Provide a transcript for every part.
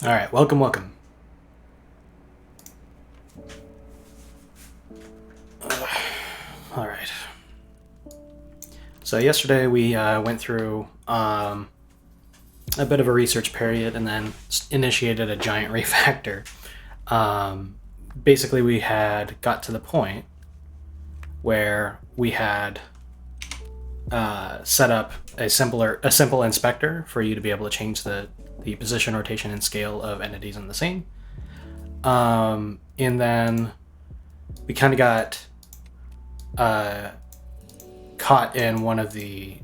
All right, welcome. All right. So yesterday we went through a bit of a research period and then initiated a giant refactor. Basically, we had got to the point where we had set up a simple inspector for you to be able to change the position, rotation, and scale of entities in the scene. And then we kind of got caught in one of the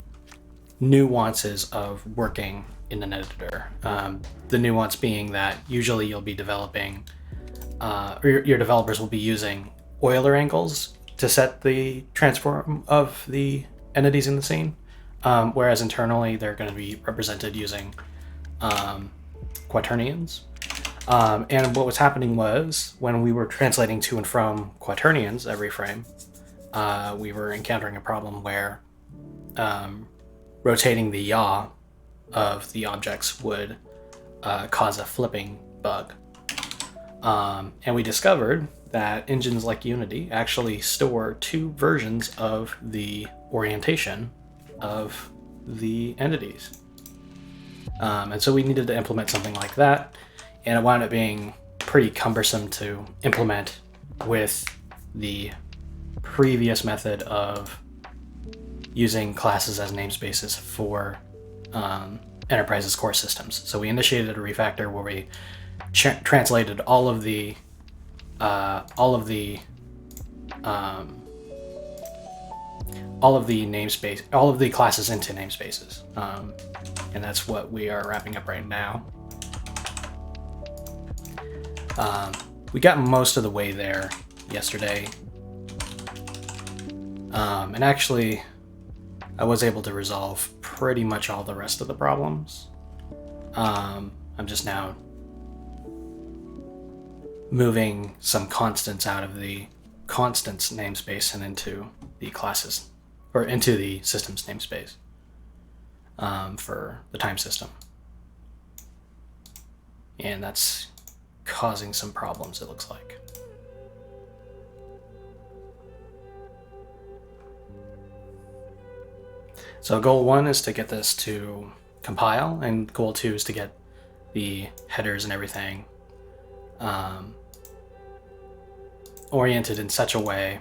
nuances of working in an editor. The nuance being that usually you'll be developing, or your developers will be using Euler angles to set the transform of the entities in the scene, whereas internally they're going to be represented using quaternions. And what was happening was when we were translating to and from quaternions every frame, we were encountering a problem where rotating the yaw of the objects would cause a flipping bug. And we discovered that engines like Unity actually store two versions of the orientation of the entities. And so we needed to implement something like that, and it wound up being pretty cumbersome to implement with the previous method of using classes as namespaces for Enterprise's core systems. So we initiated a refactor where we translated all of the classes into namespaces, and that's what we are wrapping up right now. We got most of the way there yesterday, and actually I was able to resolve pretty much all the rest of the problems. I'm just now moving some constants out of the constants namespace and into the classes, or into the systems namespace for the time system. And that's causing some problems, it looks like. So goal 1 is to get this to compile, and goal 2 is to get the headers and everything oriented in such a way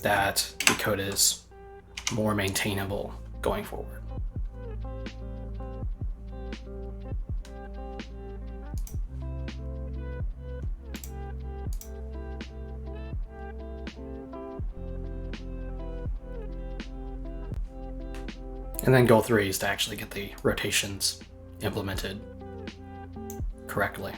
that the code is more maintainable going forward. And then goal 3 is to actually get the rotations implemented correctly.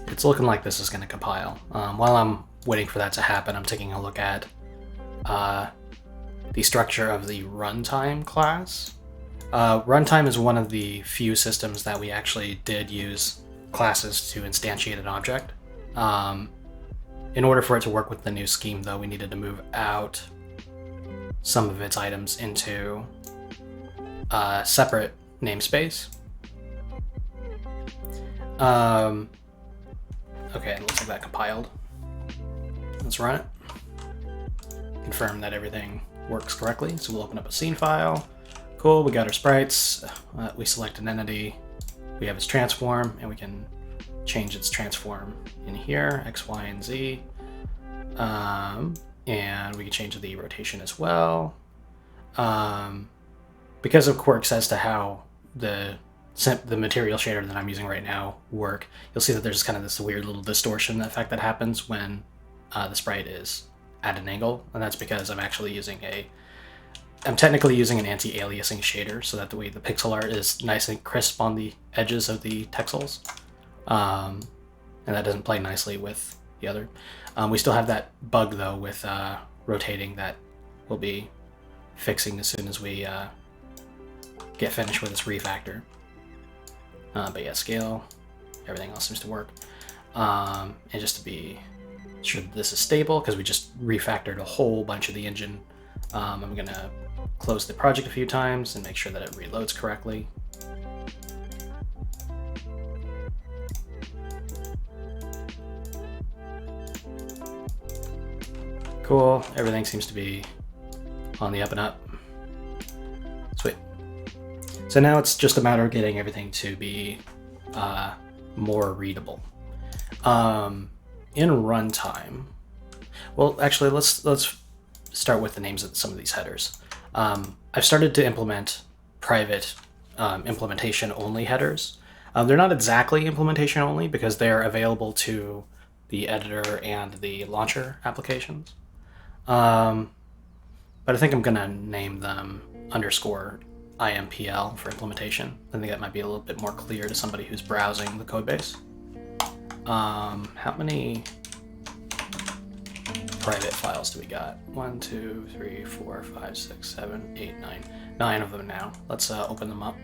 It's looking like this is going to compile. While I'm waiting for that to happen, I'm taking a look at the structure of the Runtime class. Runtime is one of the few systems that we actually did use classes to instantiate an object. In order for it to work with the new scheme, though, we needed to move out some of its items into a separate namespace. Okay, it looks like that compiled. Let's run it. Confirm that everything works correctly. So we'll open up a scene file. Cool, we got our sprites. We select an entity. We have its transform, and we can change its transform in here, X, Y, and Z. And we can change the rotation as well. Because of quirks as to how the the material shader that I'm using right now work, you'll see that there's kind of this weird little distortion effect that happens when the sprite is at an angle, and that's because I'm technically using an anti-aliasing shader, so that the way the pixel art is nice and crisp on the edges of the texels, and that doesn't play nicely with the other. We still have that bug though with rotating that we'll be fixing as soon as we get finished with this refactor. But yeah, scale, everything else seems to work. And just to be sure that this is stable, because we just refactored a whole bunch of the engine, I'm gonna close the project a few times and make sure that it reloads correctly. Cool, everything seems to be on the up and up. Sweet. So now it's just a matter of getting everything to be more readable. In runtime, well, actually, let's start with the names of some of these headers. I've started to implement private implementation only headers. They're not exactly implementation only because they're available to the editor and the launcher applications. But I think I'm gonna name them _IMPL for implementation. I think that might be a little bit more clear to somebody who's browsing the code base. How many private files do we got? 1, 2, 3, 4, 5, 6, 7, 8, 9. 9 of them now. Let's open them up.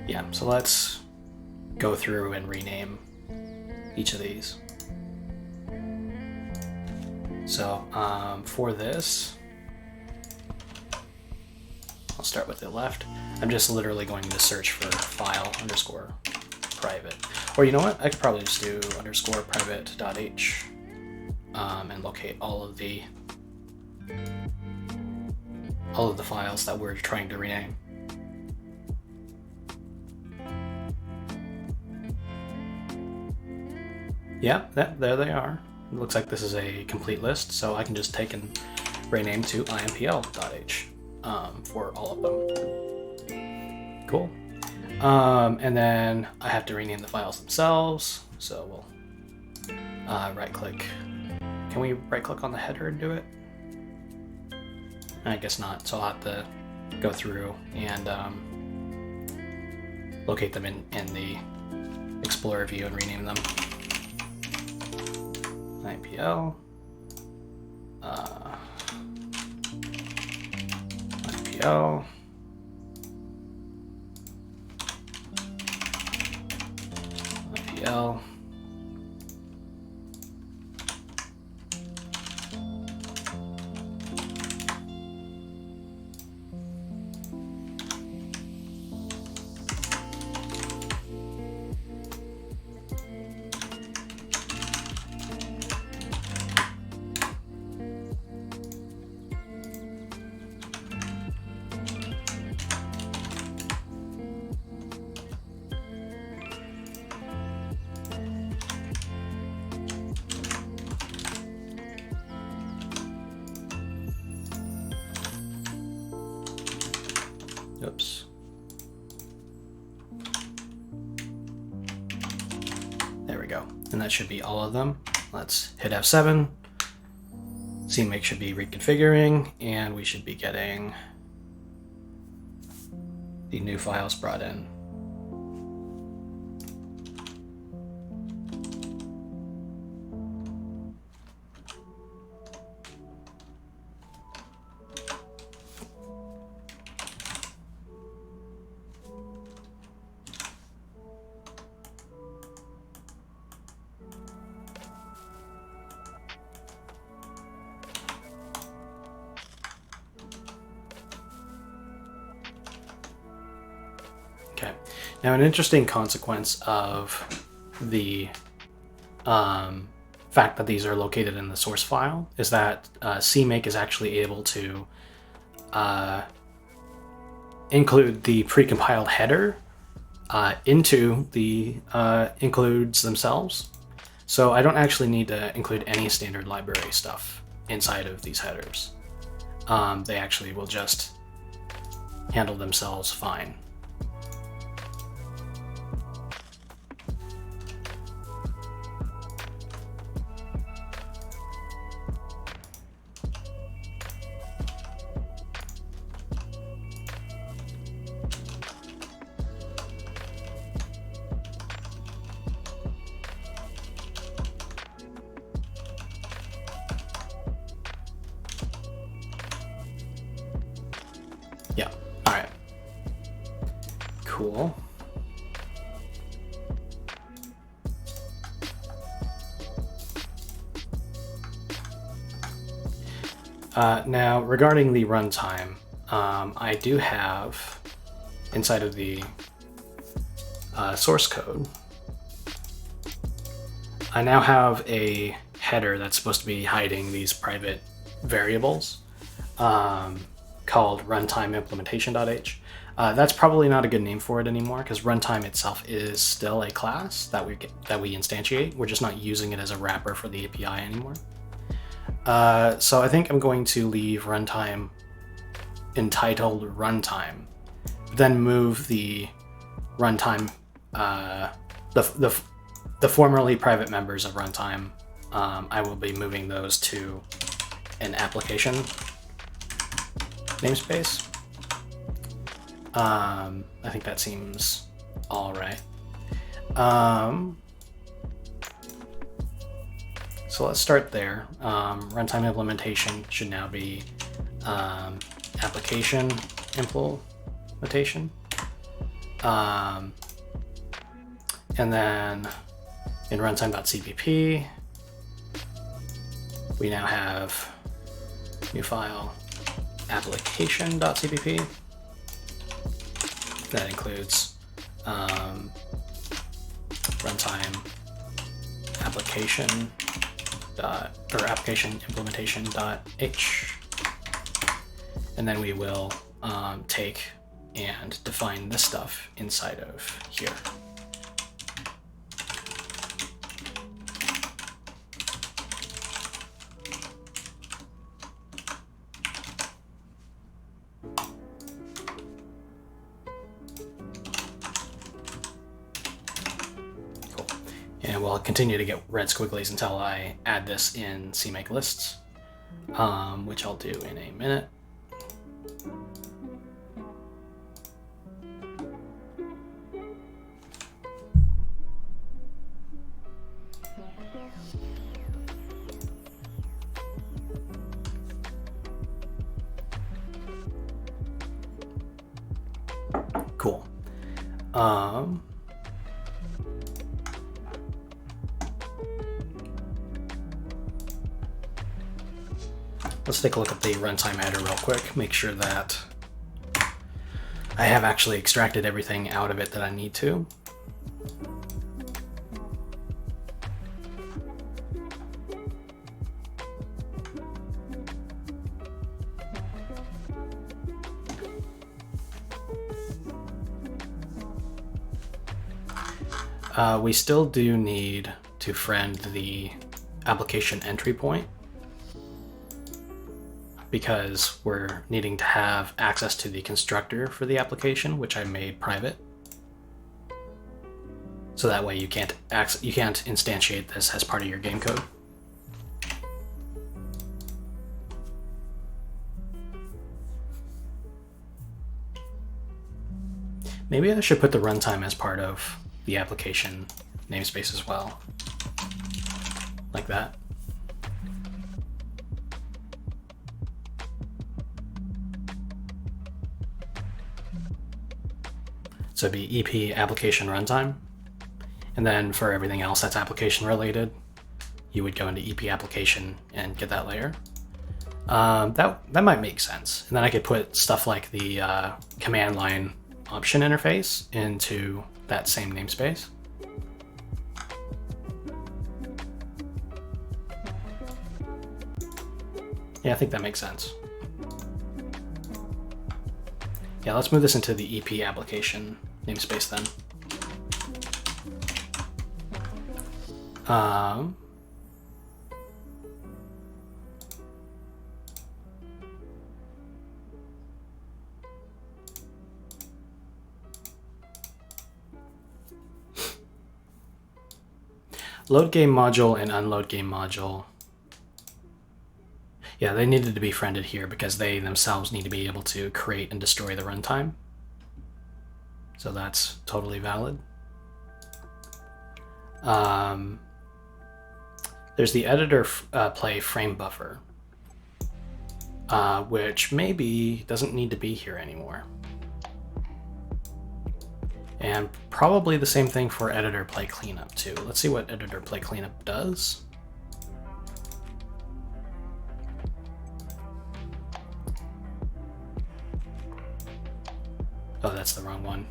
Yeah, so let's go through and rename each of these. So for this, I'll start with the left. I'm just literally going to search for file _private. Or you know what? I could probably just do _private.h and locate all of the files that we're trying to rename. Yeah, there they are. It looks like this is a complete list, so I can just take and rename to impl.h for all of them. Cool. And then I have to rename the files themselves, so we'll right-click. Can we right-click on the header and do it? I guess not, so I'll have to go through and locate them in the Explorer view and rename them. IPL, IPL, IPL, oops. There we go. And that should be all of them. Let's hit F7. CMake should be reconfiguring, and we should be getting the new files brought in. Okay, now an interesting consequence of the fact that these are located in the source file is that CMake is actually able to include the precompiled header into the includes themselves. So I don't actually need to include any standard library stuff inside of these headers. They actually will just handle themselves fine. Yeah, all right. Cool. Now, regarding the runtime, I do have inside of the source code, I now have a header that's supposed to be hiding these private variables called runtime implementation.h. That's probably not a good name for it anymore because runtime itself is still a class that we instantiate. We're just not using it as a wrapper for the API anymore. So I think I'm going to leave runtime entitled runtime, then move the runtime, the formerly private members of runtime. I will be moving those to an application namespace. I think that seems all right. So let's start there. Runtime implementation should now be application implementation. And then in runtime.cpp, we now have new file application.cpp. That includes runtime application implementation.h, and then we will take and define this stuff inside of here. And we'll continue to get red squigglies until I add this in CMake lists, which I'll do in a minute. Cool. Let's take a look at the runtime adder real quick, make sure that I have actually extracted everything out of it that I need to. We still do need to friend the application entry point, because we're needing to have access to the constructor for the application, which I made private. So that way you can't instantiate this as part of your game code. Maybe I should put the runtime as part of the application namespace as well, like that. So it'd be EP application runtime. And then for everything else that's application related, you would go into EP application and get that layer. That might make sense. And then I could put stuff like the command line option interface into that same namespace. Yeah, I think that makes sense. Yeah, let's move this into the EP application namespace then. Load game module and unload game module. Yeah, they needed to be friended here because they themselves need to be able to create and destroy the runtime. So that's totally valid. There's the editor play frame buffer, which maybe doesn't need to be here anymore. And probably the same thing for editor play cleanup too. Let's see what editor play cleanup does. Oh, that's the wrong one.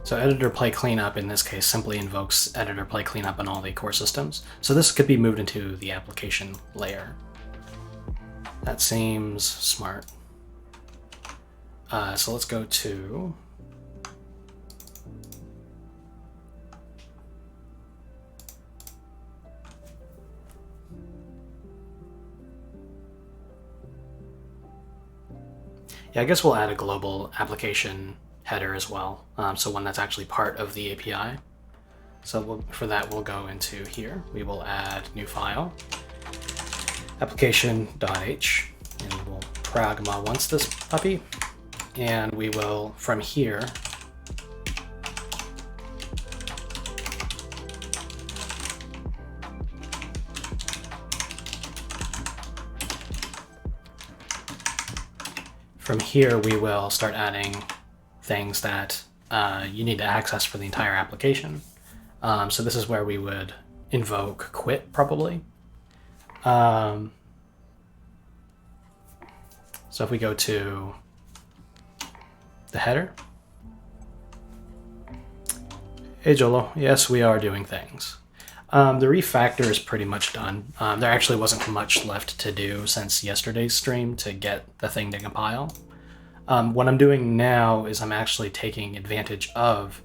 So editor play cleanup in this case simply invokes editor play cleanup on all the core systems. So this could be moved into the application layer. That seems smart. So let's go to I guess we'll add a global application header as well, so one that's actually part of the API. So for that, we'll go into here. We will add new file, application.h, and we'll pragma once this puppy. And we will, from here, we will start adding things that you need to access for the entire application. So this is where we would invoke quit, probably. So if we go to the header. Hey Jolo, yes, we are doing things. The refactor is pretty much done. There actually wasn't much left to do since yesterday's stream to get the thing to compile. What I'm doing now is I'm actually taking advantage of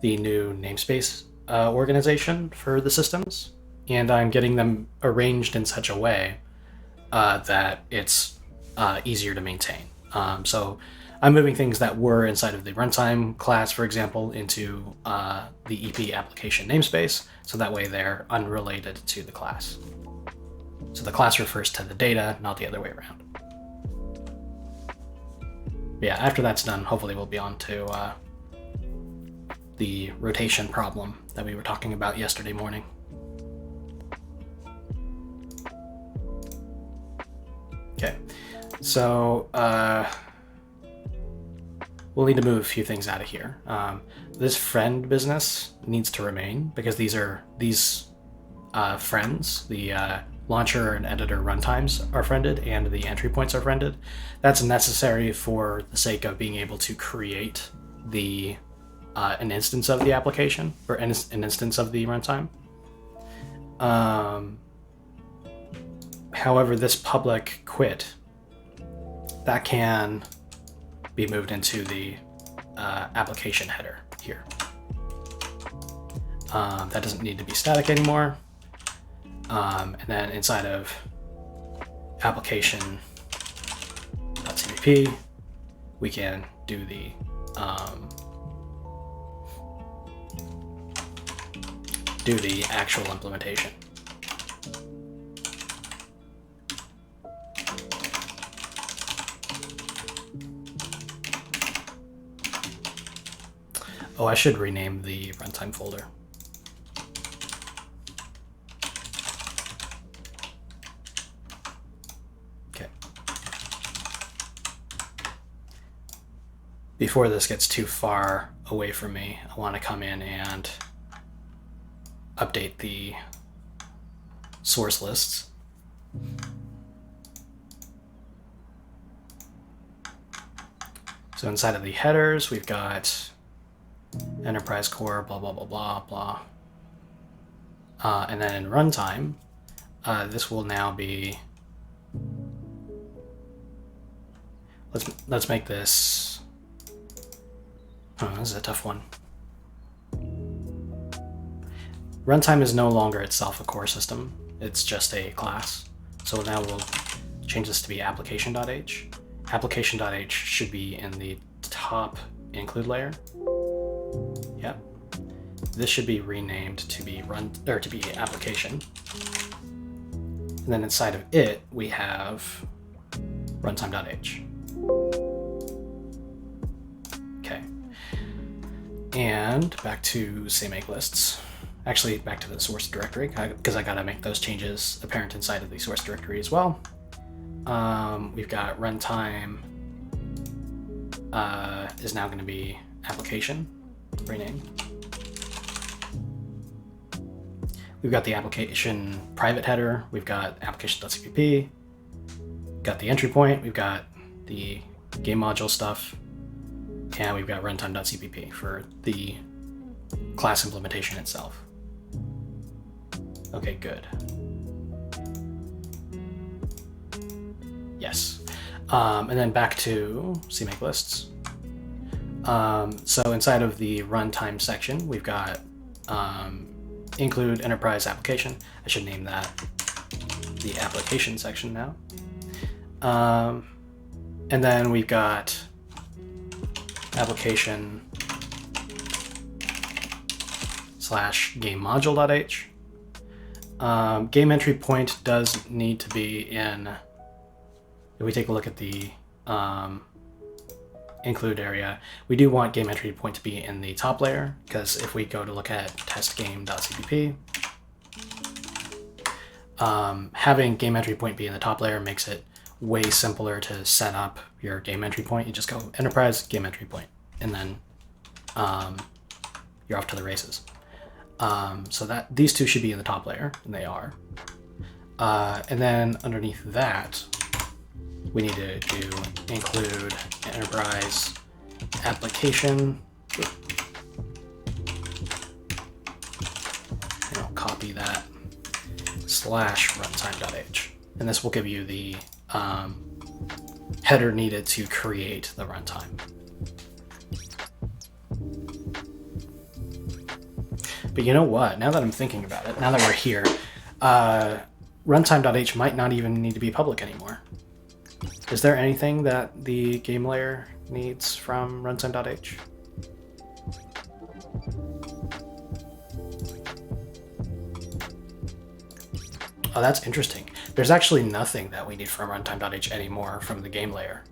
the new namespace organization for the systems, and I'm getting them arranged in such a way that it's easier to maintain. So I'm moving things that were inside of the runtime class, for example, into the EP application namespace, so that way they're unrelated to the class. So the class refers to the data, not the other way around. Yeah, after that's done, hopefully we'll be on to the rotation problem that we were talking about yesterday morning. Okay, so we'll need to move a few things out of here. This friend business needs to remain because these friends, the launcher and editor runtimes are friended and the entry points are friended. That's necessary for the sake of being able to create the an instance of the application or an instance of the runtime. However, this public quit, that can be moved into the application header here. That doesn't need to be static anymore. And then inside of application.cpp, we can do the actual implementation. Oh, I should rename the runtime folder. Okay. Before this gets too far away from me, I want to come in and update the source lists. So inside of the headers, we've got enterprise core, blah, blah, blah, blah, blah. And then in runtime, this will now be, let's make this, oh, this is a tough one. Runtime is no longer itself a core system, it's just a class. So now we'll change this to be application.h. Application.h should be in the top include layer. Yep. This should be renamed to be to be application. And then inside of it, we have runtime.h. Okay. And back to CMake lists. Actually, back to the source directory, because I gotta make those changes apparent inside of the source directory as well. We've got runtime is now going to be application, renamed. We've got the application private header, we've got application.cpp, got the entry point, we've got the game module stuff, and we've got runtime.cpp for the class implementation itself. Okay, good. Yes. And then back to CMake lists. So inside of the runtime section, we've got include enterprise application. I should name that the application section now. And then we've got application / game module.h. Game entry point does need to be in, if we take a look at the include area, we do want game entry point to be in the top layer, because if we go to look at testgame.cpp, having game entry point be in the top layer makes it way simpler to set up your game entry point. You just go enterprise game entry point, and then you're off to the races. So that these two should be in the top layer, and they are. And then underneath that, we need to do include enterprise application. And I'll copy that /runtime.h. And this will give you the header needed to create the runtime. But you know what? Now that I'm thinking about it, now that we're here, runtime.h might not even need to be public anymore. Is there anything that the game layer needs from runtime.h? Oh, that's interesting. There's actually nothing that we need from runtime.h anymore from the game layer.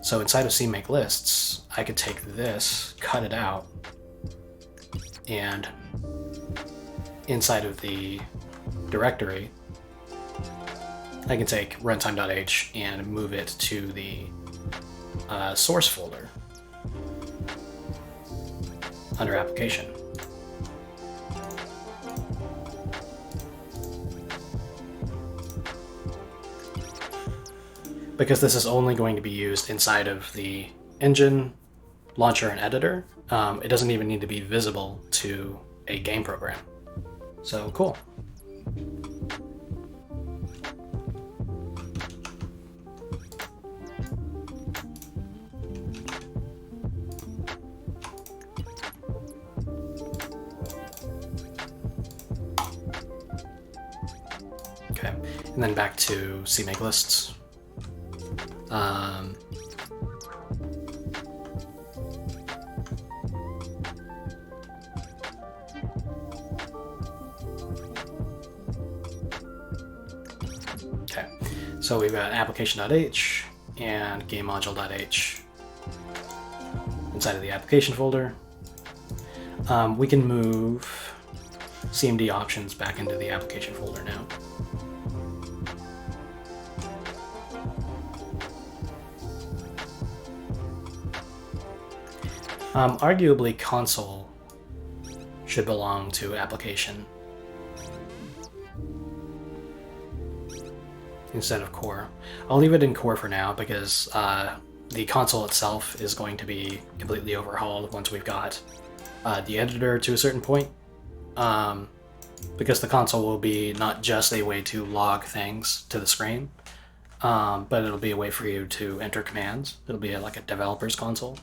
So inside of CMake lists, I could take this, cut it out, and inside of the directory, I can take runtime.h and move it to the source folder under application. Because this is only going to be used inside of the engine, launcher, and editor, it doesn't even need to be visible to a game program. So cool. Okay, and then back to CMake lists. Okay, so we've got application.h and gamemodule.h inside of the application folder. We can move CMD options back into the application folder now. Arguably, console should belong to application instead of core. I'll leave it in core for now because the console itself is going to be completely overhauled once we've got the editor to a certain point, because the console will be not just a way to log things to the screen, but it'll be a way for you to enter commands. It'll be like a developer's console.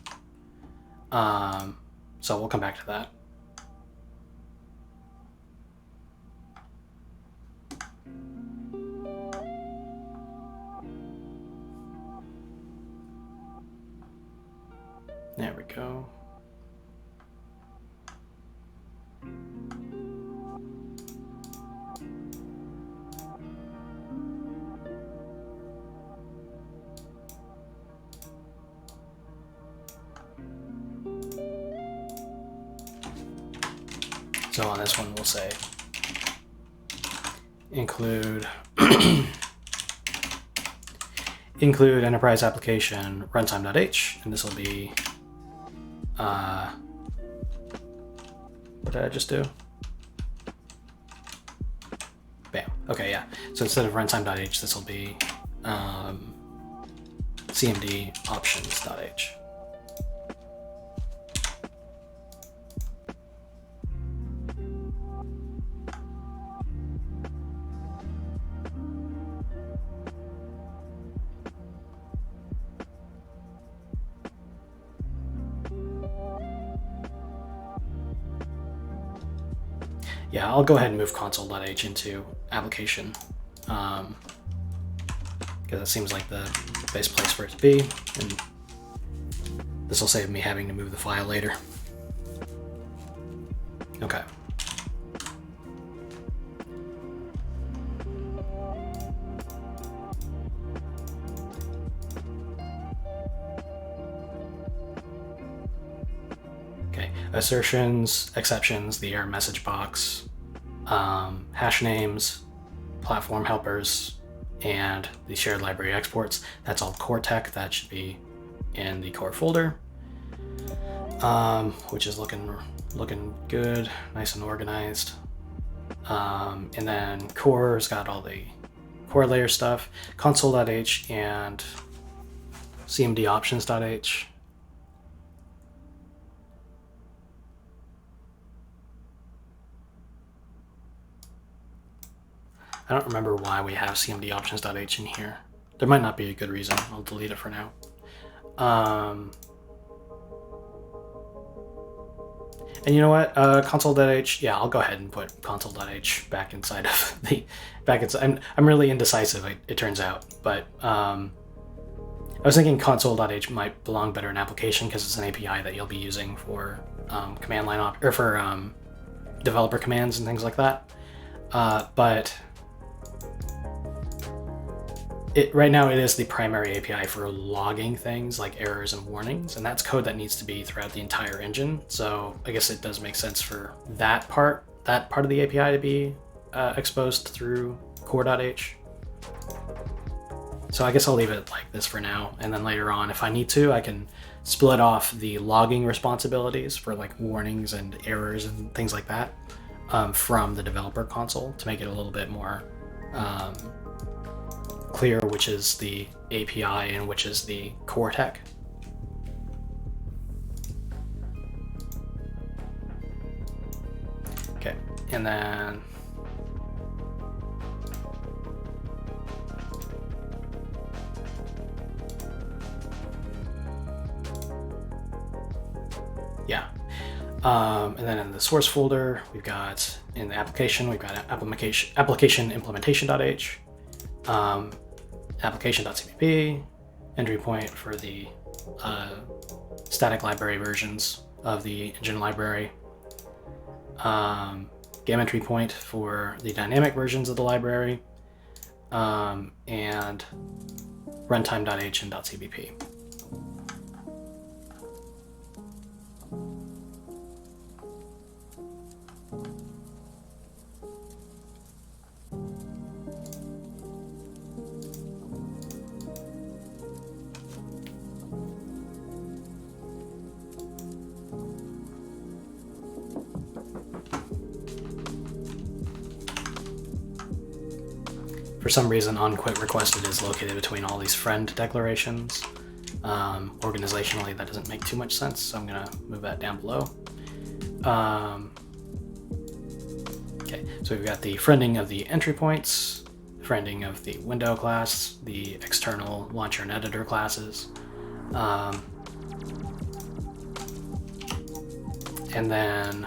So we'll come back to that. There we go. So on this one, we'll say include include enterprise application runtime.h, and this will be what did I just do? Bam. Okay, yeah. So instead of runtime.h, this will be cmd options.h. Yeah, I'll go ahead and move console.h into application, because it seems like the best place for it to be, and this will save me having to move the file later. Okay. Okay, assertions, exceptions, the error message box, hash names, platform helpers, and the shared library exports. That's all core tech. That should be in the core folder, which is looking good, nice and organized. And then core's got all the core layer stuff, console.h and cmd options.h. I don't remember why we have cmd options.h in here. There might not be a good reason. I'll delete it for now. And you know what? Console.h, yeah, I'll go ahead and put console.h back inside of the I'm really indecisive, it turns out, but I was thinking console.h might belong better in application because it's an API that you'll be using for command line or for developer commands and things like that. But right now it is the primary API for logging things like errors and warnings, and that's code that needs to be throughout the entire engine. So I guess it does make sense for that part of the API to be exposed through core.h. So I guess I'll leave it like this for now, and then later on, if I need to, I can split off the logging responsibilities for like warnings and errors and things like that from the developer console to make it a little bit more clear which is the API and which is the core tech. Okay, and then yeah, and then in the source folder we've got, in the application we've got application implementation.h, application.cpp, entry point for the static library versions of the engine library, game entry point for the dynamic versions of the library, and runtime.h and .cpp. For some reason, onQuit requested is located between all these friend declarations. Organizationally, that doesn't make too much sense, so I'm going to move that down below. Okay, so we've got the friending of the entry points, friending of the window class, the external launcher and editor classes, and then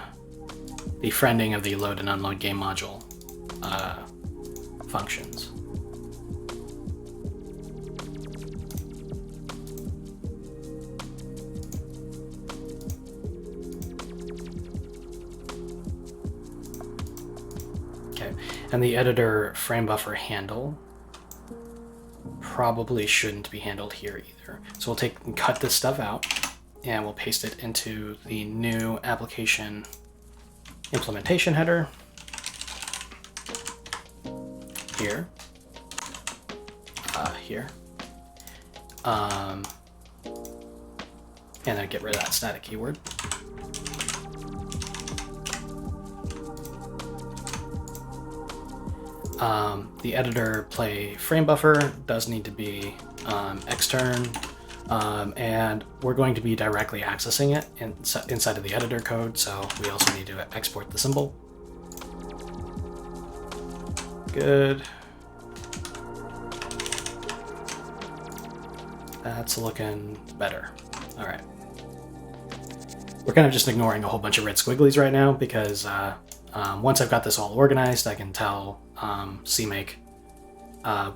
the friending of the load and unload game module functions. Okay, and the editor frame buffer handle probably shouldn't be handled here either. So we'll take and cut this stuff out, and we'll paste it into the new application implementation header here, here, and then get rid of that static keyword. The editor play frame buffer does need to be extern, and we're going to be directly accessing it inside of the editor code, so we also need to export the symbol. Good. That's looking better. All right. We're kind of just ignoring a whole bunch of red squigglies right now because once I've got this all organized, I can tell CMake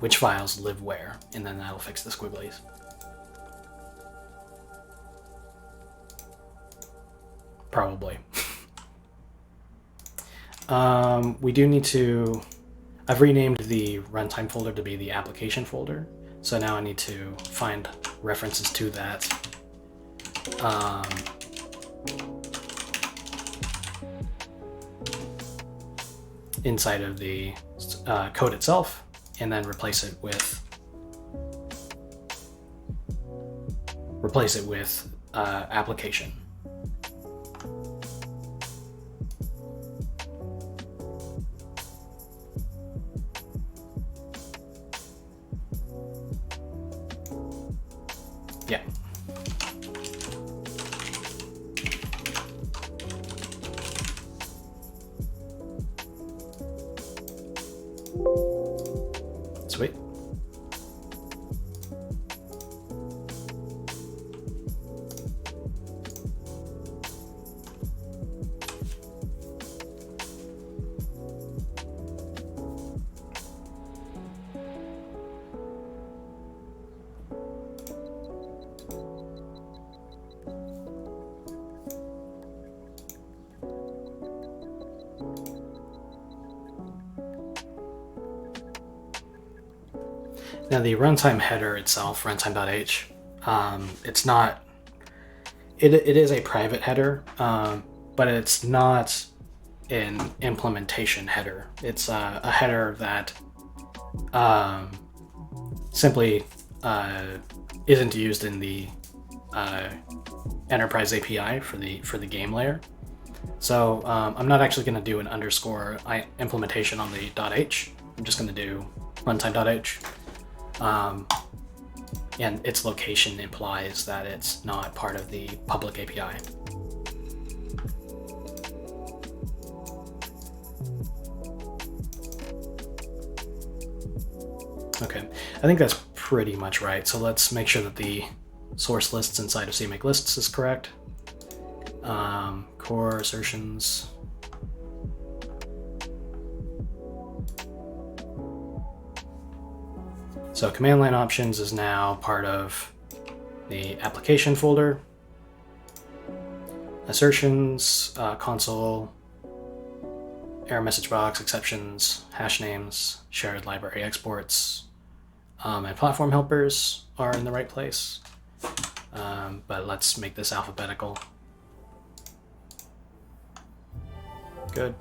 which files live where, and then that'll fix the squigglies. Probably. We do need to... I've renamed the runtime folder to be the application folder, so now I need to find references to that. Inside of the code itself, and then replace it with application. Yeah. Sweet. Now the runtime header itself, runtime.h, it's not, it is a private header, but it's not an implementation header. It's a header that simply isn't used in the enterprise API for the game layer. So I'm not actually going to do an underscore implementation on the .h. I'm just going to do runtime.h. And its location implies that it's not part of the public API. Okay, I think that's pretty much right. So let's make sure that the source lists inside of CMake lists is correct. Core assertions. So command line options is now part of the application folder. Assertions, console, error message box, exceptions, hash names, shared library exports, and platform helpers are in the right place. But let's make this alphabetical. Good.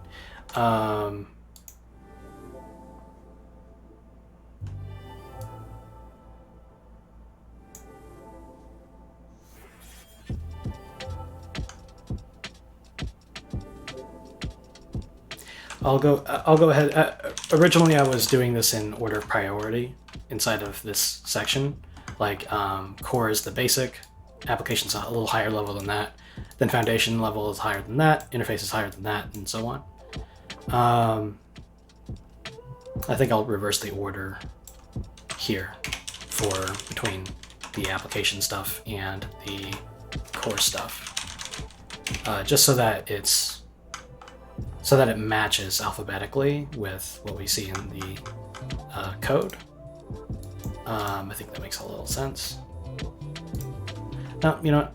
I'll go ahead. Originally, I was doing this in order of priority inside of this section, Like core is the basic, application's a little higher level than that, then foundation level is higher than that, interface is higher than that, and so on. I think I'll reverse the order here for between the application stuff and the core stuff, just so that it matches alphabetically with what we see in the code. I think that makes a little sense. No, you know what?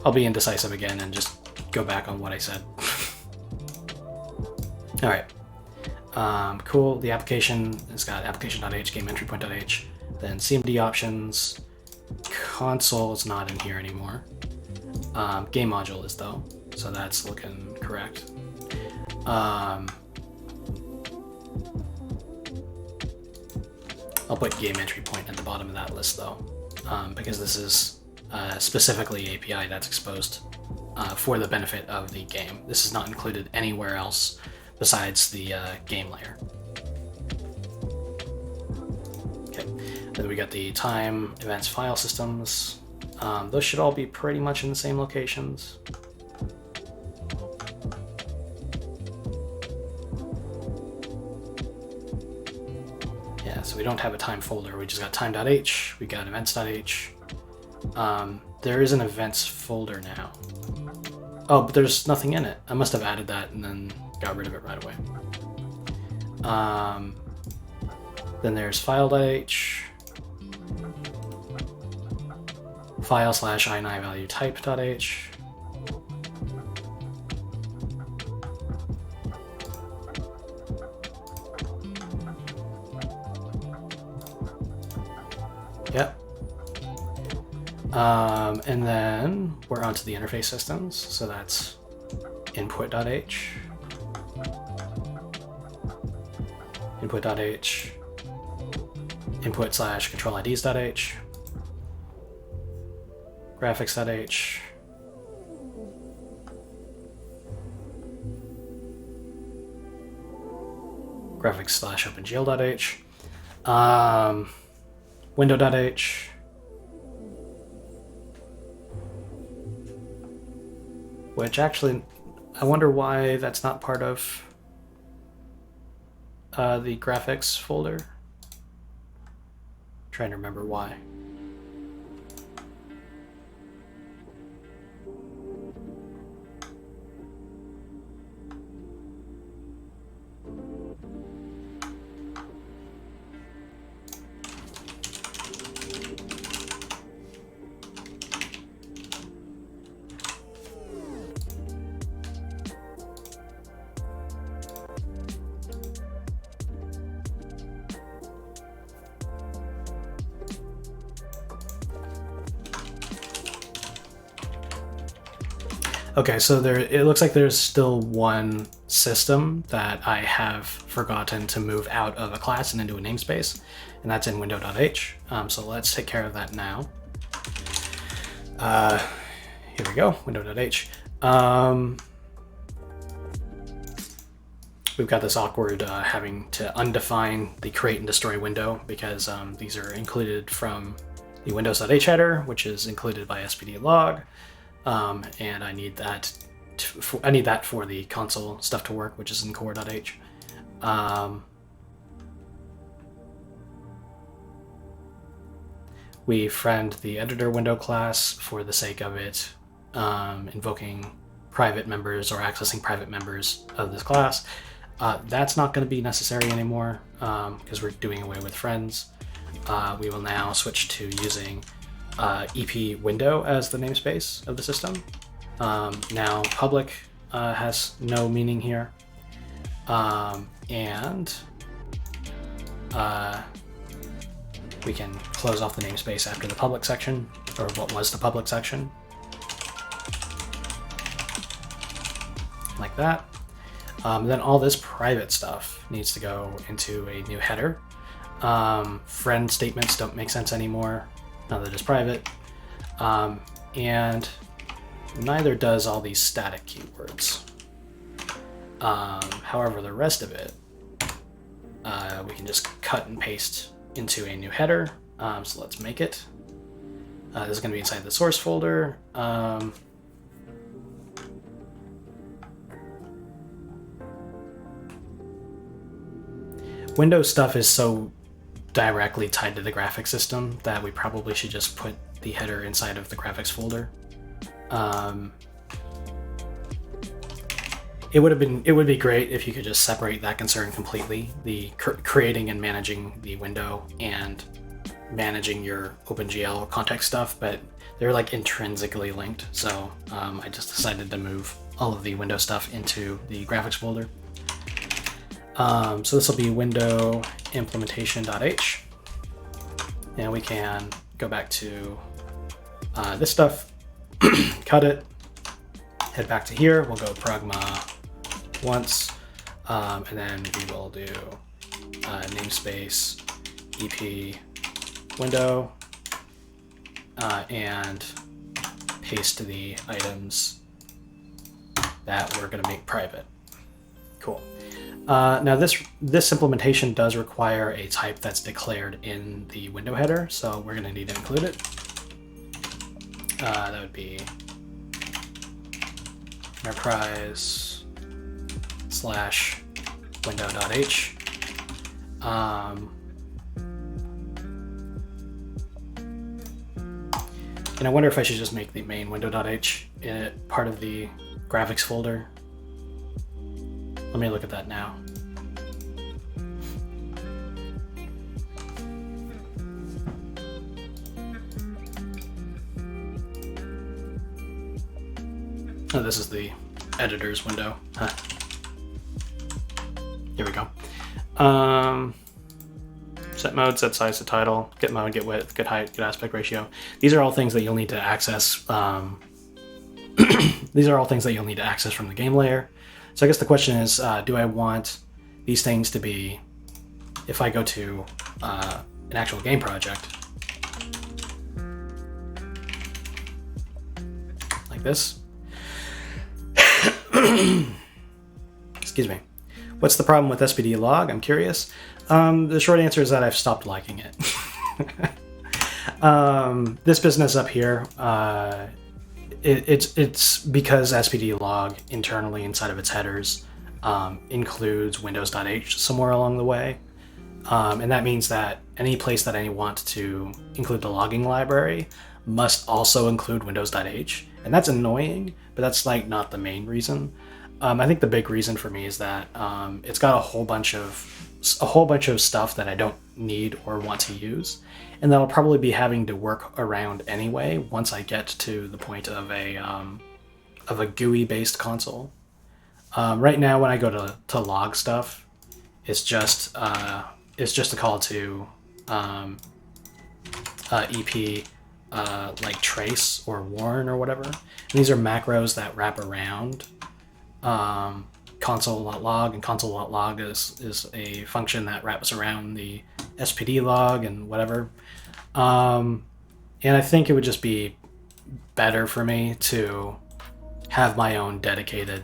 I'll be indecisive again and just go back on what I said. All right. Cool. The application has got application.h, game entry point.h, then CMD options. Console is not in here anymore. Game module is though, so that's looking correct. I'll put game entry point at the bottom of that list though, because this is specifically API that's exposed for the benefit of the game. This is not included anywhere else besides the game layer. Okay, then we got the time, events, file systems. Those should all be pretty much in the same locations. Yeah, so we don't have a time folder. We just got time.h, we got events.h. There is an events folder now. Oh, but there's nothing in it. I must have added that and then got rid of it right away. Then there's file.h, file/ini value type.h, yep. And then we're onto the interface systems, so that's input.h, input.h, input/control-IDs.h, graphics.h, graphics/OpenGL.h, window.h, which actually, I wonder why that's not part of the graphics folder. Trying to remember why. Okay, so it looks like there's still one system that I have forgotten to move out of a class and into a namespace, and that's in window.h. So let's take care of that now. Here we go, window.h. We've got this awkward having to undefine the create and destroy window because these are included from the windows.h header, which is included by spd log. And I need that for the console stuff to work, which is in core.h. We friend the editor window class for the sake of it invoking private members or accessing private members of this class. That's not going to be necessary anymore because we're doing away with friends. We will now switch to using EP window as the namespace of the system. Now public has no meaning here, and we can close off the namespace after the public section, or what was the public section, like that. Then all this private stuff needs to go into a new header. Friend statements don't make sense anymore now that it's private, and neither does all these static keywords. However, the rest of it we can just cut and paste into a new header. So let's make it. This is going to be inside the source folder. Windows stuff is so directly tied to the graphics system that we probably should just put the header inside of the graphics folder. It would be great if you could just separate that concern completely, the creating and managing the window and managing your OpenGL context stuff, but they're like intrinsically linked. So I just decided to move all of the window stuff into the graphics folder. So this will be window implementation.h, and we can go back to this stuff, cut it, head back to here. We'll go pragma once, and then we will do namespace EP window, and paste the items that we're going to make private. Cool. Now this implementation does require a type that's declared in the window header, so we're going to need to include it. That would be enterprise / window.h. And I wonder if I should just make the main window.h part of the graphics folder. Let me look at that now. Oh, this is the editor's window. Huh. Here we go. Set mode, set size to title, get mode, get width, get height, get aspect ratio. These are all things that you'll need to access. These are all things that you'll need to access from the game layer. So I guess the question is, do I want these things to be, if I go to an actual game project, like this? Excuse me. What's the problem with SPD log? I'm curious. The short answer is that I've stopped liking it. This business up here, it's because SPD log internally inside of its headers includes windows.h somewhere along the way. And that means that any place that I want to include the logging library must also include windows.h. And that's annoying, but that's like not the main reason. I think the big reason for me is that it's got a whole bunch of stuff that I don't need or want to use, and that I'll probably be having to work around anyway once I get to the point of a GUI-based console. Right now, when I go to log stuff, it's just a call to EP like trace or warn or whatever. And these are macros that wrap around console.log, and console.log is a function that wraps around the SPD log and whatever. And I think it would just be better for me to have my own dedicated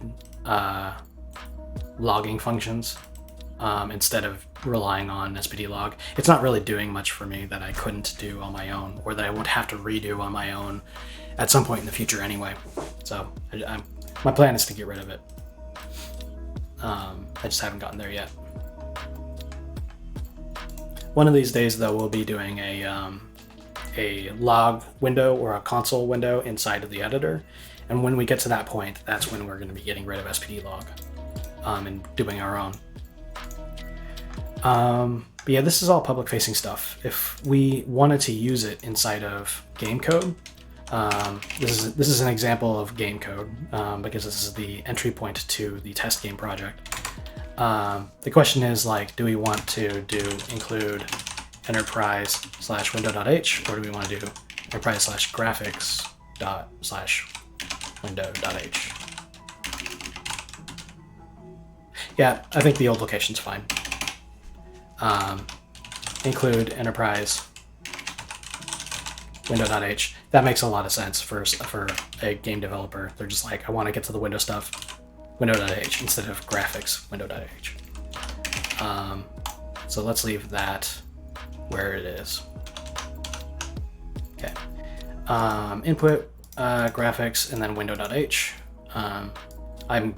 logging functions instead of relying on SPD log. It's not really doing much for me that I couldn't do on my own, or that I would have to redo on my own at some point in the future anyway. So my plan is to get rid of it. I just haven't gotten there yet. One of these days, though, we'll be doing a log window or a console window inside of the editor. And when we get to that point, that's when we're going to be getting rid of SPD log and doing our own. But yeah, this is all public-facing stuff. If we wanted to use it inside of game code, this is an example of game code because this is the entry point to the test game project. The question is, like, do we want to include enterprise / window.h, or do we want to do enterprise / graphics / window.h? Yeah, I think the old location's fine. Include enterprise window.h. That makes a lot of sense for a game developer. They're just like, I want to get to the window stuff, window.h, instead of graphics, window.h. So let's leave that where it is. Okay. Input graphics and then window.h. I'm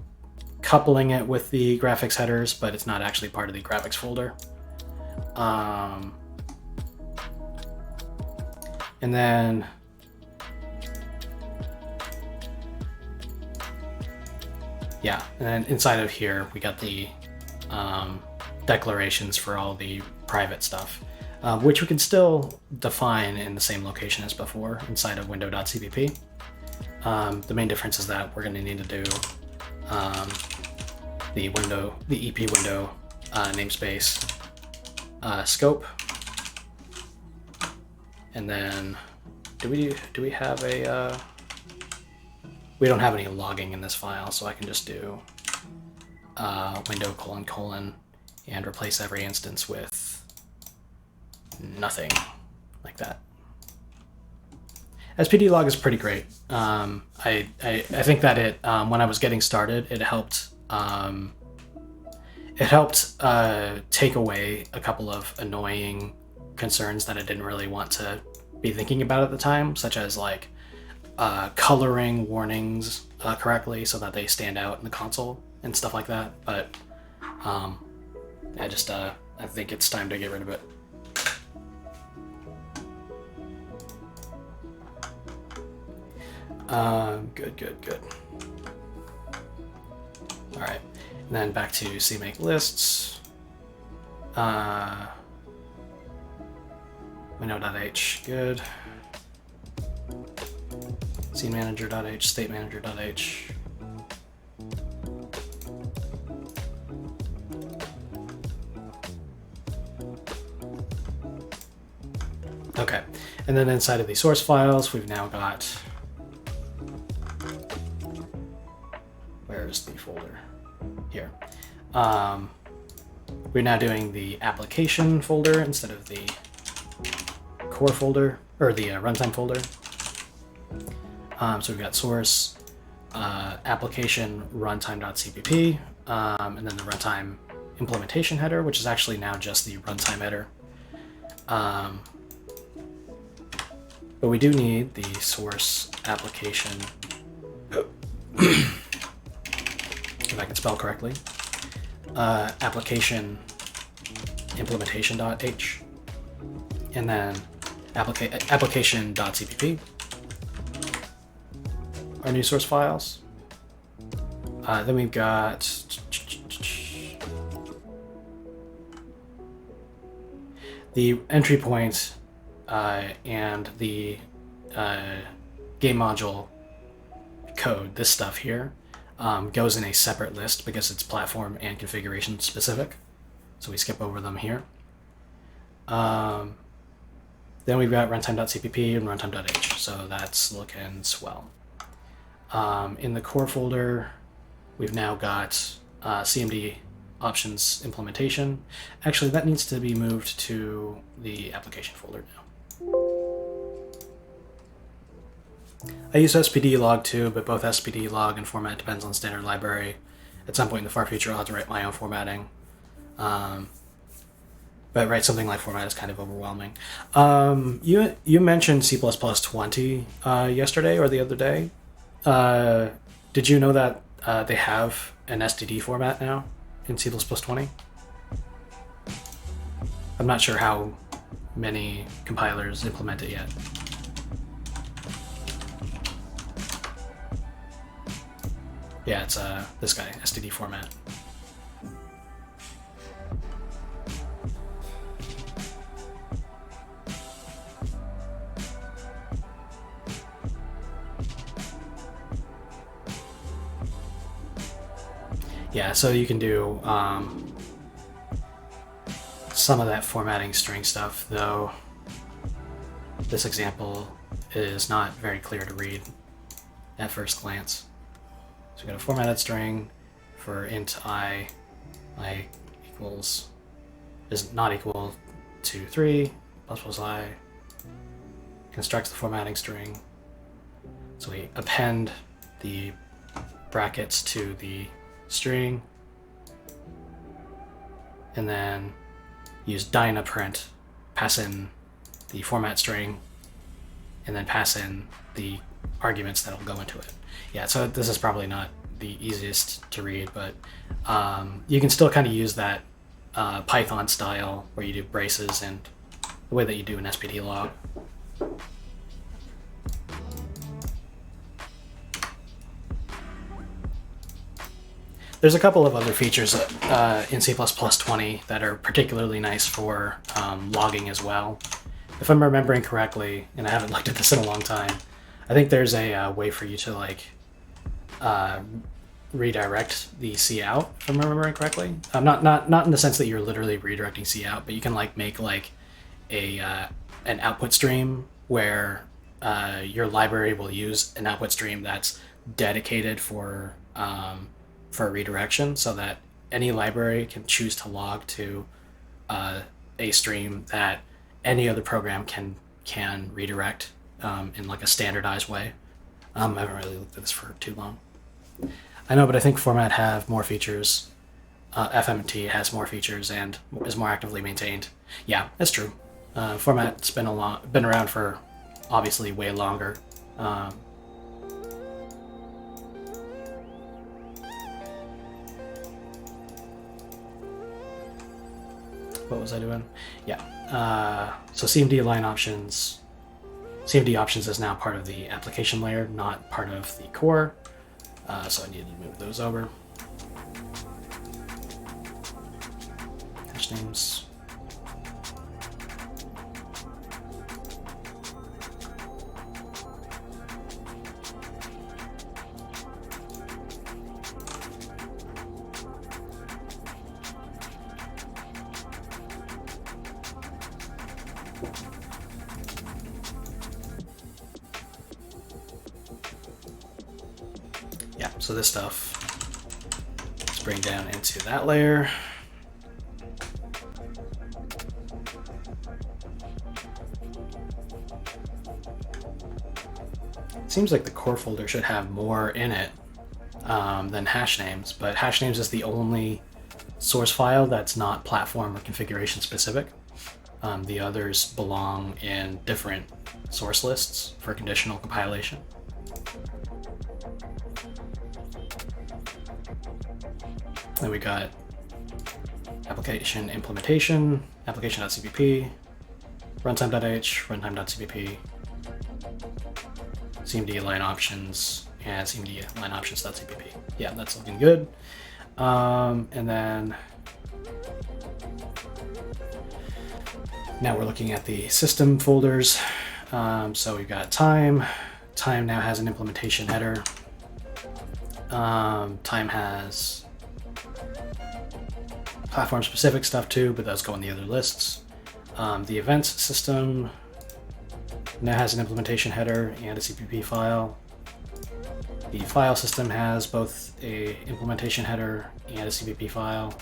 coupling it with the graphics headers, but it's not actually part of the graphics folder. And then yeah, and then inside of here we got the declarations for all the private stuff, which we can still define in the same location as before inside of window.cpp. The main difference is that we're going to need to do the EP window namespace scope, and then do we have a we don't have any logging in this file, so I can just do window : and replace every instance with nothing, like that. SPD log is pretty great. I think that it when I was getting started, it helped take away a couple of annoying concerns that I didn't really want to be thinking about at the time, such as like coloring warnings correctly so that they stand out in the console and stuff like that. But I think it's time to get rid of it. Good. All right, and then back to CMake lists. Window.h, good. Scene manager.h, state manager.h. Okay, and then inside of the source files, we've now got, where's the folder? Here. We're now doing the application folder instead of the core folder, or the runtime folder. So we've got source, application, runtime.cpp, and then the runtime implementation header, which is actually now just the runtime header. But we do need the source application, if I can spell correctly, application implementation.h, and then application.cpp, our new source files. Then we've got the entry point and the game module code. This stuff here goes in a separate list because it's platform and configuration specific. So we skip over them here. Then we've got runtime.cpp and runtime.h, so that's looking swell. In the core folder, we've now got CMD options implementation. Actually, that needs to be moved to the application folder now. I use SPD log too, but both SPD log and format depends on standard library. At some point in the far future, I'll have to write my own formatting. But write something like format is kind of overwhelming. You mentioned C++20 yesterday or the other day. Did you know that they have an STD format now in C++20? I'm not sure how many compilers implement it yet. Yeah, it's this guy, STD format. Yeah, so you can do some of that formatting string stuff, though this example is not very clear to read at first glance. So we've got a formatted string for int I equals is not equal to 3 plus I, constructs the formatting string. So we append the brackets to the string, and then use dynaprint pass in the format string, and then pass in the arguments that'll go into it. Yeah, so this is probably not the easiest to read, but you can still kind of use that Python style where you do braces and the way that you do an SPD log. There's a couple of other features in C++20 that are particularly nice for logging as well. If I'm remembering correctly, and I haven't looked at this in a long time, I think there's a way for you to like redirect the cout, if I'm remembering correctly. Not in the sense that you're literally redirecting cout, but you can like make like an output stream where your library will use an output stream that's dedicated for redirection, so that any library can choose to log to a stream that any other program can redirect in like a standardized way. I haven't really looked at this for too long. I know, but I think Format have more features. FMT has more features and is more actively maintained. Yeah, that's true. Format's been around for obviously way longer. What was I doing? Yeah. So CMD line options. CMD options is now part of the application layer, not part of the core. So I needed to move those over. Hash names. Yeah, so this stuff, let's bring down into that layer. It seems like the core folder should have more in it than hash names, but hash names is the only source file that's not platform or configuration specific. The others belong in different source lists for conditional compilation. Then we got application implementation, application.cpp, runtime.h, runtime.cpp, CMD line options, and CMD line options.cpp. Yeah, that's looking good. And then now we're looking at the system folders. So we've got time. Time now has an implementation header. Time has platform specific stuff too, but those go in the other lists. The events system now has an implementation header and a CPP file. The file system has both a implementation header and a CPP file.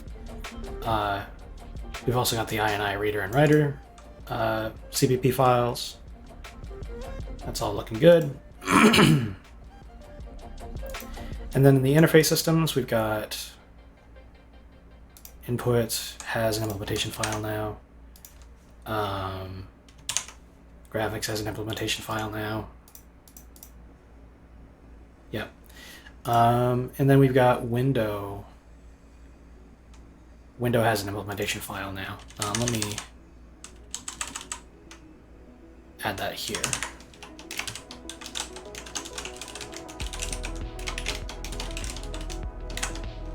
We've also got the INI reader and writer CPP files. That's all looking good. And then in the interface systems, we've got input has an implementation file now. Graphics has an implementation file now. Yep. And then we've got window. Window has an implementation file now. Let me add that here.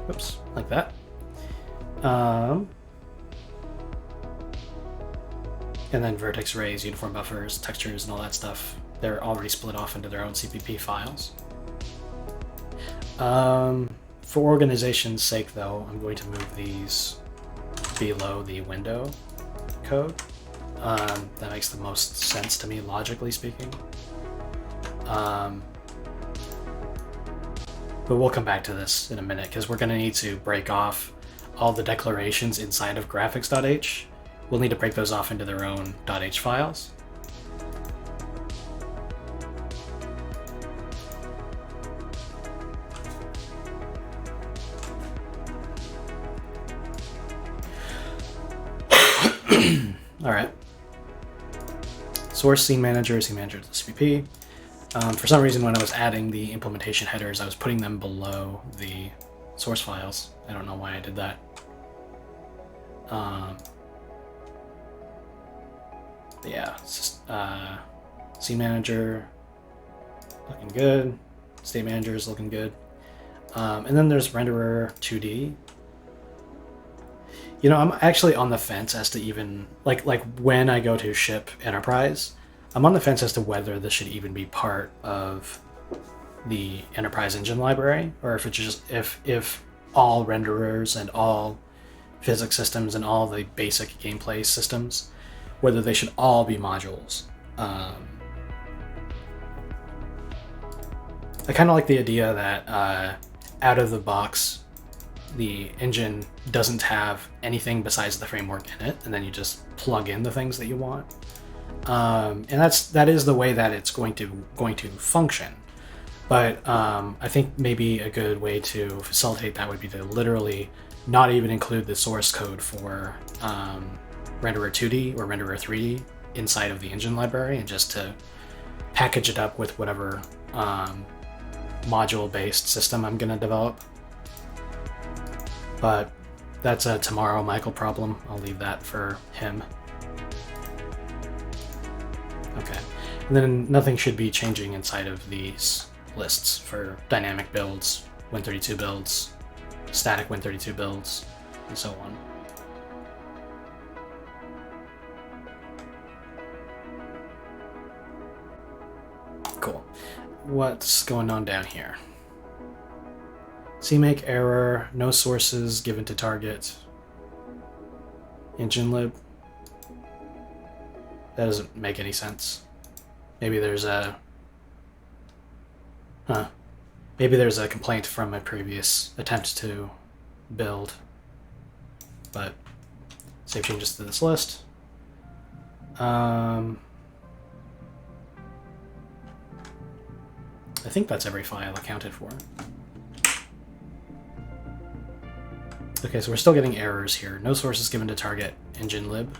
Oops, like that. And then vertex arrays, uniform buffers, textures, and all that stuff, they're already split off into their own CPP files. For organization's sake, though, I'm going to move these below the window code. That makes the most sense to me, logically speaking. But we'll come back to this in a minute, because we're going to need to break off all the declarations inside of graphics.h. We'll need to break those off into their own .h files. All right. source scene manager to SVP. For some reason, when I was adding the implementation headers, I was putting them below the source files. I don't know why I did that. Yeah, scene manager looking good. State manager is looking good. And then there's renderer 2D. You know, I'm actually on the fence as to even like when I go to ship enterprise, I'm on the fence as to whether this should even be part of the enterprise engine library, or if it's just if all renderers and all physics systems and all the basic gameplay systems, whether they should all be modules. I kind of like the idea that out of the box, the engine doesn't have anything besides the framework in it, and then you just plug in the things that you want. And that is the way that it's going to function. But I think maybe a good way to facilitate that would be to literally not even include the source code for renderer 2D or renderer 3D inside of the engine library, and just to package it up with whatever module-based system I'm going to develop. But that's a tomorrow Michael problem. I'll leave that for him. Okay, and then nothing should be changing inside of these lists for dynamic builds, Win32 builds, static Win32 builds, and so on. Cool. What's going on down here? CMake error, no sources given to target. Engine lib. That doesn't make any sense. Maybe there's a... Maybe there's a complaint from a previous attempt to build. But save changes to this list. I think that's every file accounted for. Okay, so we're still getting errors here. No sources given to target engine lib.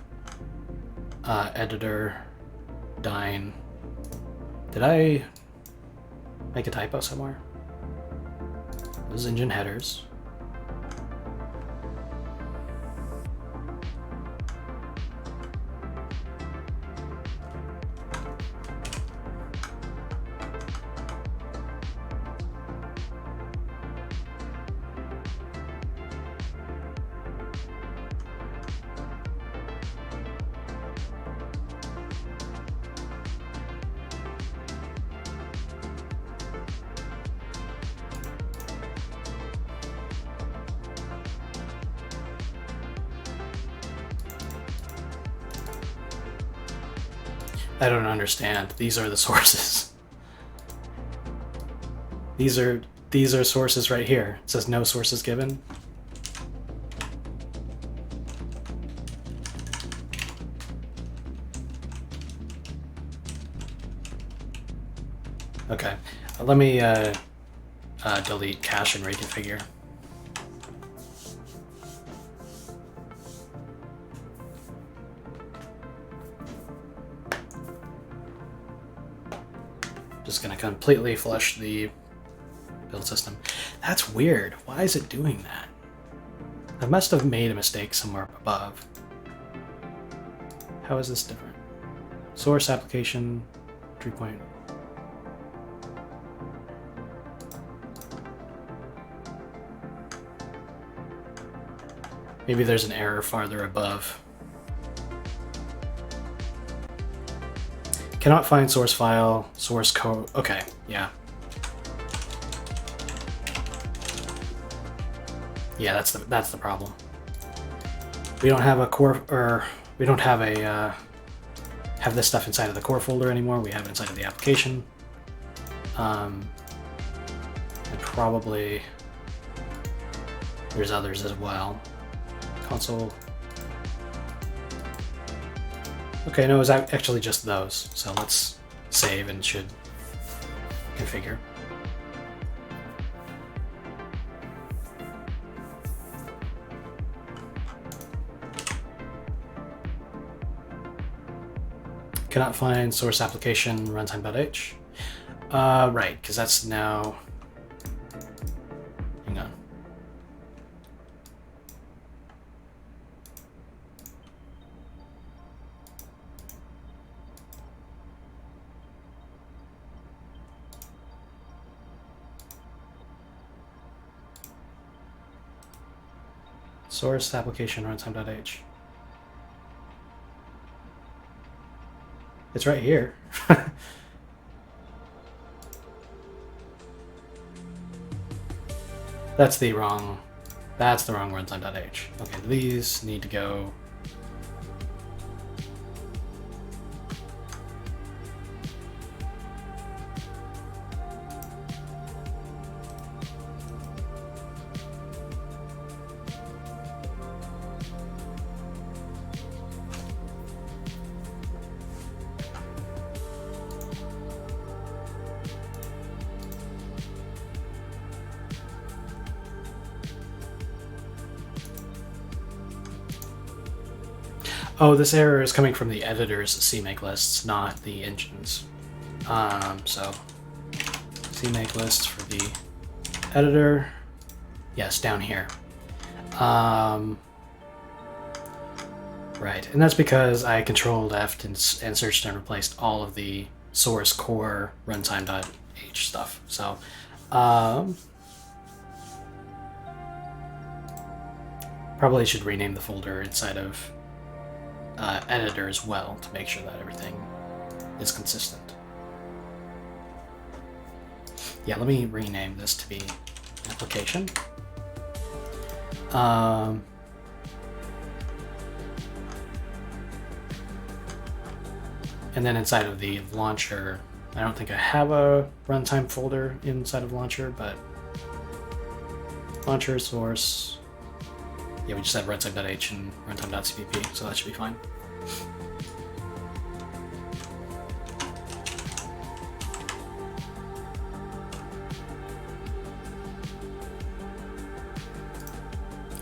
Editor, dyn. Did I make a typo somewhere? Those engine headers. I don't understand. These are the sources. These are sources right here. It says no sources given. Okay, let me delete cache and reconfigure. Just gonna completely flush the build system. That's weird. Why is it doing that? I must have made a mistake somewhere up above. How is this different? Source application 3. Maybe there's an error farther above. Cannot find source file, source code. Okay, yeah. Yeah, that's the problem. We don't have a core, or we don't have a have this stuff inside of the core folder anymore. We have it inside of the application. And probably there's others as well. Console. Okay, no, it was actually just those. So let's save and should configure. Cannot find source application runtime.h. Right, because that's now. Hang on. Source application runtime.h. It's right here. That's the wrong runtime.h. Okay, these need to go. Oh, this error is coming from the editor's CMake lists, not the engine's. So CMake lists for the editor. Yes, down here. Right, and that's because I controlled F and searched and replaced all of the source core runtime.h stuff. So probably should rename the folder inside of editor as well to make sure that everything is consistent. Yeah, let me rename this to be application. And then inside of the launcher, I don't think I have a runtime folder inside of launcher, but launcher source. Yeah, we just have runtime.h and runtime.cpp, so that should be fine.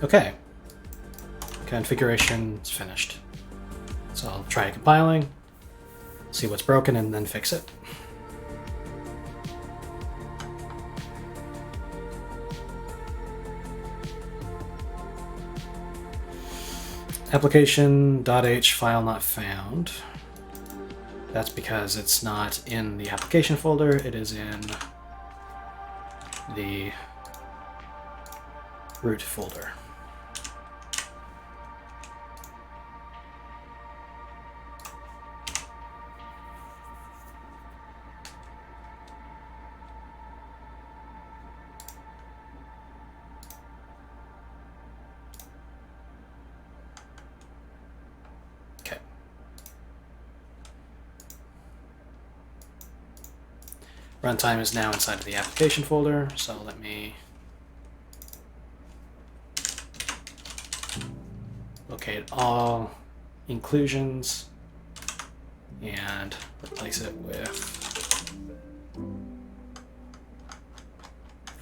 Okay. Configuration is finished. So I'll try compiling, see what's broken, and then fix it. Application.h file not found. That's because it's not in the application folder, it is in the root folder. Runtime is now inside of the application folder, so let me locate all inclusions and replace it with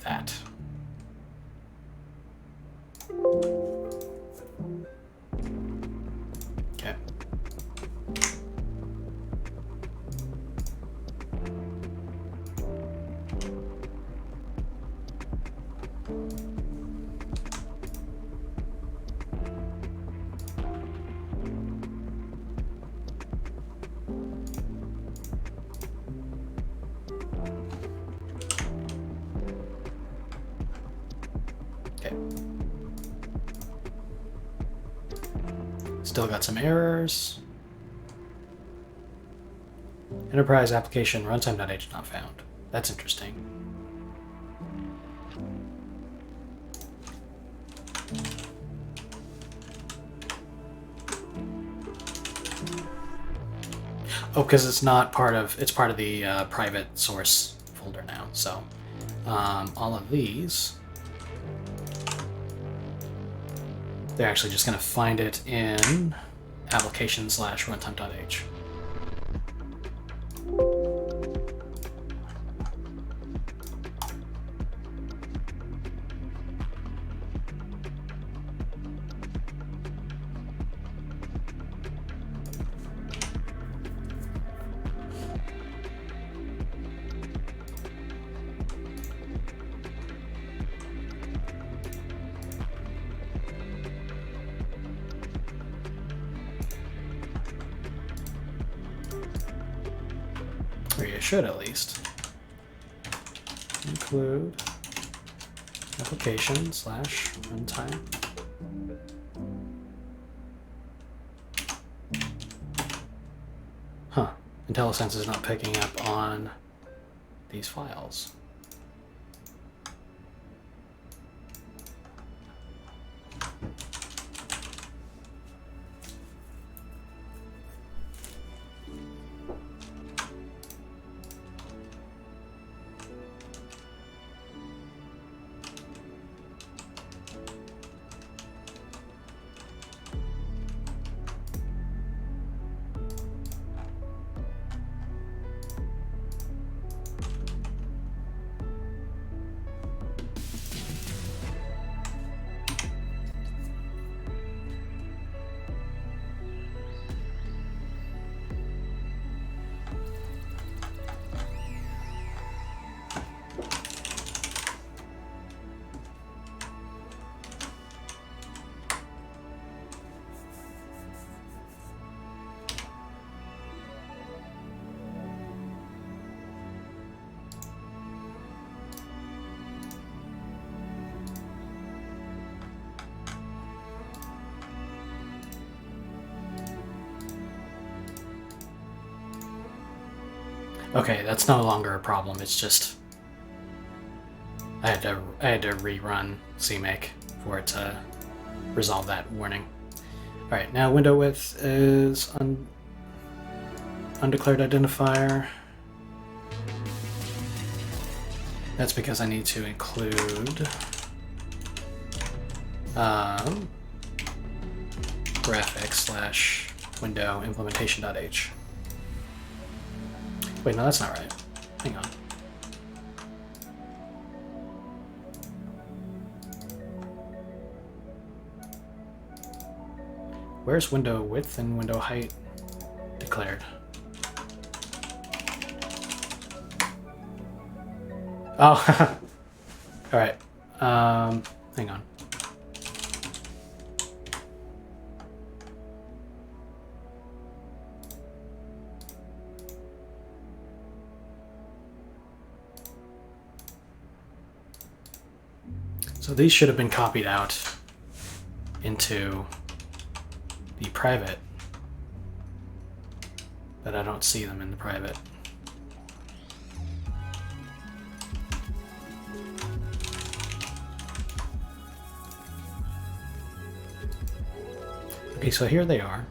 that. Okay. Still got some errors. Enterprise application runtime.h not found. That's interesting. Oh, because it's not part of, it's part of the private source folder now. So all of these, they're actually just going to find it in application/runtime.h. or you should at least, include application / runtime. Huh. IntelliSense is not picking up on these files. Okay, that's no longer a problem. It's just I had to rerun CMake for it to resolve that warning. All right, now window width is undeclared identifier. That's because I need to include graphics / window implementation.h. Wait, no, that's not right. Hang on. Where's window width and window height declared? Oh, all right. Hang on. So these should have been copied out into the private, but I don't see them in the private. Okay, so here they are,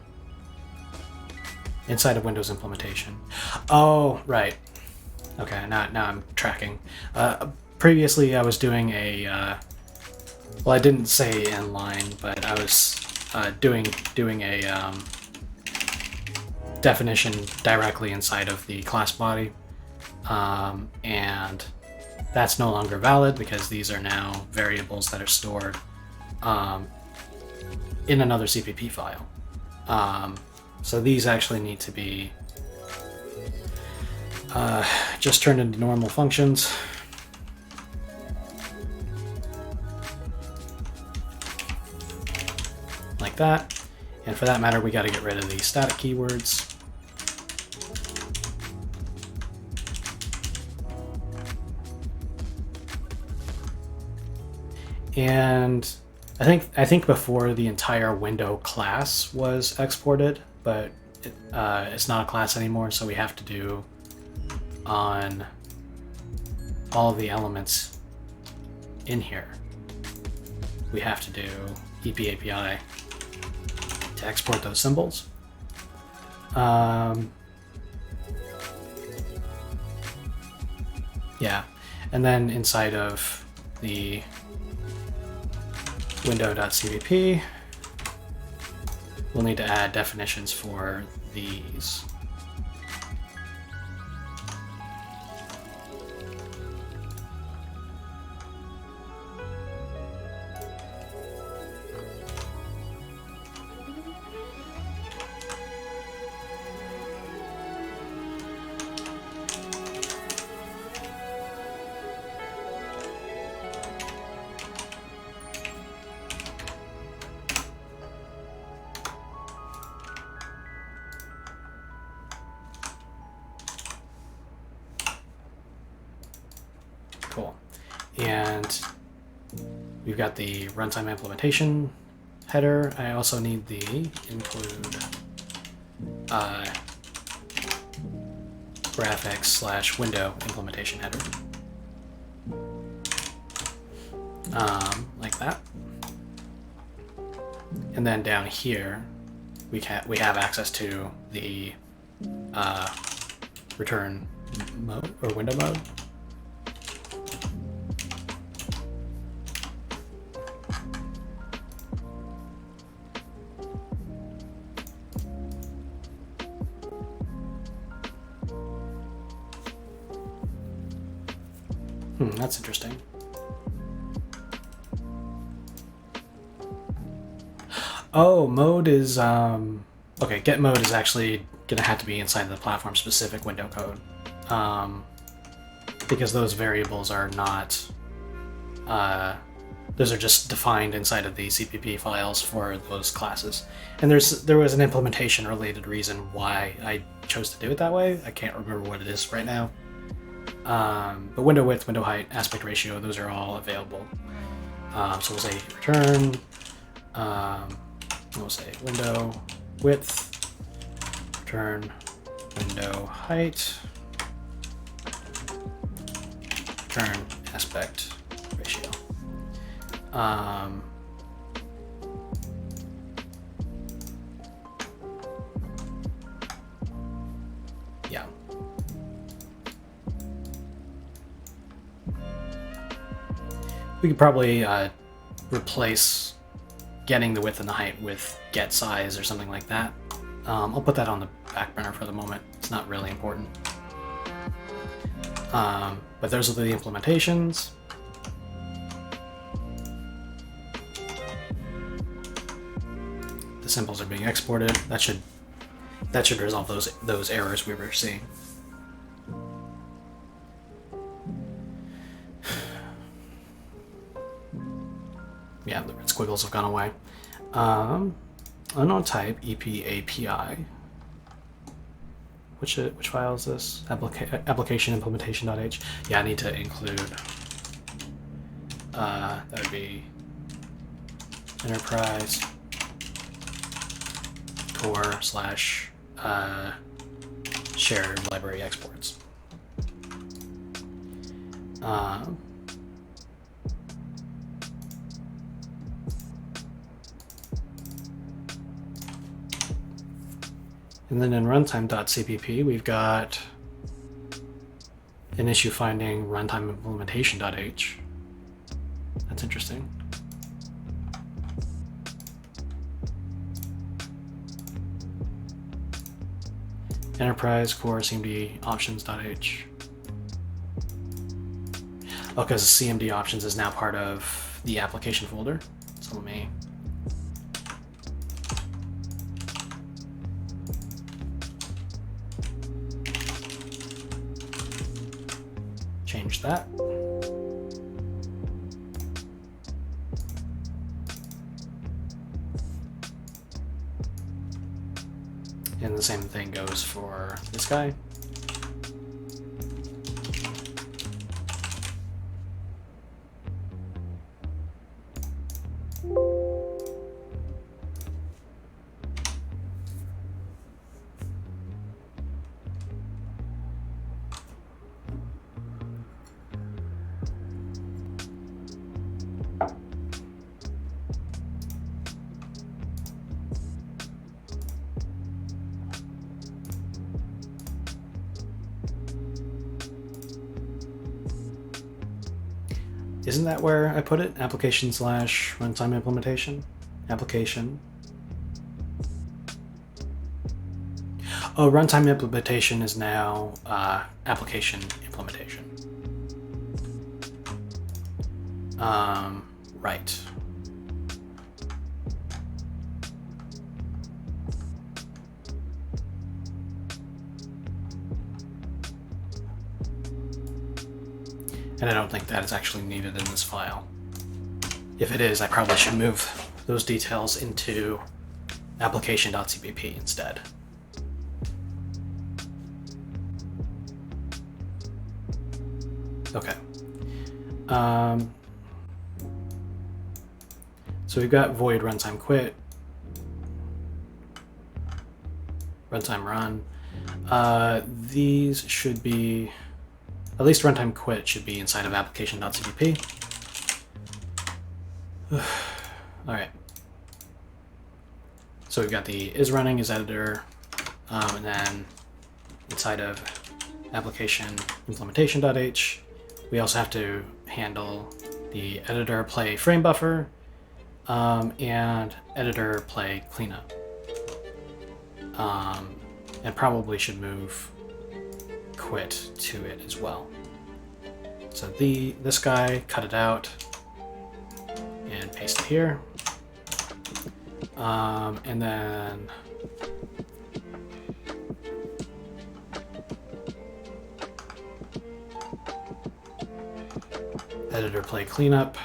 inside of Windows implementation. Oh, right. Okay, now I'm tracking. Previously, I was doing a well, I didn't say inline, but I was doing a definition directly inside of the class body, and that's no longer valid because these are now variables that are stored in another CPP file. So these actually need to be just turned into normal functions. Like that. And for that matter, we got to get rid of the static keywords. And I think before the entire window class was exported, but it's not a class anymore, so we have to do on all of the elements in here. We have to do EP API to export those symbols. Yeah, and then inside of the window.cpp, we'll need to add definitions for these. And we've got the runtime implementation header. I also need the include graphics/window implementation header. Like that. And then down here, we have access to the return mode or window mode. That's interesting. Oh, mode is okay. Get mode is actually gonna have to be inside the platform-specific window code, because those variables are not. Those are just defined inside of the CPP files for those classes. And there was an implementation-related reason why I chose to do it that way. I can't remember what it is right now. But window width, window height, aspect ratio, those are all available. So we'll say return. We'll say window width, return window height, return aspect ratio. Yeah. We could probably replace getting the width and the height with get size or something like that. I'll put that on the back burner for the moment. It's not really important. But those are the implementations. The symbols are being exported. That should resolve those errors we were seeing. Yeah, the red squiggles have gone away. Unknown type EPAPI. Which file is this? Application implementation.h. Yeah, I need to include. That would be enterprise core / shared library exports. And then in runtime.cpp, we've got an issue finding runtime implementation.h. That's interesting. Enterprise core CMD options.h. Oh, because CMD options is now part of the application folder. So let me change that. And the same thing goes for this guy. Isn't that where I put it? Application / runtime implementation? Application. Oh, runtime implementation is now application implementation. Right. And I don't think that is actually needed in this file. If it is, I probably should move those details into application.cpp instead. Okay. So we've got void runtime quit, runtime run. These should be, at least runtime quit should be inside of application.cpp. All right. So we've got the is running, is editor, and then inside of application implementation.h, we also have to handle the editor play frame buffer and editor play cleanup. And probably should move quit to it as well. So this guy, cut it out and paste it here. And then editor play cleanup.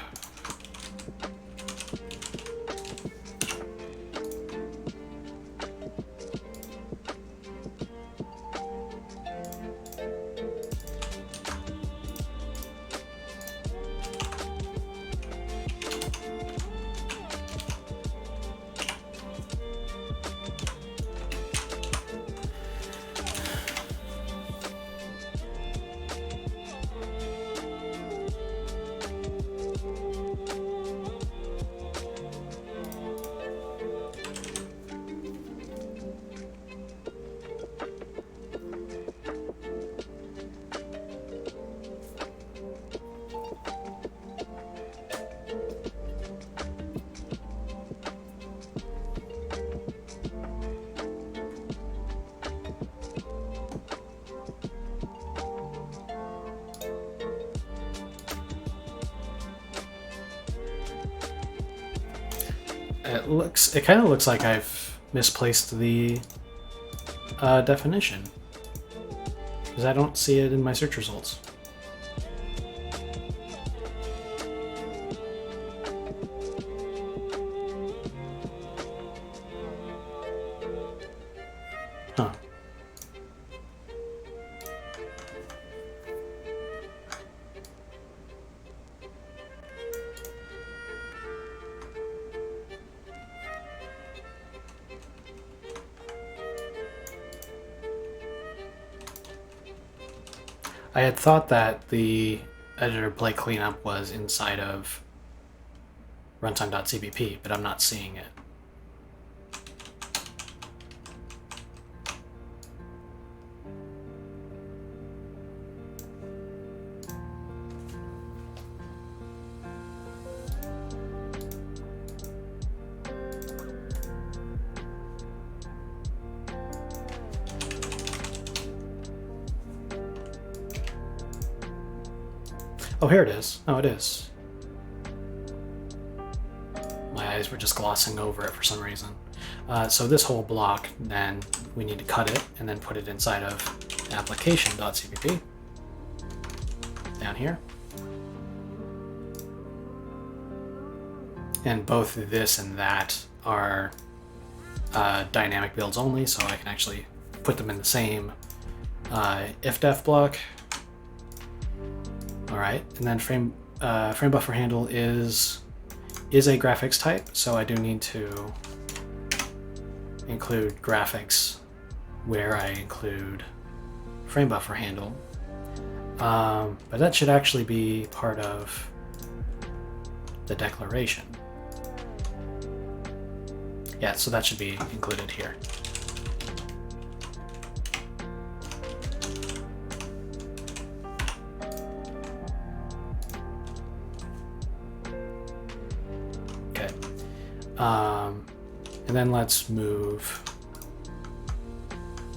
It kind of looks like I've misplaced the definition, because I don't see it in my search results. Huh. I had thought that the editor play cleanup was inside of runtime.cpp, but I'm not seeing it. Oh, here it is. Oh, it is. My eyes were just glossing over it for some reason. So this whole block, then we need to cut it and then put it inside of application.cpp down here. And both this and that are dynamic builds only, so I can actually put them in the same if-def block. All right, and then frame buffer handle is a graphics type, so I do need to include graphics where I include frame buffer handle. But that should actually be part of the declaration. Yeah, so that should be included here. And then let's move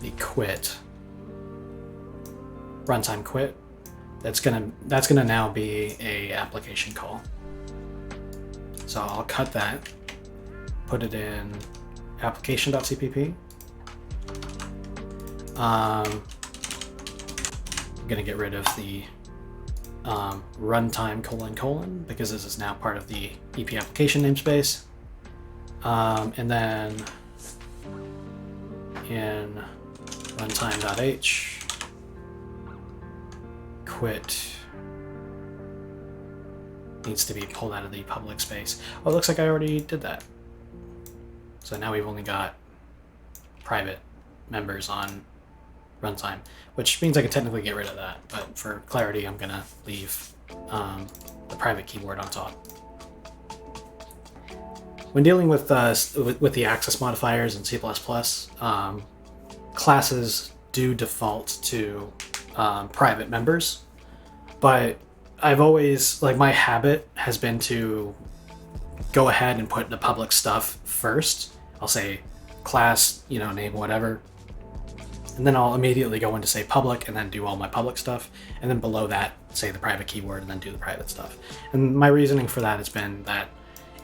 the quit, runtime quit. That's gonna now be a application call. So I'll cut that, put it in application.cpp. I'm gonna get rid of the runtime : because this is now part of the EP application namespace. And then in runtime.h, quit needs to be pulled out of the public space. Oh, it looks like I already did that. So now we've only got private members on runtime, which means I can technically get rid of that. But for clarity, I'm gonna leave the private keyboard on top. When dealing with the access modifiers in C++, classes do default to private members, but I've always, like, my habit has been to go ahead and put the public stuff first. I'll say class, name, whatever, and then I'll immediately go into say public and then do all my public stuff, and then below that say the private keyword and then do the private stuff. And my reasoning for that has been that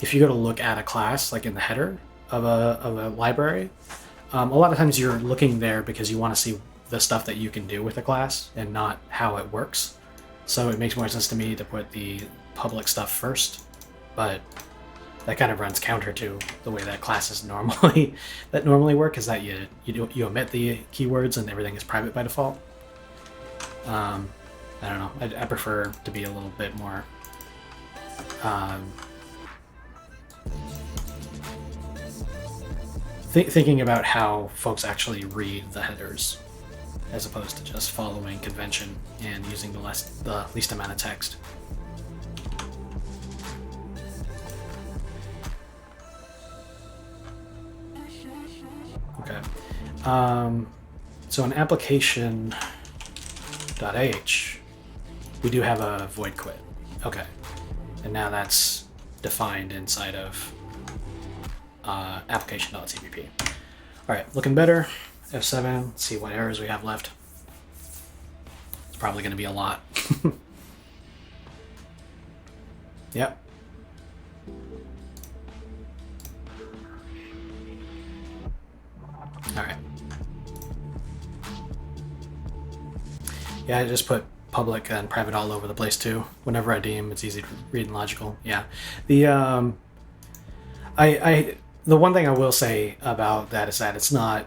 if you go to look at a class, like in the header of a library, a lot of times you're looking there because you want to see the stuff that you can do with a class and not how it works. So it makes more sense to me to put the public stuff first, but that kind of runs counter to the way that classes normally work, is that you omit the keywords and everything is private by default. I don't know. I prefer to be a little bit more thinking about how folks actually read the headers, as opposed to just following convention and using the least amount of text. Okay. So in application.h, we do have a void quit. Okay. And now that's defined inside of application.cpp. All right, looking better. F7, let's see what errors we have left. It's probably going to be a lot. Yep. All right. Yeah, I just put public and private all over the place too. Whenever I deem it's easy to read and logical. Yeah. The the one thing I will say about that is that it's not,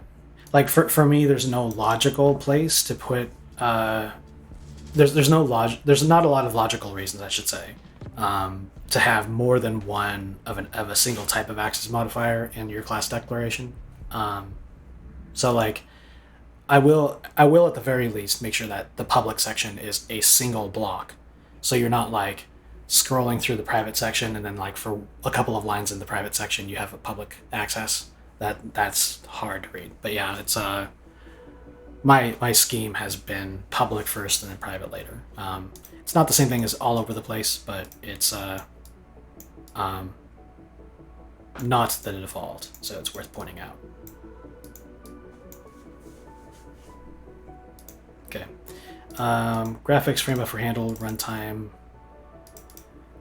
like, for me, there's no logical place to put there's not a lot of logical reasons, I should say, to have more than one of a single type of access modifier in your class declaration. So, like, I will at the very least make sure that the public section is a single block, so you're not like scrolling through the private section and then, like, for a couple of lines in the private section you have a public access. That's hard to read. But yeah, it's my scheme has been public first and then private later. It's not the same thing as all over the place, but it's not the default, so it's worth pointing out. Okay. Graphics, frame buffer handle, runtime,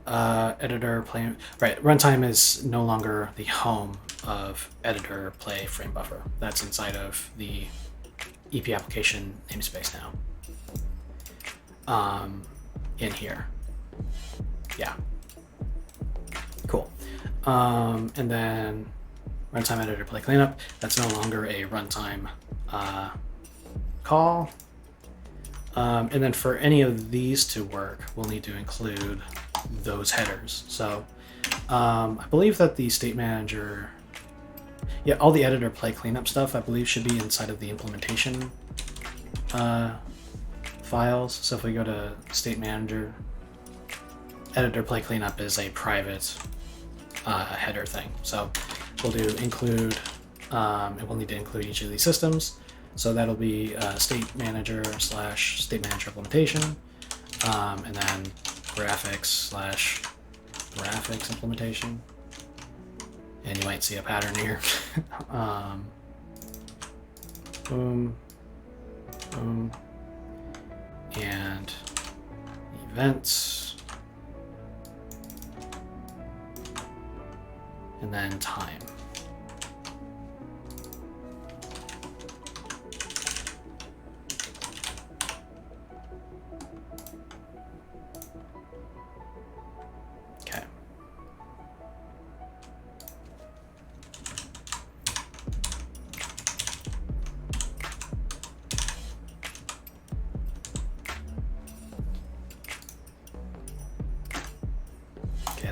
editor, play. Right, runtime is no longer the home of editor, play, frame buffer. That's inside of the EP application namespace now. In here. Yeah. Cool. And then runtime editor, play, cleanup. That's no longer a runtime call. And then for any of these to work, we'll need to include those headers. So I believe that the state manager, yeah, all the editor, play, cleanup stuff, I believe, should be inside of the implementation files. So if we go to state manager, editor, play, cleanup is a private header thing. So we'll do include, and we'll need to include each of these systems. So that'll be state manager / state manager implementation, and then graphics / graphics implementation. And you might see a pattern here. Boom, boom, and events, and then time.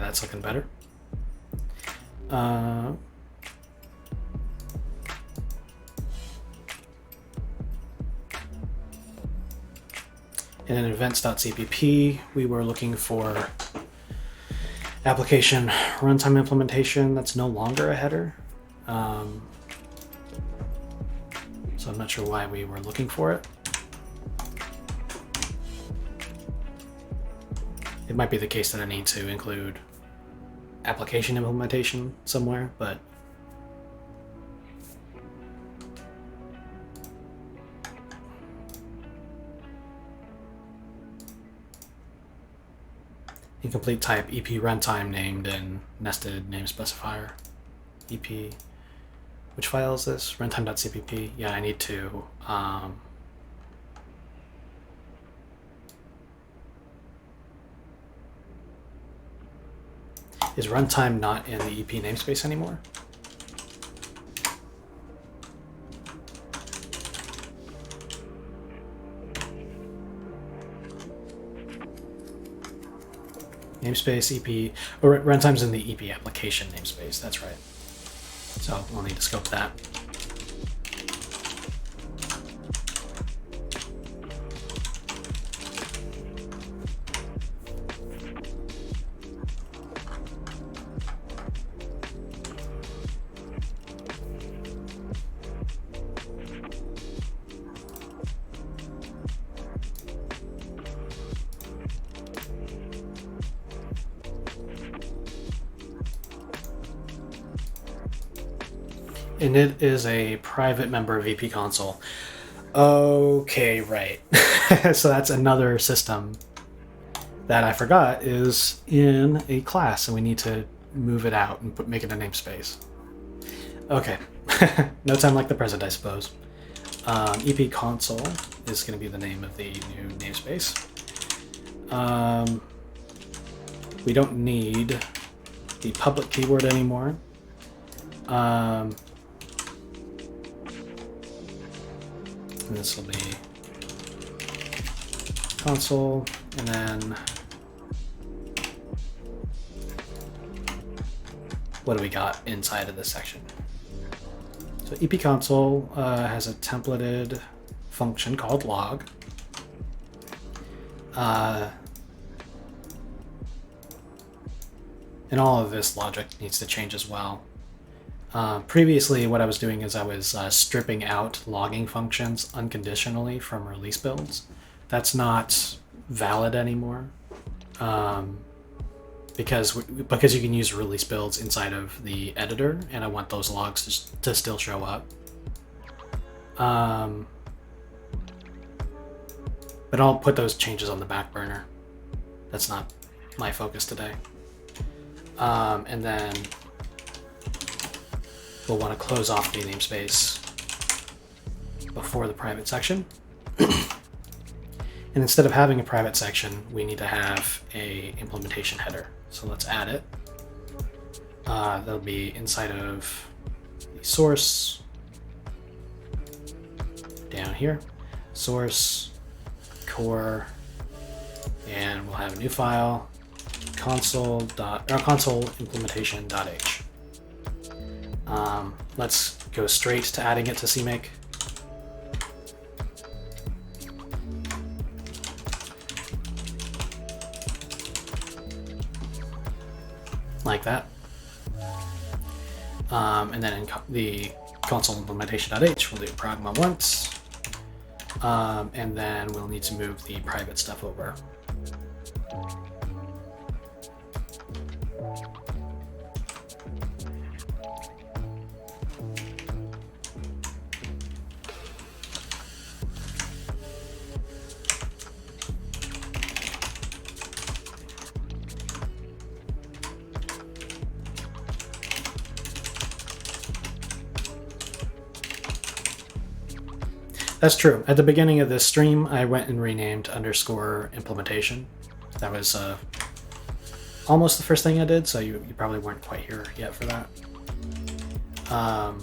that's looking better. And in events.cpp, we were looking for application runtime implementation. That's no longer a header. So I'm not sure why we were looking for it. It might be the case that I need to include application implementation somewhere, but incomplete type EP runtime named in nested name specifier. EP, which file is this? Runtime.cpp. Yeah, I need to is runtime not in the EP namespace anymore? Namespace EP, or runtime's in the EP application namespace, that's right. So we'll need to scope that. And it is a private member of EP console. Okay, right. So that's another system that I forgot is in a class, and we need to move it out and make it a namespace. Okay, no time like the present, I suppose. EP console is going to be the name of the new namespace. We don't need the public keyword anymore. And this will be console, and then what do we got inside of this section? So EP console has a templated function called log. And all of this logic needs to change as well. Previously, what I was doing is I was stripping out logging functions unconditionally from release builds. That's not valid anymore because you can use release builds inside of the editor, and I want those logs to still show up. But I'll put those changes on the back burner. That's not my focus today. And then we'll want to close off the namespace before the private section. And instead of having a private section, we need to have a implementation header. So let's add it. That'll be inside of the source, down here, source, core, and we'll have a new file, console implementation.h. Let's go straight to adding it to CMake. Like that. And then in the console implementation.h, we'll do pragma once. And then we'll need to move the private stuff over. That's true. At the beginning of this stream, I went and renamed _ implementation. That was almost the first thing I did, so you probably weren't quite here yet for that. I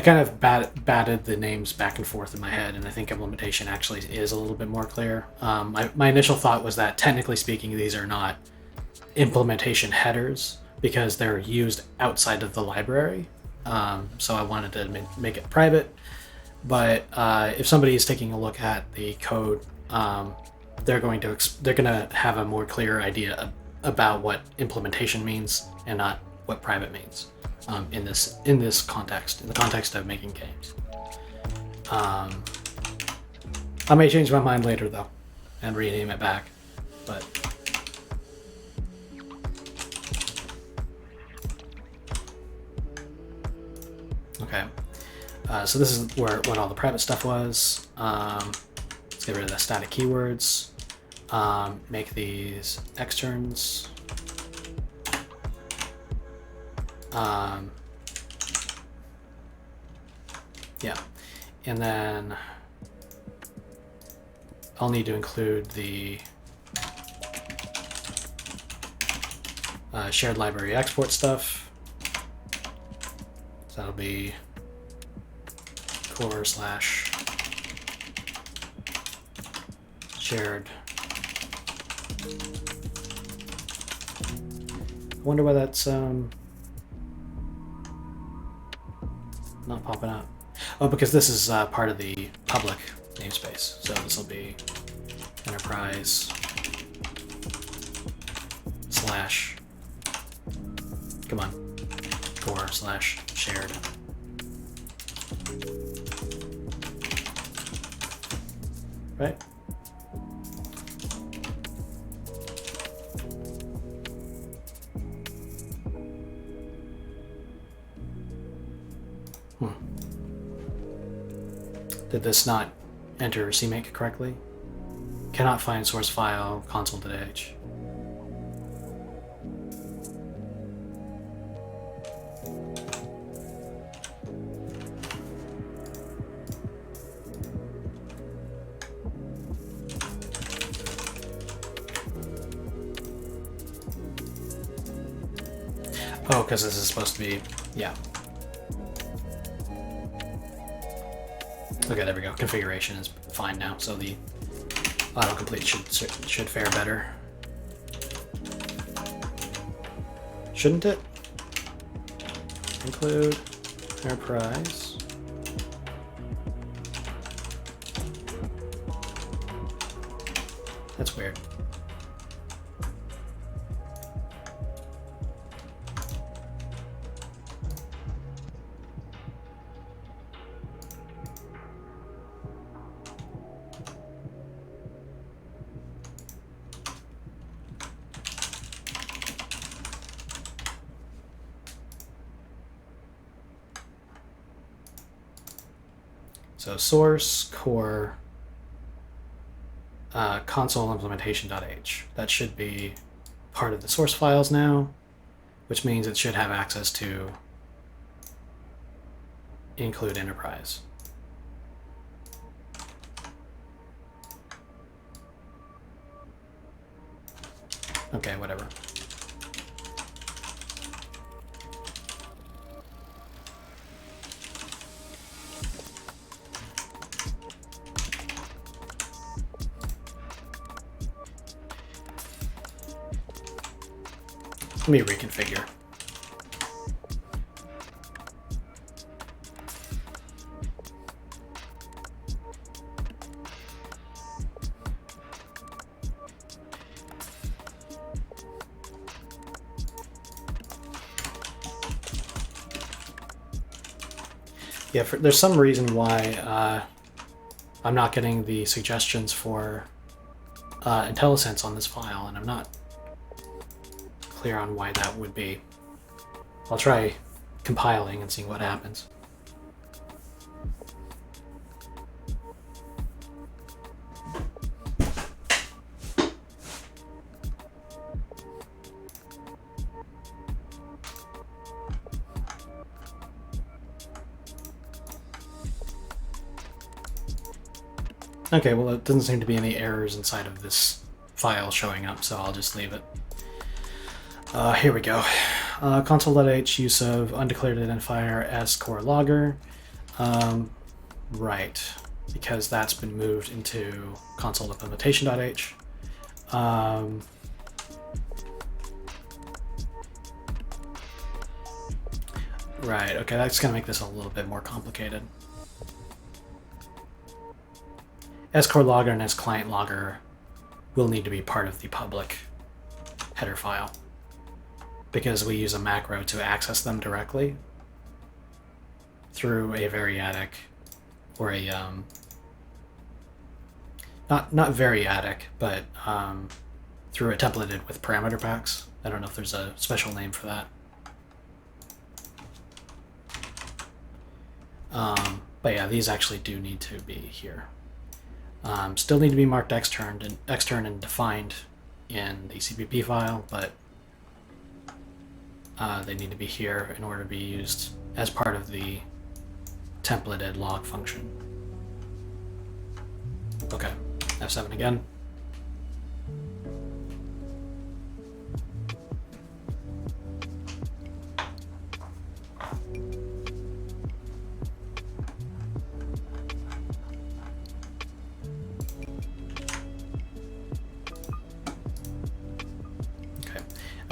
kind of batted the names back and forth in my head, and I think implementation actually is a little bit more clear. My initial thought was that technically speaking, these are not implementation headers because they're used outside of the library. So I wanted to make it private. But if somebody is taking a look at the code, they're going to have a more clear idea about what implementation means and not what private means in this context, in the context of making games. I may change my mind later though, and rename it back, but. Okay, so this is what all the private stuff was. Let's get rid of the static keywords. Make these externs. Yeah, and then I'll need to include the shared library export stuff. So that'll be core / shared. I wonder why that's not popping up. Oh, because this is part of the public namespace. So this will be enterprise / come on, core / shared. Right? Did this not enter CMake correctly? Cannot find source file console.h. Oh, because this is supposed to be, yeah. Okay, there we go. Configuration is fine now, so the autocomplete should fare better. Shouldn't it? Include enterprise. That's weird. So source core console implementation.h. That should be part of the source files now, which means it should have access to include enterprise. Okay, whatever. Let me reconfigure. Yeah, there's some reason why I'm not getting the suggestions for IntelliSense on this file, and I'm not clear on why that would be. I'll try compiling and seeing what happens. Okay, well, it doesn't seem to be any errors inside of this file showing up, so I'll just leave it. Here we go. Console.h use of undeclared identifier as core logger. Right, because that's been moved into console implementation.h. Right, okay, that's going to make this a little bit more complicated. Score logger and client logger will need to be part of the public header file because we use a macro to access them directly through a variadic or a not variadic, but through a templated with parameter packs. I don't know if there's a special name for that. But yeah, these actually do need to be here. Still need to be marked externed and defined in the CPP file, but they need to be here in order to be used as part of the templated log function. Okay, F7 again.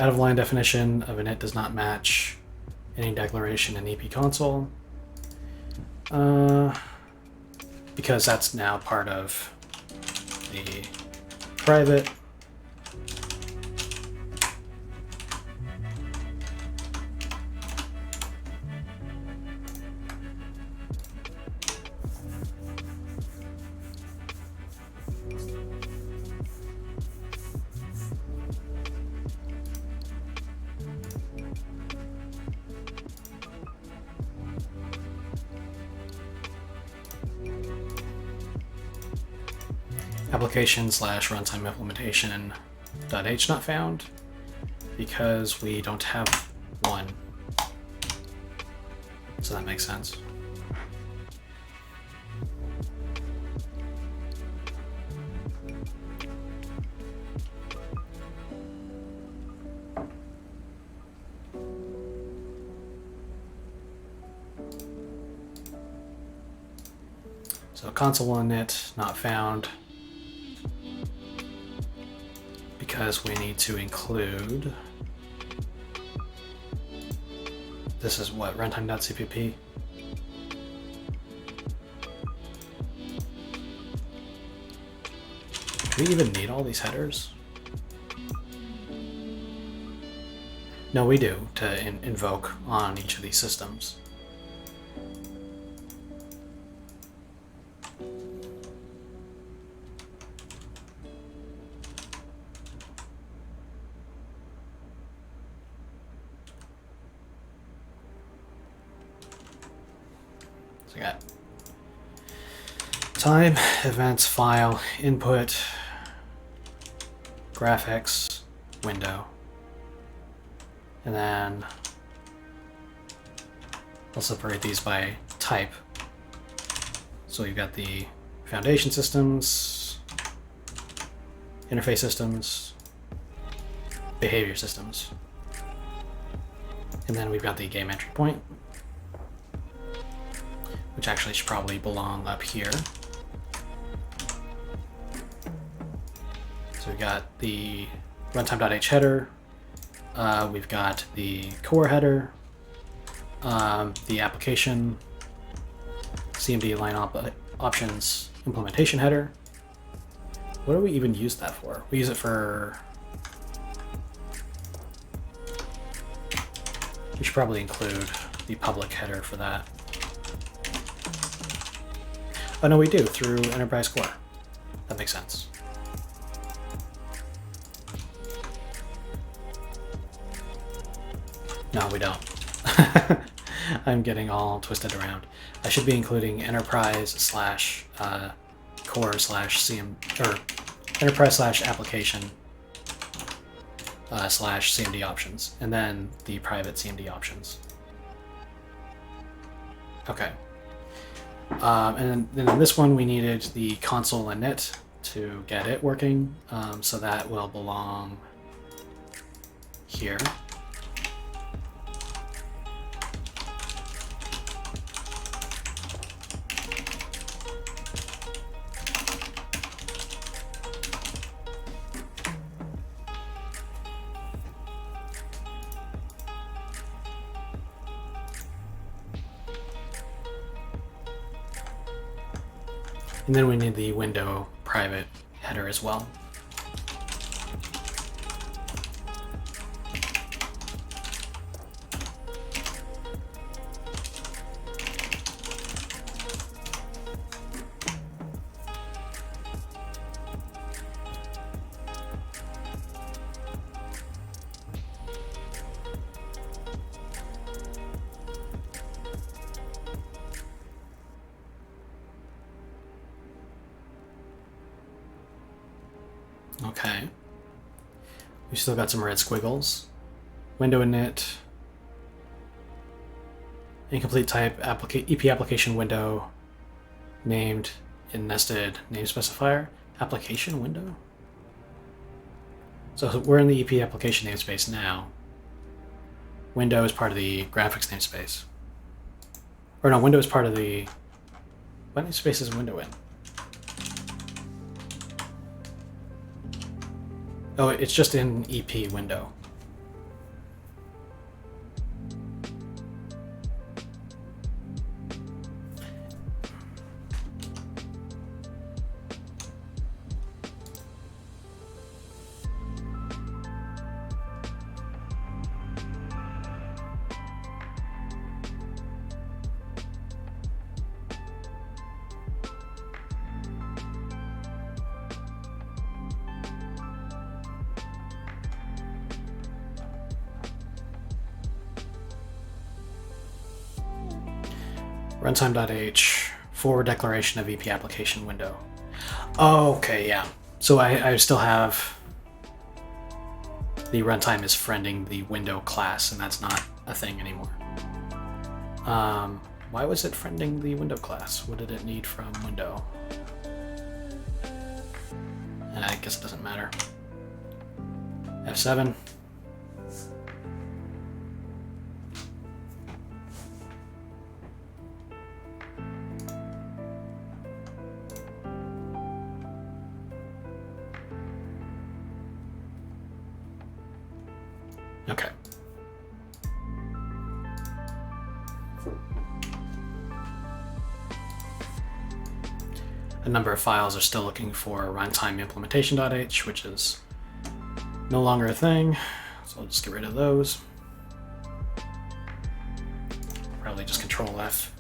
Out of line definition of init does not match any declaration in EP console. Because that's now part of the private. Application/runtime implementation .h not found because we don't have one. So that makes sense. So console init not found because we need to include, this is what, runtime.cpp? Do we even need all these headers? No, we do, to invoke on each of these systems. So I got time, events, file, input, graphics, window, and then I'll separate these by type. So you've got the foundation systems, interface systems, behavior systems, and then we've got the game entry point, which actually should probably belong up here. So we've got the runtime.h header, we've got the core header, the application CMD line options implementation header. What do we even use that for? We use it for... We should probably include the public header for that. Oh no, we do, through Enterprise Core. That makes sense. No, we don't. I'm getting all twisted around. I should be including enterprise/core/cm or enterprise/application /cmd options, and then the private cmd options. Okay. And then in this one we needed the console init to get it working, so that will belong here. And then we need the window private header as well. Okay. We still got some red squiggles. Window init. Incomplete type EP application window named in nested name specifier. Application window? So we're in the EP application namespace now. Window is part of the graphics namespace. Or no, window is part of the... What namespace is window in? Oh, it's just in EP window. Runtime.h forward declaration of EP application window. Oh, okay, yeah. So I still have the runtime is friending the window class, and that's not a thing anymore. Why was it friending the window class? What did it need from window? I guess it doesn't matter. F7. Okay. A number of files are still looking for runtime implementation.h, which is no longer a thing, so I'll just get rid of those. Probably just Control F.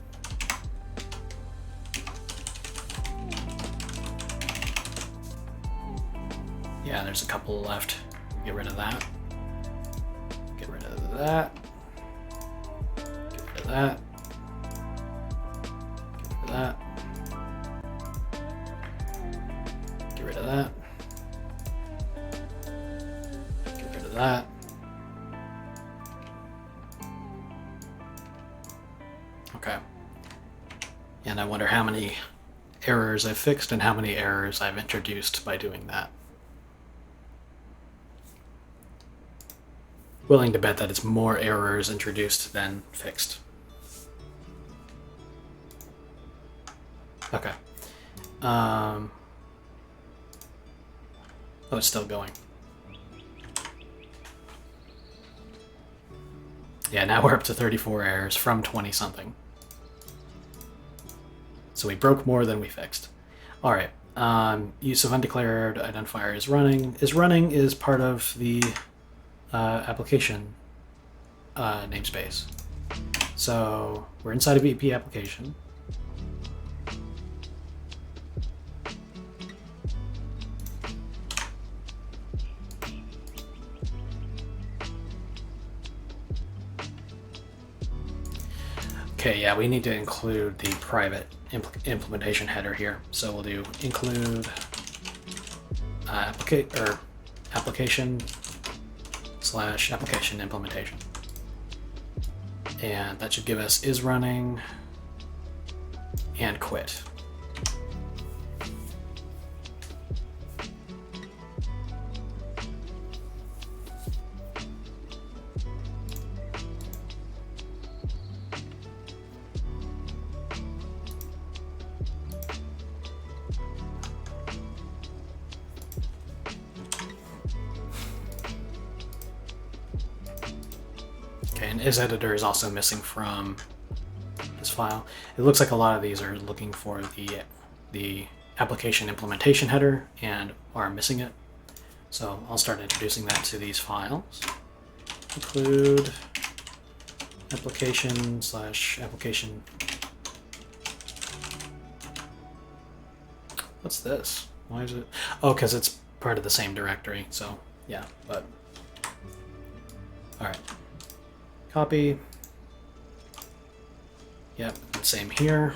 Yeah, there's a couple left. Get rid of that. Get rid of that. Get rid of that. Get rid of that. Get rid of that. Get rid of that. Okay. And I wonder how many errors I've fixed and how many errors I've introduced by doing that. Willing to bet that it's more errors introduced than fixed. Okay. Oh, it's still going. Yeah, now we're up to 34 errors from 20 something. So we broke more than we fixed. All right. Use of undeclared identifier is running. Is part of the application namespace. So we're inside of EP application. Okay, yeah, we need to include the private implementation header here. So we'll do include application / application implementation. And that should give us is running and quit. Okay, and isEditor is also missing from this file. It looks like a lot of these are looking for the application implementation header and are missing it. So I'll start introducing that to these files. Include application/application. What's this? Why is it? Oh, because it's part of the same directory. So yeah, but all right. Copy. Yep, same here.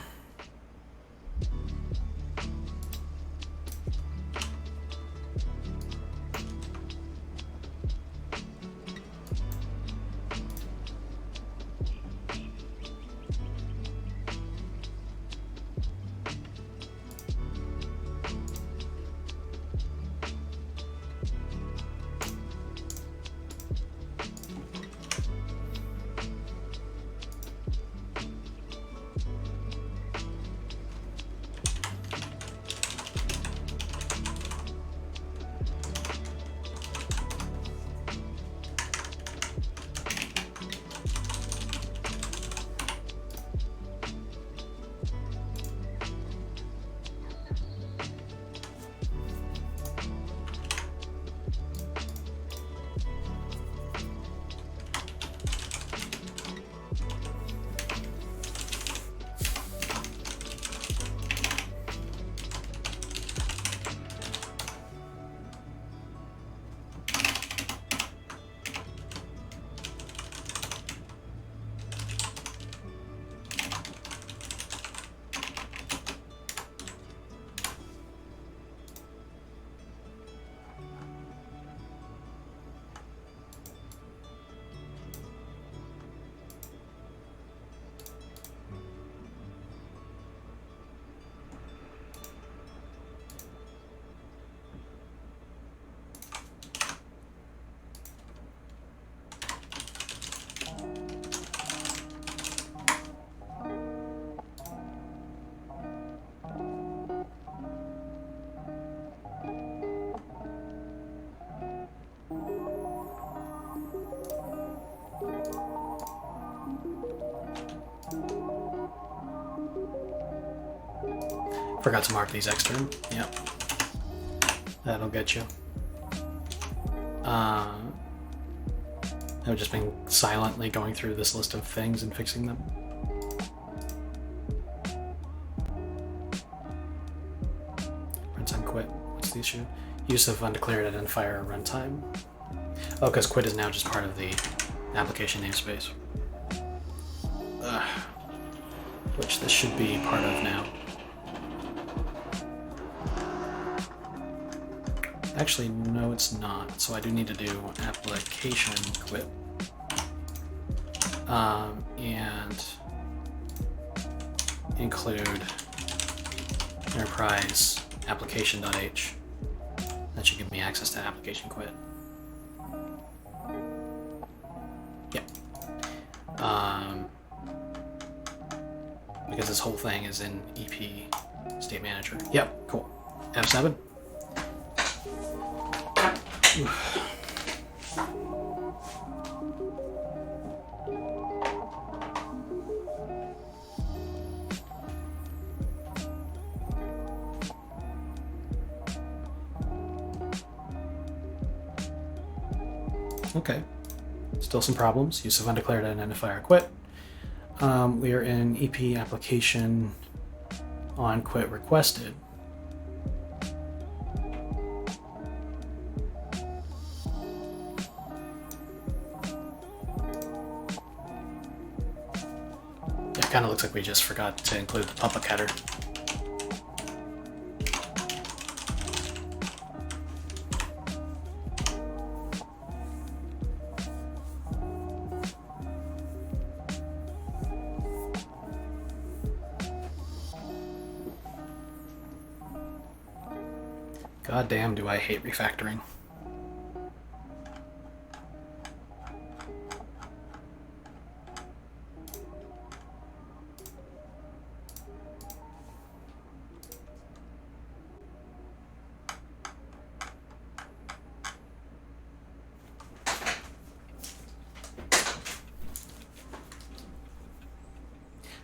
Forgot to mark these extern. Yep. That'll get you. I've just been silently going through this list of things and fixing them. Runtime quit. What's the issue? Use of undeclared identifier runtime. Oh, because quit is now just part of the application namespace. Which this should be part of now. Actually, no, it's not. So I do need to do application quit. And include enterprise application.h. That should give me access to application quit. Yep. Because this whole thing is in EP state manager. Yep, cool. F7. Okay, still some problems. Use of undeclared identifier quit. We are in EP application on quit requested. It kind of looks like we just forgot to include the public header. God damn, do I hate refactoring.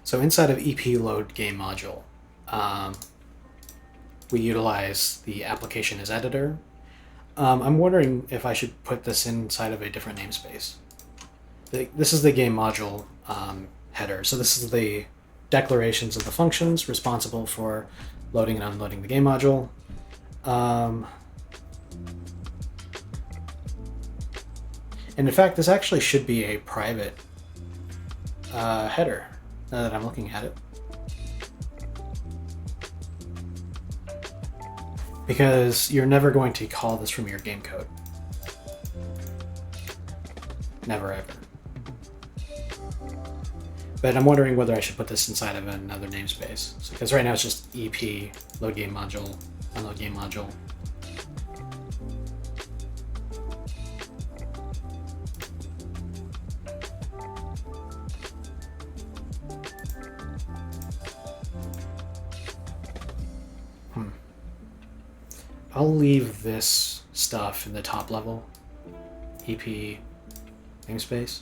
So inside of EP load game module, we utilize the application as editor. I'm wondering if I should put this inside of a different namespace. This is the game module header. So this is the declarations of the functions responsible for loading and unloading the game module. And in fact, this actually should be a private header, now that I'm looking at it. Because you're never going to call this from your game code. Never ever. But I'm wondering whether I should put this inside of another namespace. Because right now it's just EP, load game module, unload game module. I'll leave this stuff in the top level, EP namespace.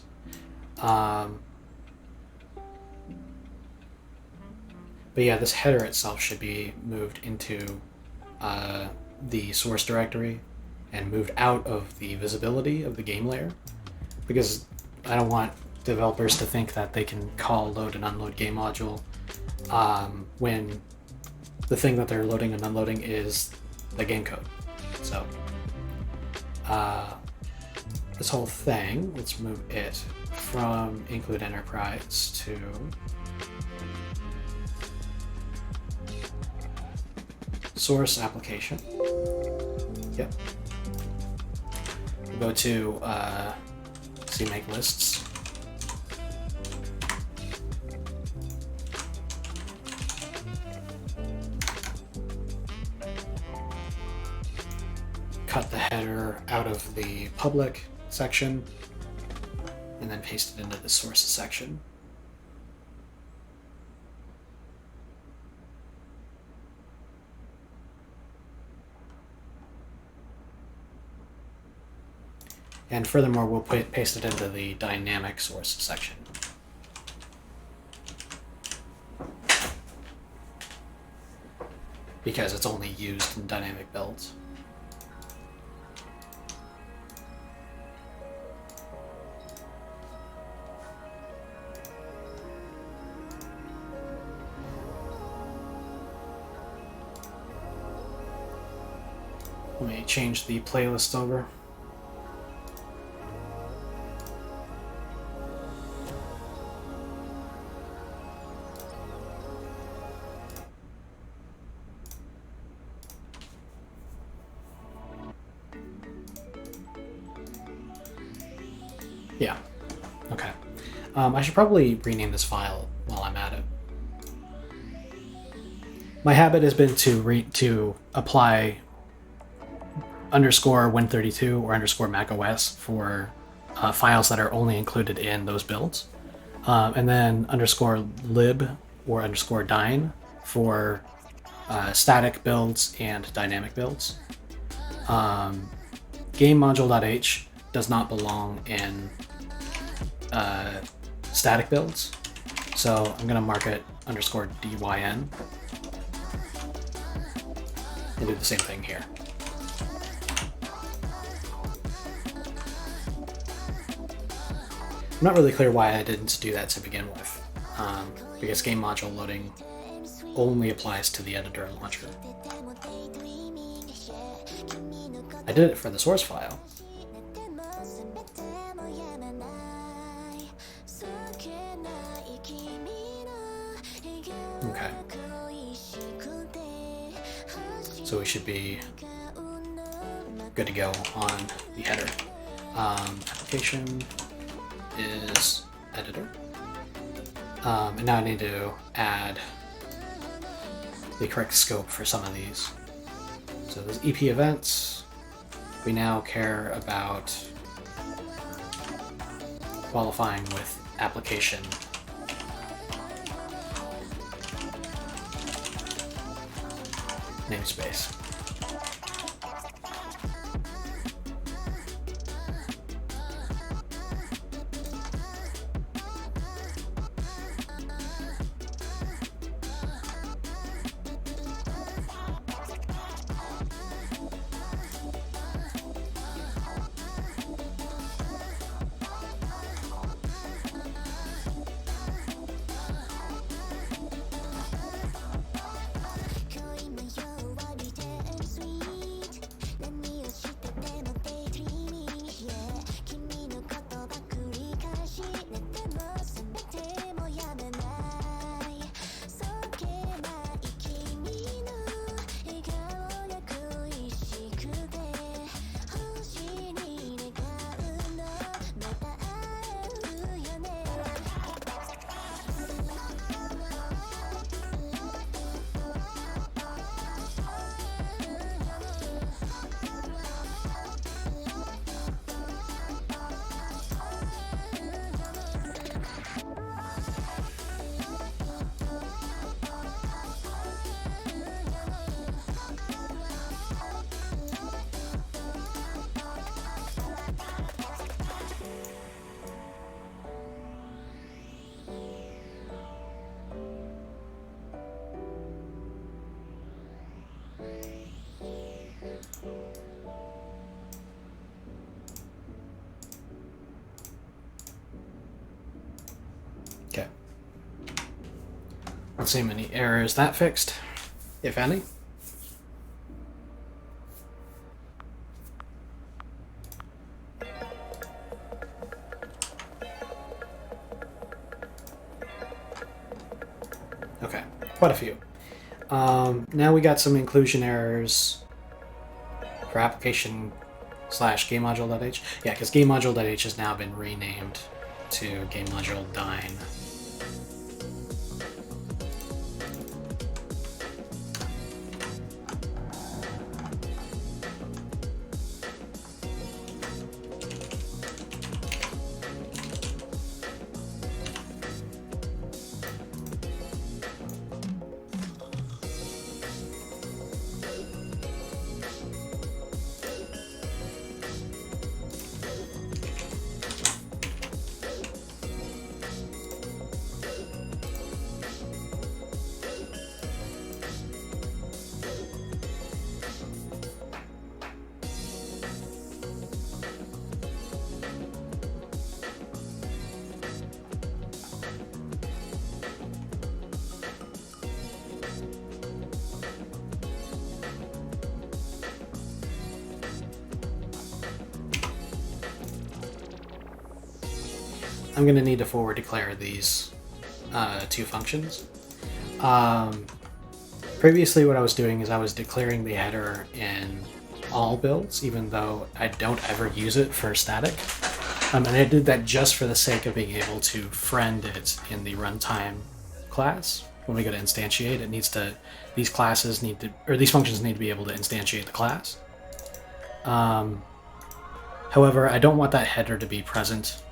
But yeah, this header itself should be moved into the source directory and moved out of the visibility of the game layer, because I don't want developers to think that they can call load and unload game module when the thing that they're loading and unloading is the game code. So this whole thing, let's move it from include enterprise to source application. Yep. We'll go to CMake lists. Cut the header out of the public section and then paste it into the sources section. And furthermore, we'll paste it into the dynamic source section. Because it's only used in dynamic builds. Let me change the playlist over. Yeah, okay. I should probably rename this file while I'm at it. My habit has been to apply underscore Win32 or underscore macOS for files that are only included in those builds. And then underscore lib or underscore dyne for static builds and dynamic builds. GameModule.h does not belong in static builds, so I'm going to mark it underscore dyn and do the same thing here. I'm not really clear why I didn't do that to begin with, because game module loading only applies to the editor and launcher. I did it for the source file. Okay. So we should be good to go on the header. Application is editor. And now I need to add the correct scope for some of these. So there's EP events. We now care about qualifying with application namespace. Let's see how many errors that fixed, if any. Okay, quite a few. Now we got some inclusion errors for application / GameModule.h. Yeah, because GameModule.h has now been renamed to GameModule.dyn. I'm going to need to forward declare these two functions. Previously what I was doing is I was declaring the header in all builds, even though I don't ever use it for static. And I did that just for the sake of being able to friend it in the runtime class. When we go to instantiate, it needs to, these classes need to, or these functions need to be able to instantiate the class. However, I don't want that header to be present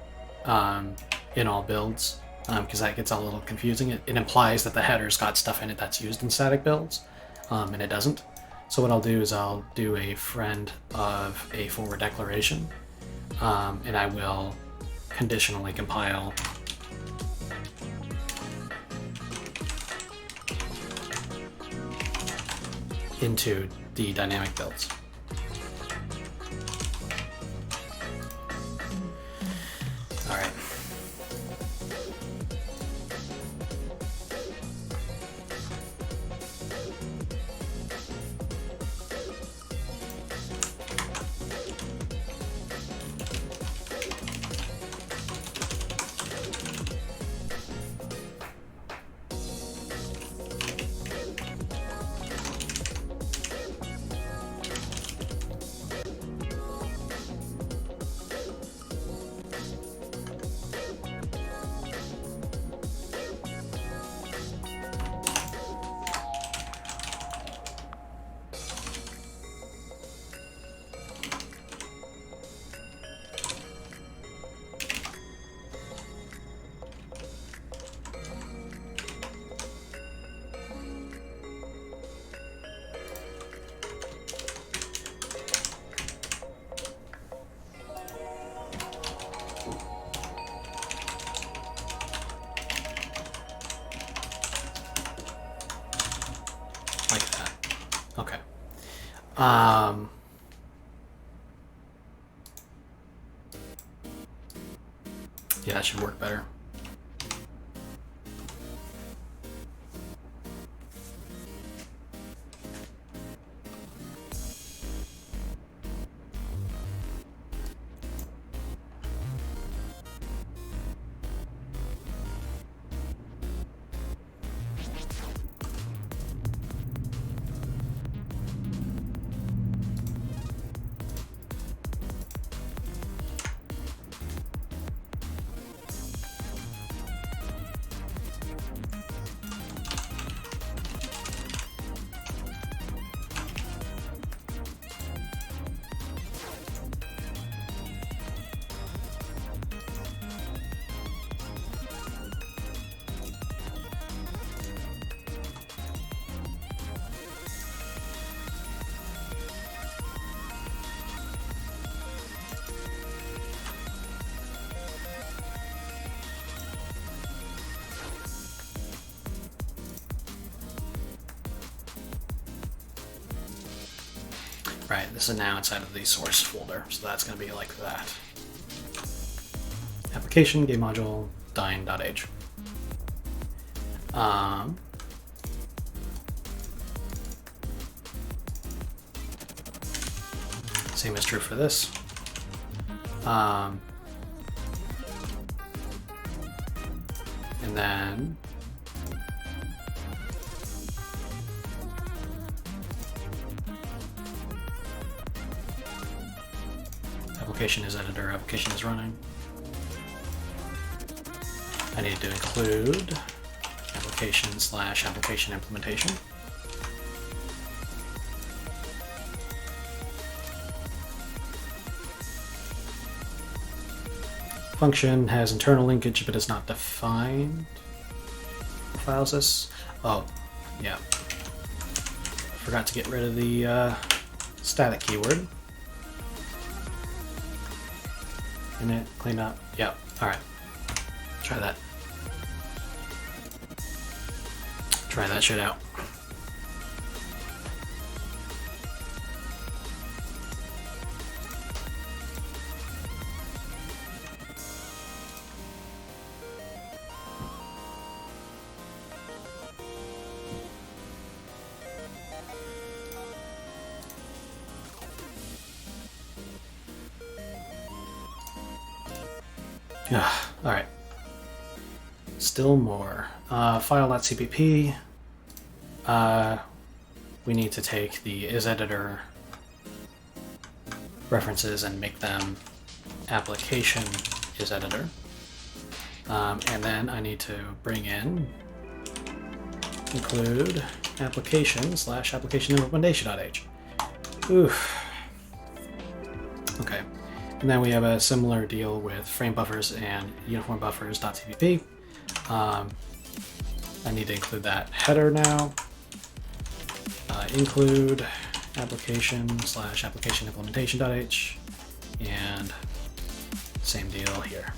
in all builds, because that gets a little confusing. It implies that the header's got stuff in it that's used in static builds, and it doesn't. So what I'll do is I'll do a friend of a forward declaration, and I will conditionally compile into the dynamic builds. All right. Like that. Okay. Yeah, that should work better. Right, this is now inside of the source folder, so that's going to be like that. Application, game module, dyn.h. Same is true for this. And then application is editor, application is running. I need to include application/application implementation. Function has internal linkage but is not defined. Files this. Oh, yeah. Forgot to get rid of the static keyword. Init, clean up. Yep. Alright. Try that. Try that shit out. Alright. Still more. File.cpp. We need to take the isEditor references and make them application isEditor. And then I need to bring in include application/application implementation.h. Oof. Okay. And then we have a similar deal with frame buffers and uniform buffers.cpp. I need to include that header now. Include application/application implementation.h, and same deal here.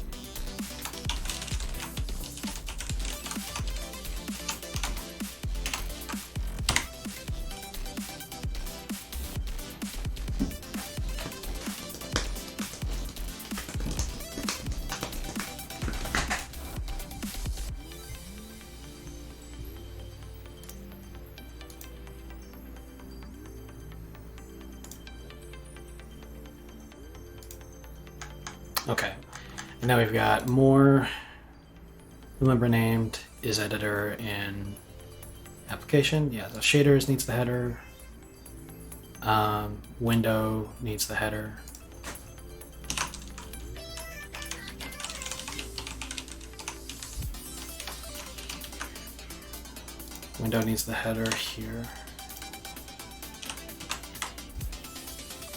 Okay, and now we've got more remember named isEditor in application. Yeah, the shaders needs the header. Window needs the header. Window needs the header here.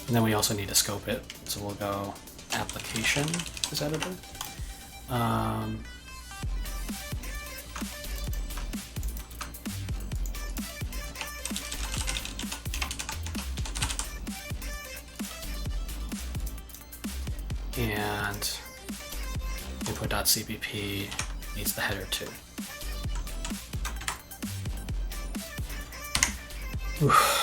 And then we also need to scope it. So we'll go application isEditor. And input.cpp needs the header too. Oof.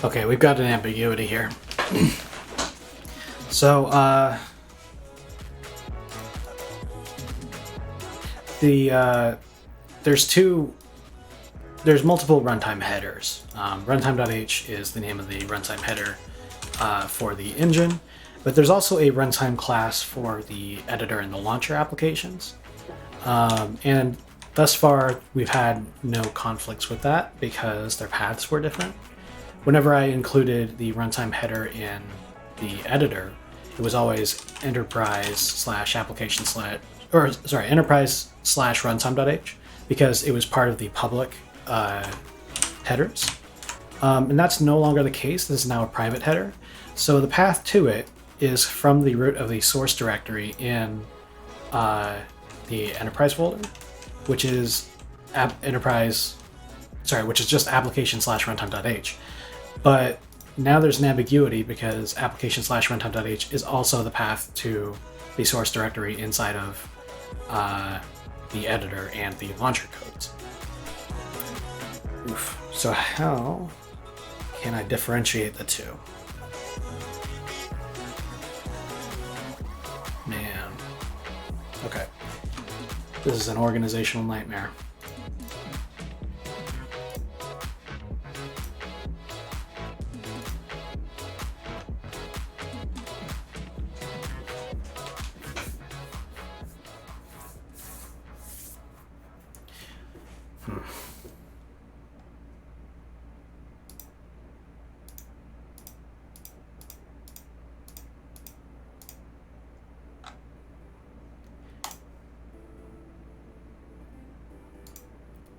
Okay, we've got an ambiguity here. So, there's multiple runtime headers. Runtime.h is the name of the runtime header for the engine, but there's also a runtime class for the editor and the launcher applications. And thus far, we've had no conflicts with that because their paths were different. Whenever I included the runtime header in the editor, it was always enterprise/runtime.h because it was part of the public headers. And that's no longer the case. This is now a private header. So the path to it is from the root of the source directory in the enterprise folder, which is just application/runtime.h. But now there's an ambiguity because application/runtime.h is also the path to the source directory inside of the editor and the launcher codes. Oof. So how can I differentiate the two? Man. Okay. This is an organizational nightmare.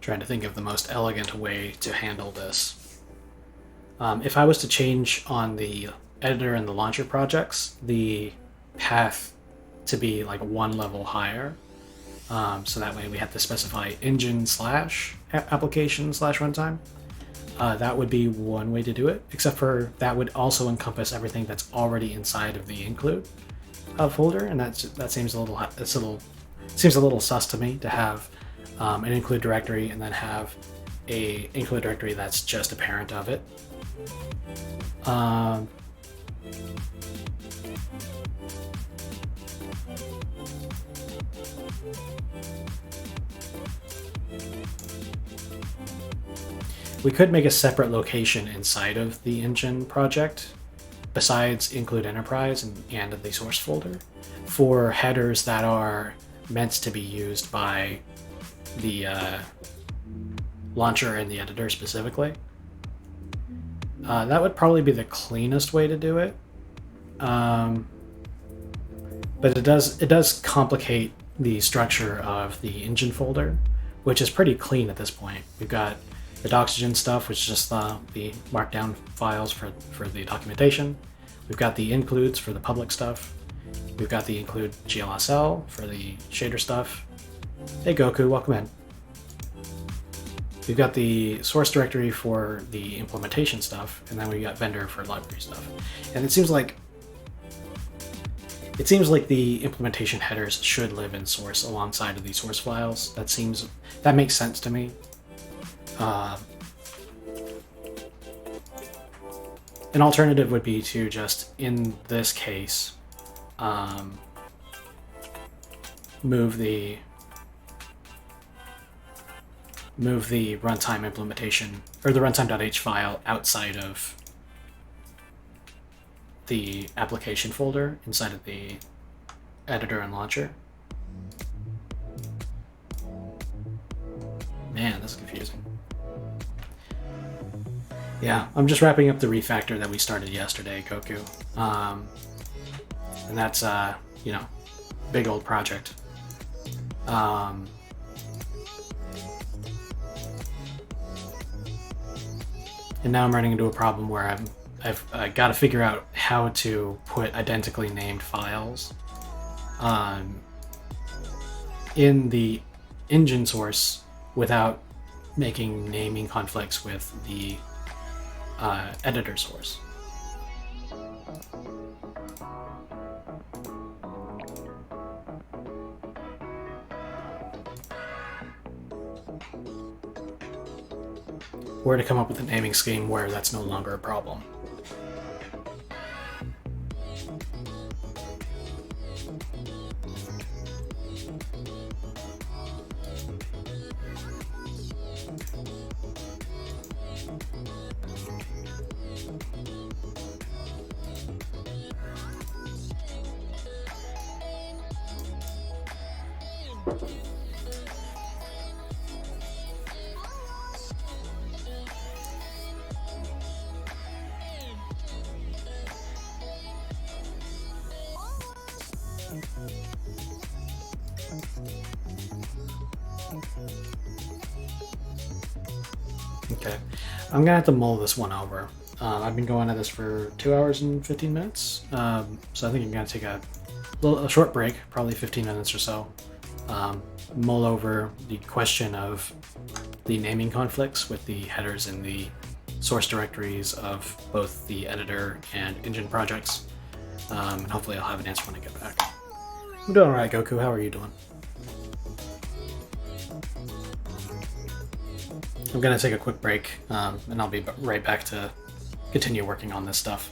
Trying to think of the most elegant way to handle this. If I was to change on the editor and the launcher projects, the path to be like one level higher, so that way we have to specify engine/application/runtime. That would be one way to do it, except for that would also encompass everything that's already inside of the include folder, and that seems a little sus to me to have an include directory and then have a include directory that's just a parent of it. We could make a separate location inside of the engine project besides include enterprise and the source folder for headers that are meant to be used by the launcher and the editor specifically. That would probably be the cleanest way to do it, but it does complicate the structure of the engine folder, which is pretty clean at this point. We've got the Doxygen stuff, which is just the markdown files for the documentation. We've got the includes for the public stuff. We've got the include GLSL for the shader stuff. Hey Goku, welcome in. We've got the source directory for the implementation stuff, and then we've got vendor for library stuff. And it seems like the implementation headers should live in source alongside of the source files. That makes sense to me. An alternative would be to just, in this case, move the runtime implementation or the runtime.h file outside of the application folder inside of the editor and launcher. Man, this is confusing. Yeah, I'm just wrapping up the refactor that we started yesterday, Goku. And that's, big old project. And now I'm running into a problem where I've got to figure out how to put identically named files in the engine source without making naming conflicts with the editor source. where to come up with a naming scheme where that's no longer a problem. Okay, I'm gonna have to mull this one over. I've been going at this for 2 hours and 15 minutes, so I think I'm gonna take a short break, probably 15 minutes or so. Mull over the question of the naming conflicts with the headers in the source directories of both the editor and engine projects, and hopefully I'll have an answer when I get back. I'm doing alright, Goku. How are you doing? I'm gonna take a quick break, and I'll be right back to continue working on this stuff.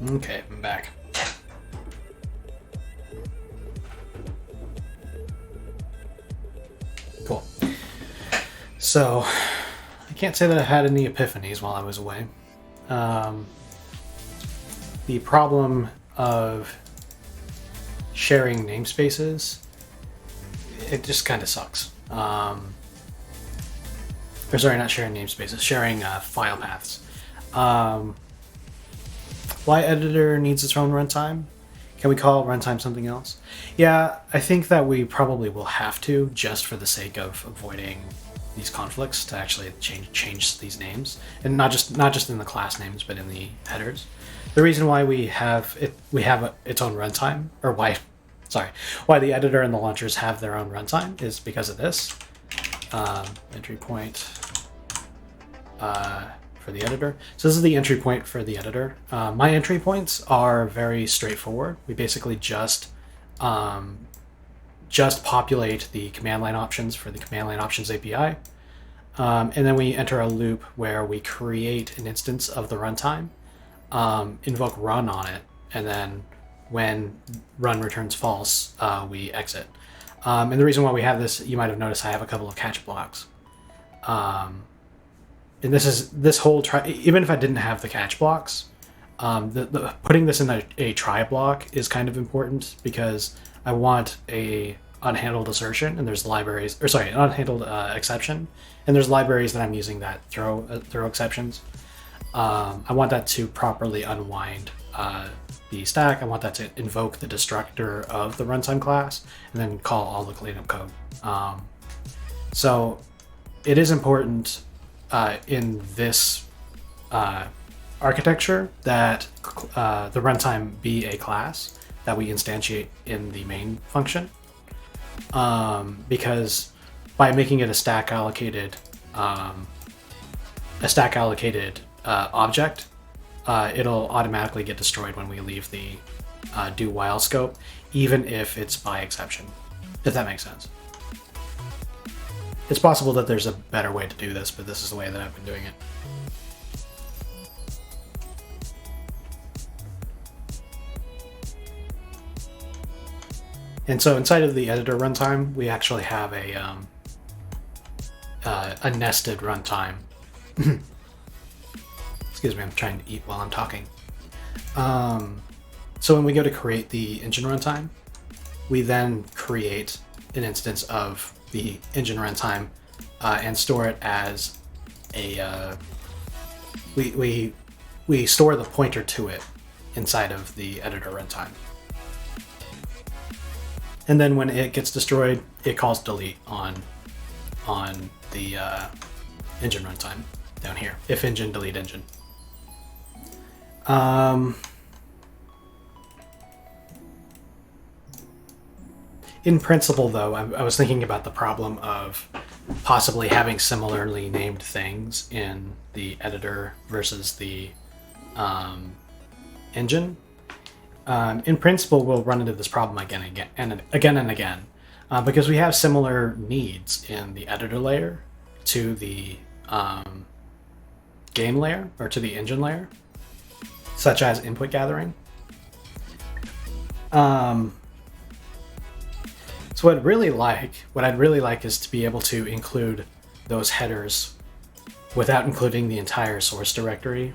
Okay, I'm back. Cool. So, I can't say that I had any epiphanies while I was away. The problem of sharing namespaces, it just kind of sucks. Or sorry, not sharing namespaces, sharing file paths. Why editor needs its own runtime? Can we call runtime something else? Yeah, I think that we probably will have to, just for the sake of avoiding these conflicts, to actually change these names, and not just in the class names, but in the headers. The reason why we have its own runtime, or why the editor and the launchers have their own runtime, is because of this entry point for the editor. So this is the entry point for the editor. My entry points are very straightforward. We basically just populate the command line options for the command line options API. And then we enter a loop where we create an instance of the runtime, invoke run on it, and then when run returns false, we exit. And the reason why we have this, you might have noticed I have a couple of catch blocks. And this whole try, even if I didn't have the catch blocks, putting this in a try block is kind of important, because I want a unhandled assertion, and there's libraries, or sorry, an unhandled exception, and there's libraries that I'm using that throw exceptions. I want that to properly unwind the stack. I want that to invoke the destructor of the runtime class, and then call all the cleanup code. So it is important in this architecture that the runtime be a class that we instantiate in the main function, because by making it a stack allocated object, it'll automatically get destroyed when we leave the do while scope, even if it's by exception, if that makes sense. It's possible that there's a better way to do this, but this is the way that I've been doing it. And so inside of the editor runtime, we actually have a nested runtime. Excuse me, I'm trying to eat while I'm talking. So when we go to create the engine runtime, we then create an instance of the engine runtime and store it as a we store the pointer to it inside of the editor runtime. And then when it gets destroyed, it calls delete on the engine runtime down here. If engine, delete engine. In principle, though, I was thinking about the problem of possibly having similarly named things in the editor versus the engine. In principle, we'll run into this problem again and again, because we have similar needs in the editor layer to the game layer, or to the engine layer, such as input gathering. So what I'd really like is to be able to include those headers without including the entire source directory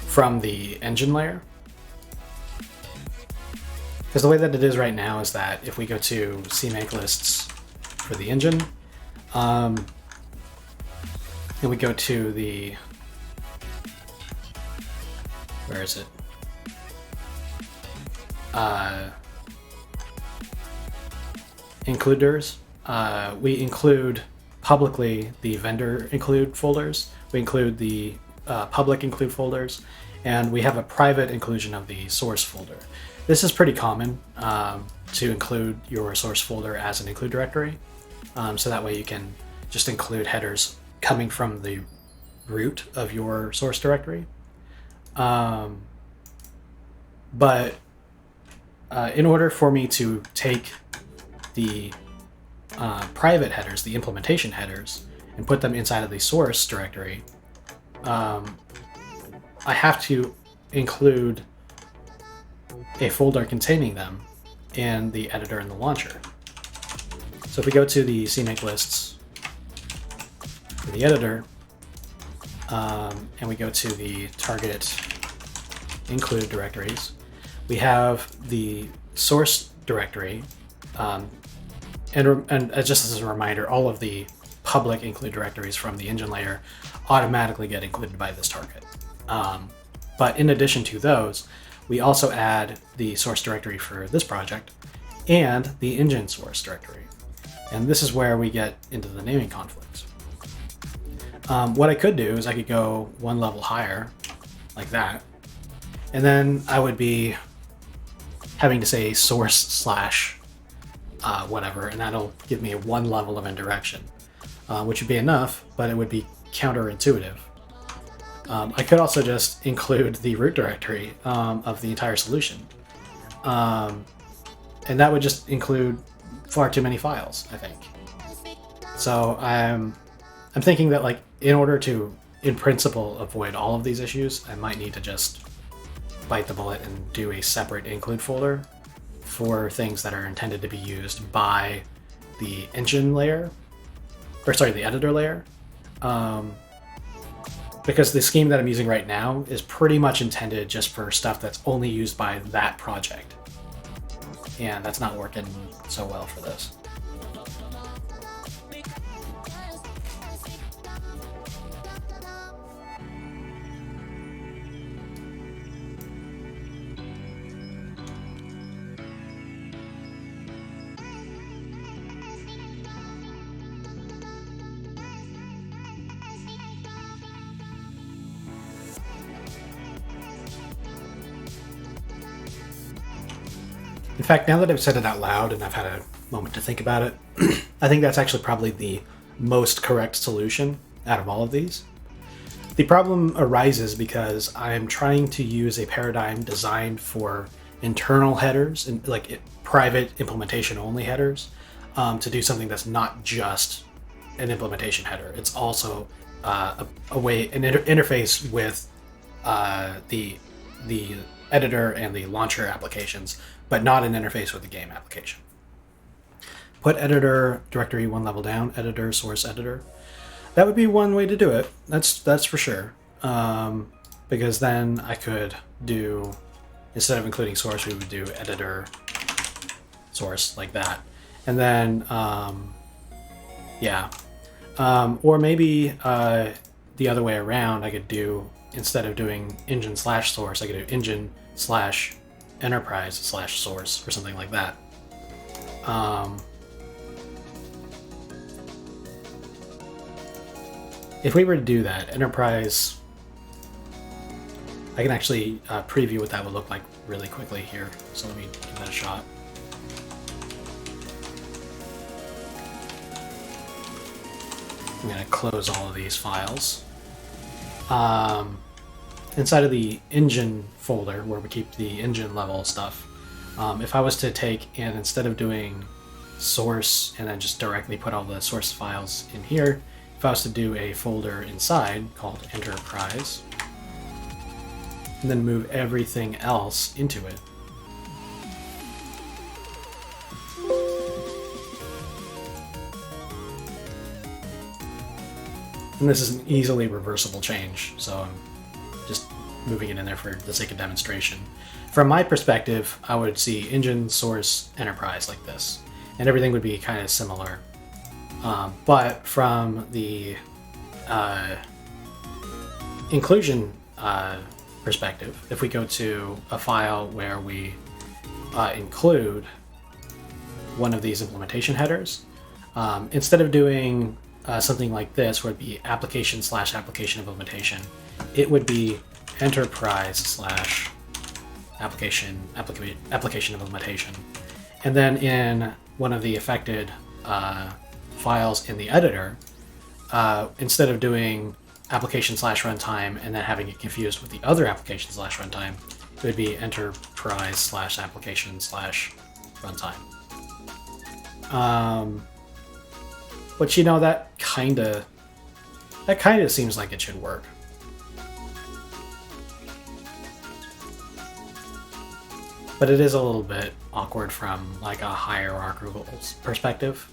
from the engine layer. Because the way that it is right now is that if we go to cmake lists for the engine, and we go to the, where is it? Includers. We include publicly the vendor include folders. We include the public include folders, and we have a private inclusion of the source folder. This is pretty common to include your source folder as an include directory, so that way you can just include headers coming from the root of your source directory. But in order for me to take the private headers, the implementation headers, and put them inside of the source directory, I have to include a folder containing them in the editor and the launcher. So if we go to the CMake lists in the editor, and we go to the target include directories, we have the source directory, and just as a reminder, all of the public include directories from the engine layer automatically get included by this target. But in addition to those, we also add the source directory for this project and the engine source directory. And this is where we get into the naming conflicts. What I could do is I could go one level higher, like that, and then I would be having to say source slash whatever, and that'll give me one level of indirection, which would be enough, but it would be counterintuitive. I could also just include the root directory of the entire solution, and that would just include far too many files, I think. So I'm thinking that, like, in order to, in principle, avoid all of these issues, I might need to just bite the bullet and do a separate include folder for things that are intended to be used by the engine layer, or sorry, the editor layer. Because the scheme that I'm using right now is pretty much intended just for stuff that's only used by that project. And that's not working so well for this. In fact, now that I've said it out loud and I've had a moment to think about it, I think that's actually probably the most correct solution out of all of these. The problem arises because I'm trying to use a paradigm designed for internal headers and like private implementation only headers to do something that's not just an implementation header. It's also an interface with the editor and the launcher applications, but not an interface with the game application. Put editor directory one level down, editor, source editor. That would be one way to do it. That's for sure. Because then I could do, instead of including source, we would do editor, source, like that. And then, yeah. Or maybe the other way around, I could do, instead of doing engine slash source, I could do engine slash enterprise slash source or something like that. If we were to do that, enterprise, I can actually preview what that would look like really quickly here. So let me give that a shot. I'm going to close all of these files. Inside of the engine folder, where we keep the engine level stuff, if I was to take and instead of doing source and then just directly put all the source files in here, if I was to do a folder inside called enterprise, and then move everything else into it, and this is an easily reversible change, so I'm just moving it in there for the sake of demonstration. From my perspective, I would see engine, source, enterprise like this, and everything would be kind of similar. But from the inclusion perspective, if we go to a file where we include one of these implementation headers, instead of doing something like this, where it'd be application slash application implementation, it would be enterprise slash application implementation. And then in one of the affected files in the editor, instead of doing application slash runtime and then having it confused with the other application slash runtime, it would be enterprise slash application slash runtime. But that kind of seems like it should work. But it is a little bit awkward from like a hierarchical perspective.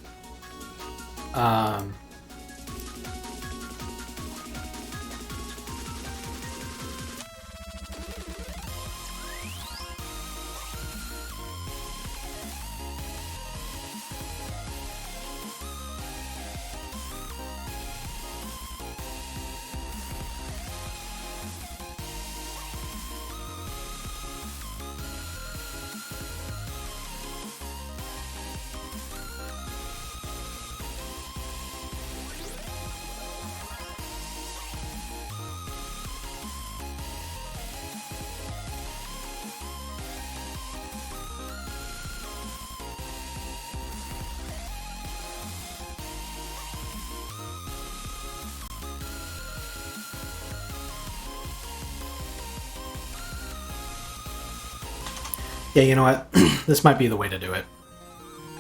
Yeah, you know what? This might be the way to do it.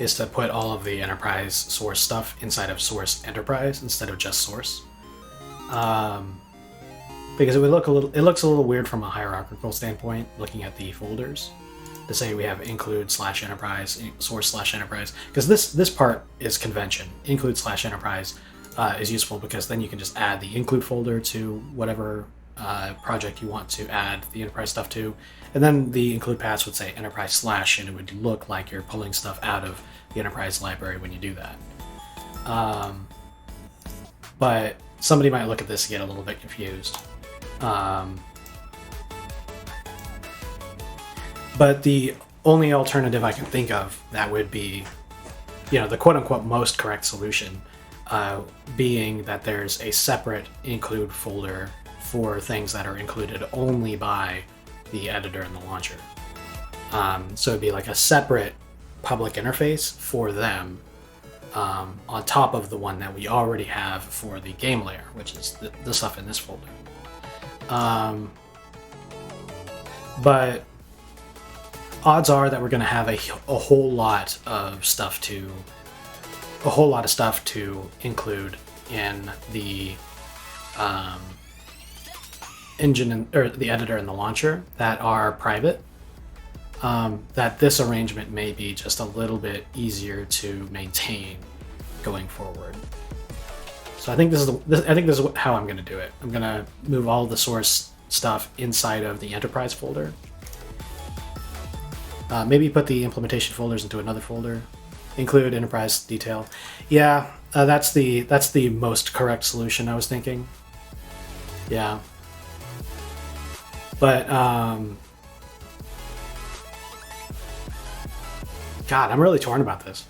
Is to put all of the enterprise source stuff inside of source enterprise instead of just source. Because it looks a little weird from a hierarchical standpoint, looking at the folders. To say we have include/enterprise, source/enterprise, because this part is convention. Include/enterprise is useful because then you can just add the include folder to whatever project you want to add the enterprise stuff to, and then the include paths would say enterprise / and it would look like you're pulling stuff out of the enterprise library when you do that. But somebody might look at this and get a little bit confused. But the only alternative I can think of that would be, the quote-unquote most correct solution, being that there's a separate include folder for things that are included only by the editor and the launcher. So it'd be like a separate public interface for them, on top of the one that we already have for the game layer, which is the stuff in this folder. But odds are that we're going to have a whole lot of stuff to include in the engine or the editor and the launcher that are private. That this arrangement may be just a little bit easier to maintain going forward. So I think this is how I'm going to do it. I'm going to move all the source stuff inside of the enterprise folder. Maybe put the implementation folders into another folder. Include enterprise detail. Yeah, that's the most correct solution, I was thinking. Yeah. But God, I'm really torn about this.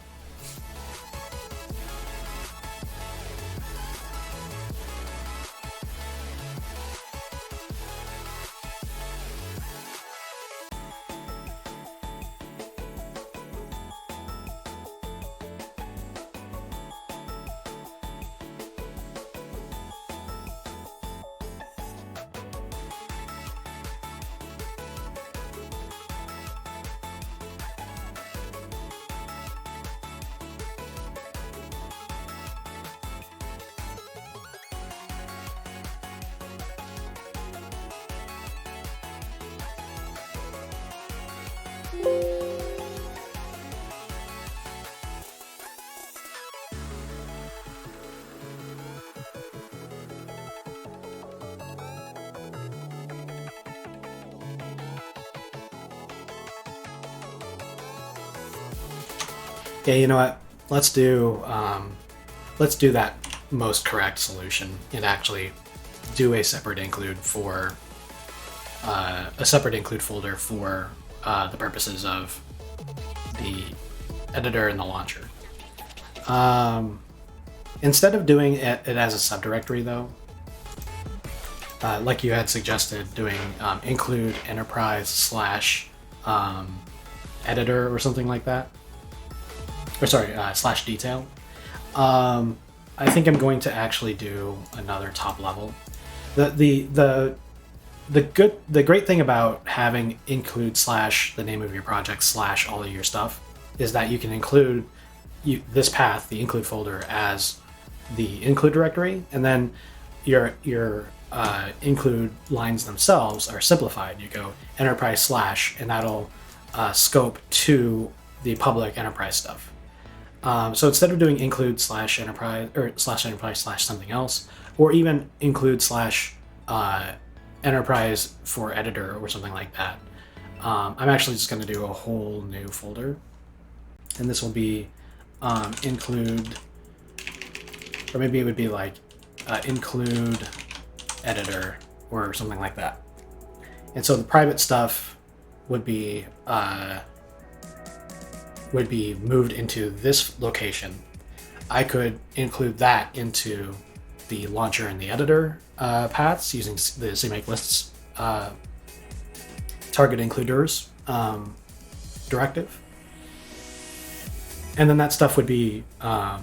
Yeah, you know what? Let's do that most correct solution and actually do a separate include for a separate include folder for the purposes of the editor and the launcher. Instead of doing it as a subdirectory, though, like you had suggested, doing include enterprise / editor or something like that. Or sorry, / detail. I think I'm going to actually do another top level. The great thing about having include / the name of your project / all of your stuff is that you can include this path, the include folder, as the include directory, and then your include lines themselves are simplified. You go enterprise /, and that'll scope to the public enterprise stuff. So instead of doing include /enterprise or /enterprise something else, or even include /enterprise for editor or something like that, I'm actually just going to do a whole new folder, and this will be include, or maybe it would be like include editor or something like that. And so the private stuff would be moved into this location. I could include that into the launcher and the editor paths using the CMake lists target includers directive. And then that stuff would be a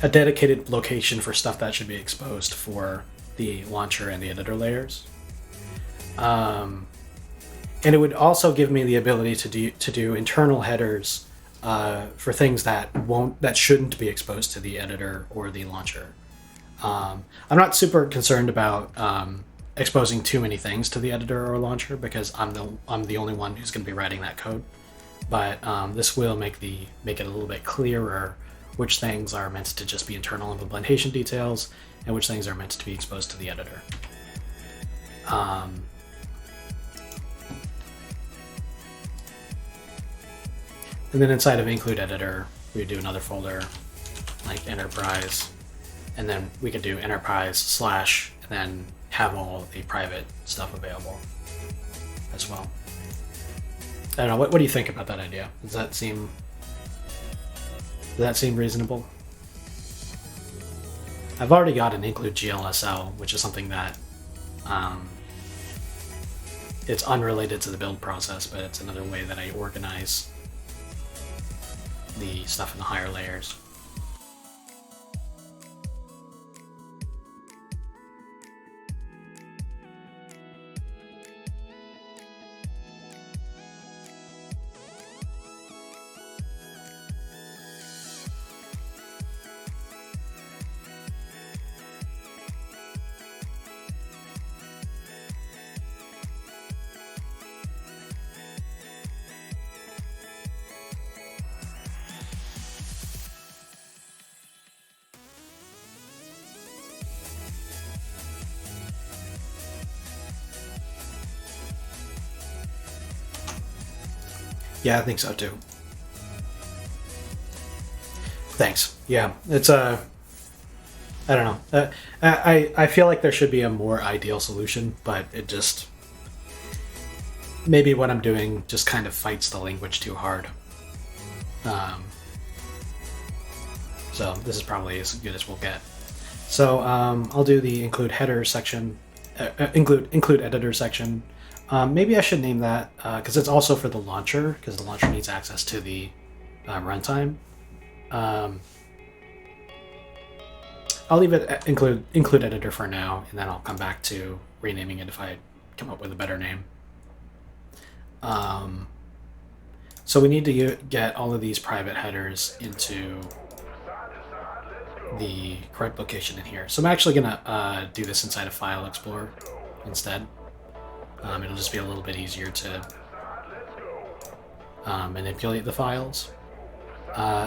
dedicated location for stuff that should be exposed for the launcher and the editor layers. And it would also give me the ability to do internal headers for things that shouldn't be exposed to the editor or the launcher. I'm not super concerned about exposing too many things to the editor or launcher because I'm the only one who's going to be writing that code. But this will make it a little bit clearer which things are meant to just be internal implementation details and which things are meant to be exposed to the editor. And then inside of include editor, we do another folder like enterprise, and then we could do enterprise / and then have all the private stuff available as well. I don't know. What do you think about that idea? Does that seem reasonable? I've already got an include GLSL, which is something that it's unrelated to the build process, but it's another way that I organize the stuff in the higher layers. Yeah, I think so too. Thanks. Yeah, it's I don't know. I feel like there should be a more ideal solution, but it just maybe what I'm doing just kind of fights the language too hard. So this is probably as good as we'll get. So I'll do the include header section, include editor section. Maybe I should name that because it's also for the launcher, because the launcher needs access to the runtime. I'll leave it include editor for now, and then I'll come back to renaming it if I come up with a better name. So we need to get all of these private headers into the correct location in here. So I'm actually gonna do this inside of File Explorer instead. It'll just be a little bit easier to manipulate the files.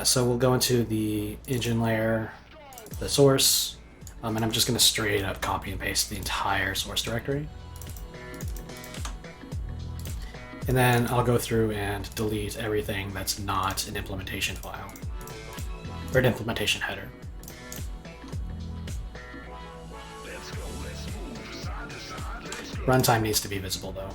So we'll go into the engine layer, the source, and I'm just going to straight up copy and paste the entire source directory. And then I'll go through and delete everything that's not an implementation file, or an implementation header. Runtime needs to be visible though.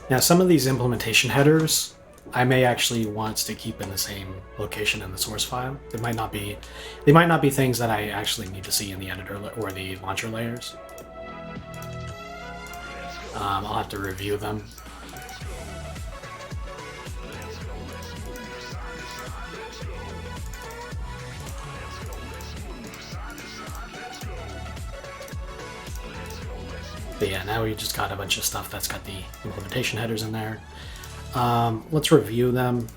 Now, some of these implementation headers, I may actually want to keep in the same location in the source file. They might not be things that I actually need to see in the editor or the launcher layers. I'll have to review them. But yeah, now we just got a bunch of stuff that's got the implementation headers in there. Let's review them.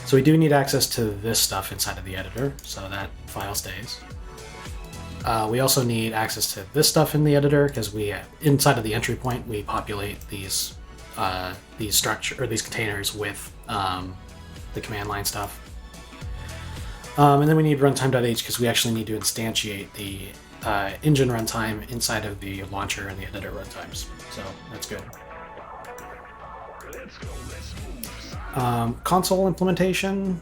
So we do need access to this stuff inside of the editor, so that file stays. We also need access to this stuff in the editor because inside of the entry point we populate these containers with the command line stuff. And then we need runtime.h because we actually need to instantiate the engine runtime inside of the launcher and the editor runtimes. So that's good. Console implementation.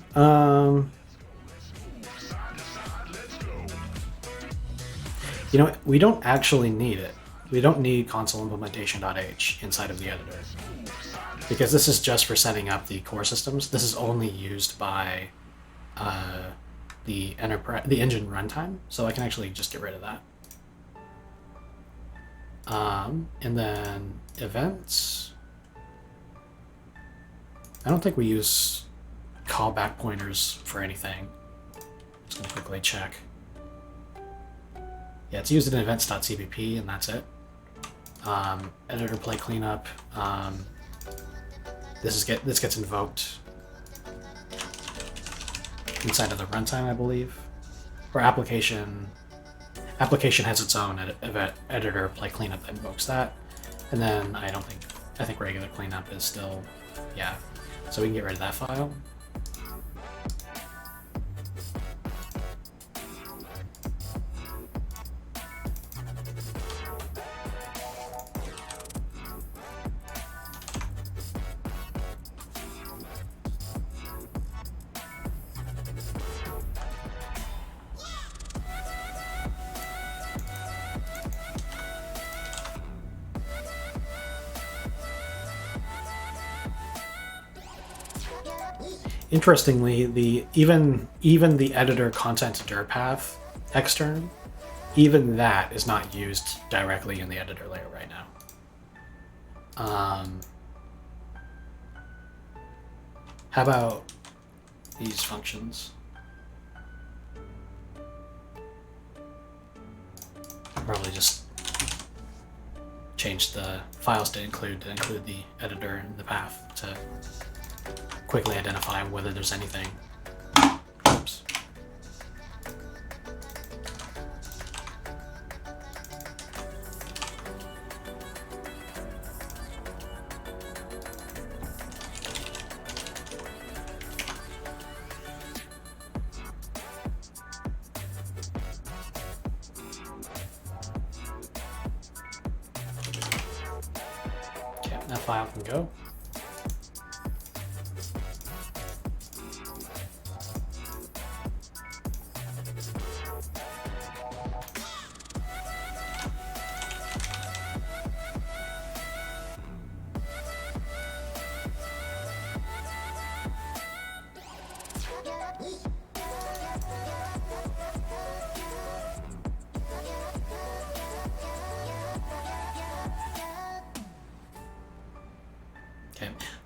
You know, we don't actually need it. We don't need console implementation.h inside of the editor because this is just for setting up the core systems. This is only used by the engine runtime, so I can actually just get rid of that. And then events. I don't think we use callback pointers for anything. Just gonna quickly check. Yeah, it's used in events.cpp, and that's it. Editor play cleanup. This gets invoked inside of the runtime, I believe. Or application has its own editor play cleanup that invokes that. And then I think regular cleanup is still, yeah. So we can get rid of that file. Interestingly, even the editor content dir path extern, even that is not used directly in the editor layer right now. How about these functions? Probably just change the files to include the editor and the path to quickly identify whether there's anything. Oops. Okay, that file can go.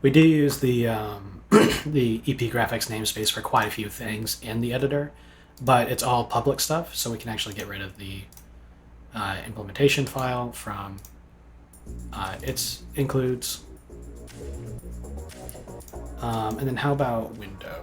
We do use the the EP graphics namespace for quite a few things in the editor, but it's all public stuff, so we can actually get rid of the implementation file from its includes. And then how about window?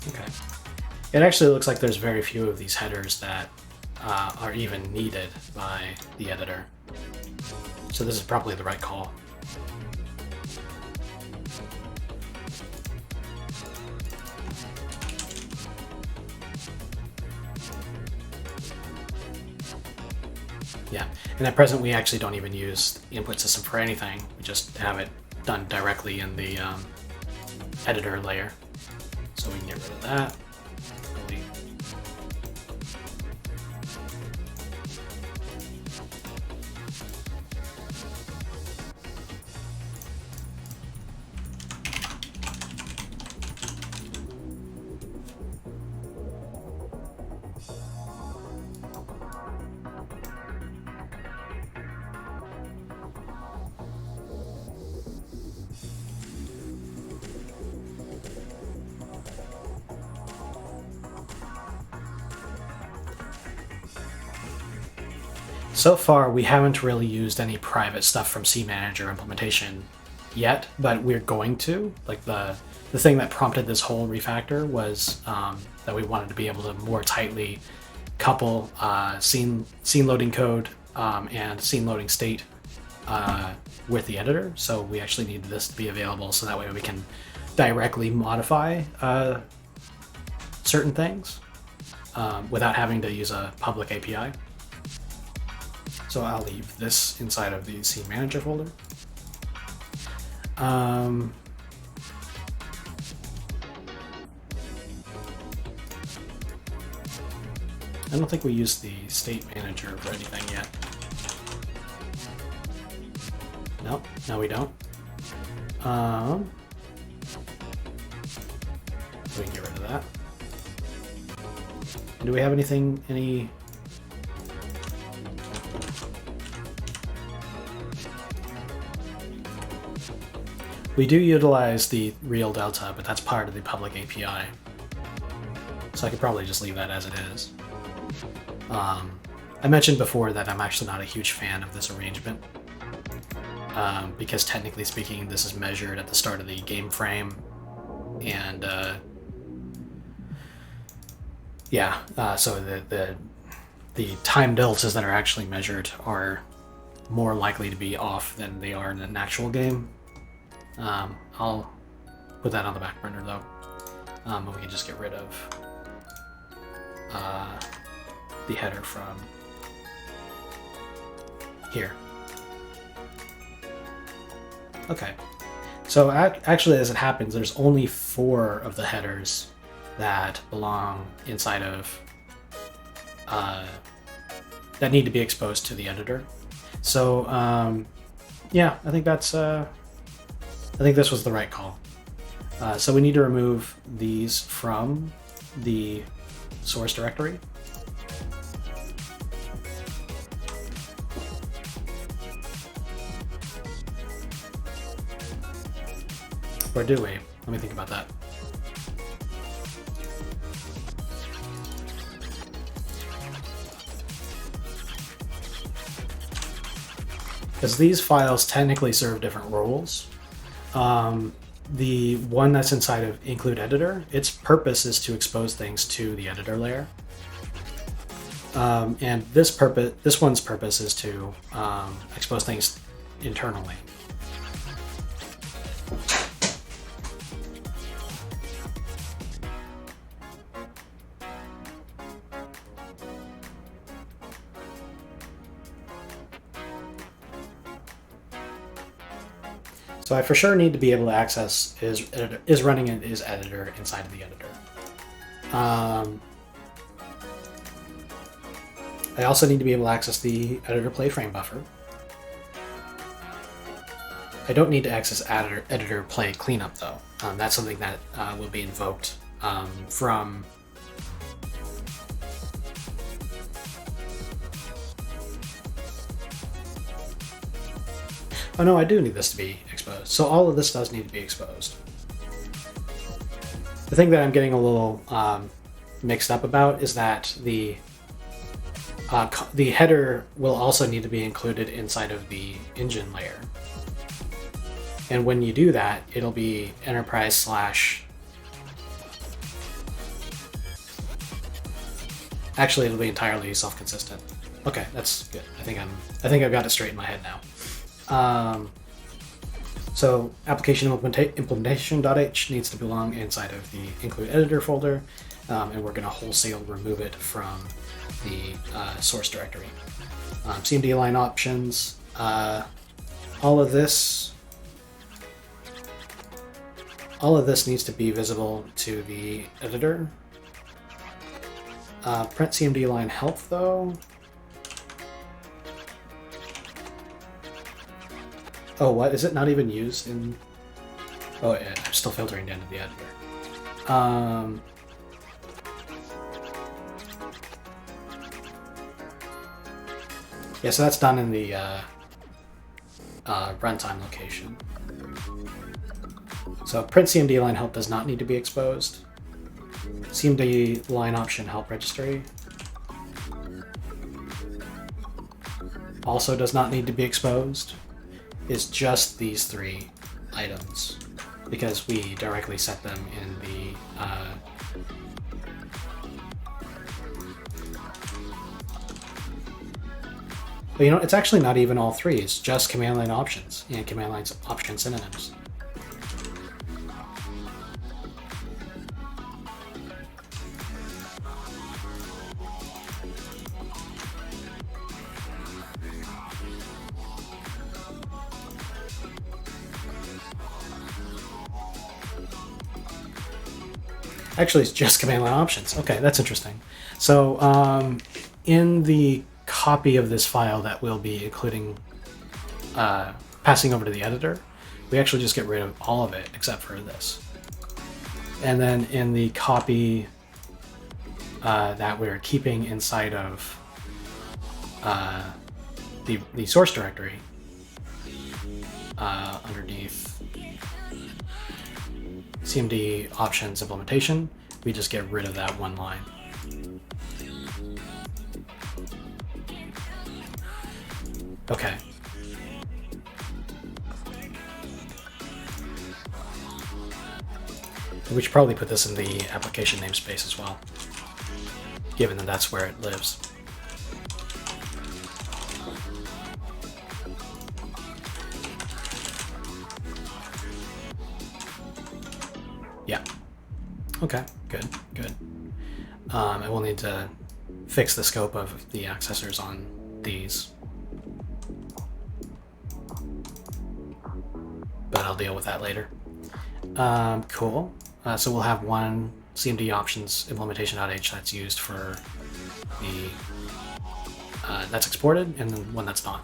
Okay. It actually looks like there's very few of these headers that are even needed by the editor. So this is probably the right call. Yeah, and at present we actually don't even use the input system for anything. We just have it done directly in the editor layer. So we can get rid of that. Delete. So far, we haven't really used any private stuff from CManager implementation yet, but we're going to. Like the thing that prompted this whole refactor was that we wanted to be able to more tightly couple scene loading code and scene loading state with the editor. So we actually need this to be available so that way we can directly modify certain things without having to use a public API. So I'll leave this inside of the CManager folder. I don't think we used the state manager for anything yet. Nope, no we don't. So we can get rid of that. Do we have anything, We do utilize the real delta, but that's part of the public API. So I could probably just leave that as it is. I mentioned before that I'm actually not a huge fan of this arrangement. Because technically speaking, this is measured at the start of the game frame. And so the time deltas that are actually measured are more likely to be off than they are in an actual game. I'll put that on the back burner though. And we can just get rid of the header from here. Okay, so actually as it happens, there's only 4 of the headers that belong inside of that need to be exposed to the editor. So yeah, I think that's I think this was the right call. So we need to remove these from the source directory. Or do we? Let me think about that. Because these files technically serve different roles. The one that's inside of include editor, its purpose is to expose things to the editor layer. And this one's purpose is to expose things internally. So I for sure need to be able to access is running it is editor inside of the editor. I also need to be able to access the editor play frame buffer. I don't need to access editor play cleanup though. That's something that will be invoked from Oh no, I do need this to be exposed. So all of this does need to be exposed. The thing that I'm getting a little mixed up about is that the header will also need to be included inside of the engine layer. And when you do that, it'll be enterprise/. Actually, it'll be entirely self-consistent. Okay, that's good. I think I've got it straight in my head now. So application implementation.h needs to belong inside of the include editor folder, and we're going to wholesale remove it from the source directory. CMD line options, all of this needs to be visible to the editor. Print CMD line help though. Oh, what? Is it not even used in... Oh, yeah, I'm still filtering down to the editor. Yeah, so that's done in the runtime location. So print CMD line help does not need to be exposed. CMD line option help registry also does not need to be exposed. Is just these three items because we directly set them in the but you know, it's actually not even all three. It's just command line options and command line option synonyms. Actually, it's just command line options. Okay, that's interesting. So in the copy of this file that we'll be including, passing over to the editor, we actually just get rid of all of it except for this. And then in the copy that we're keeping inside of the source directory, underneath CMD options implementation, we just get rid of that one line. Okay. We should probably put this in the application namespace as well, given that that's where it lives. Yeah. Okay, good. And we'll need to fix the scope of the accessors on these. But I'll deal with that later. Cool. So we'll have one CMD options implementation.h that's used for the that's exported, and then one that's not.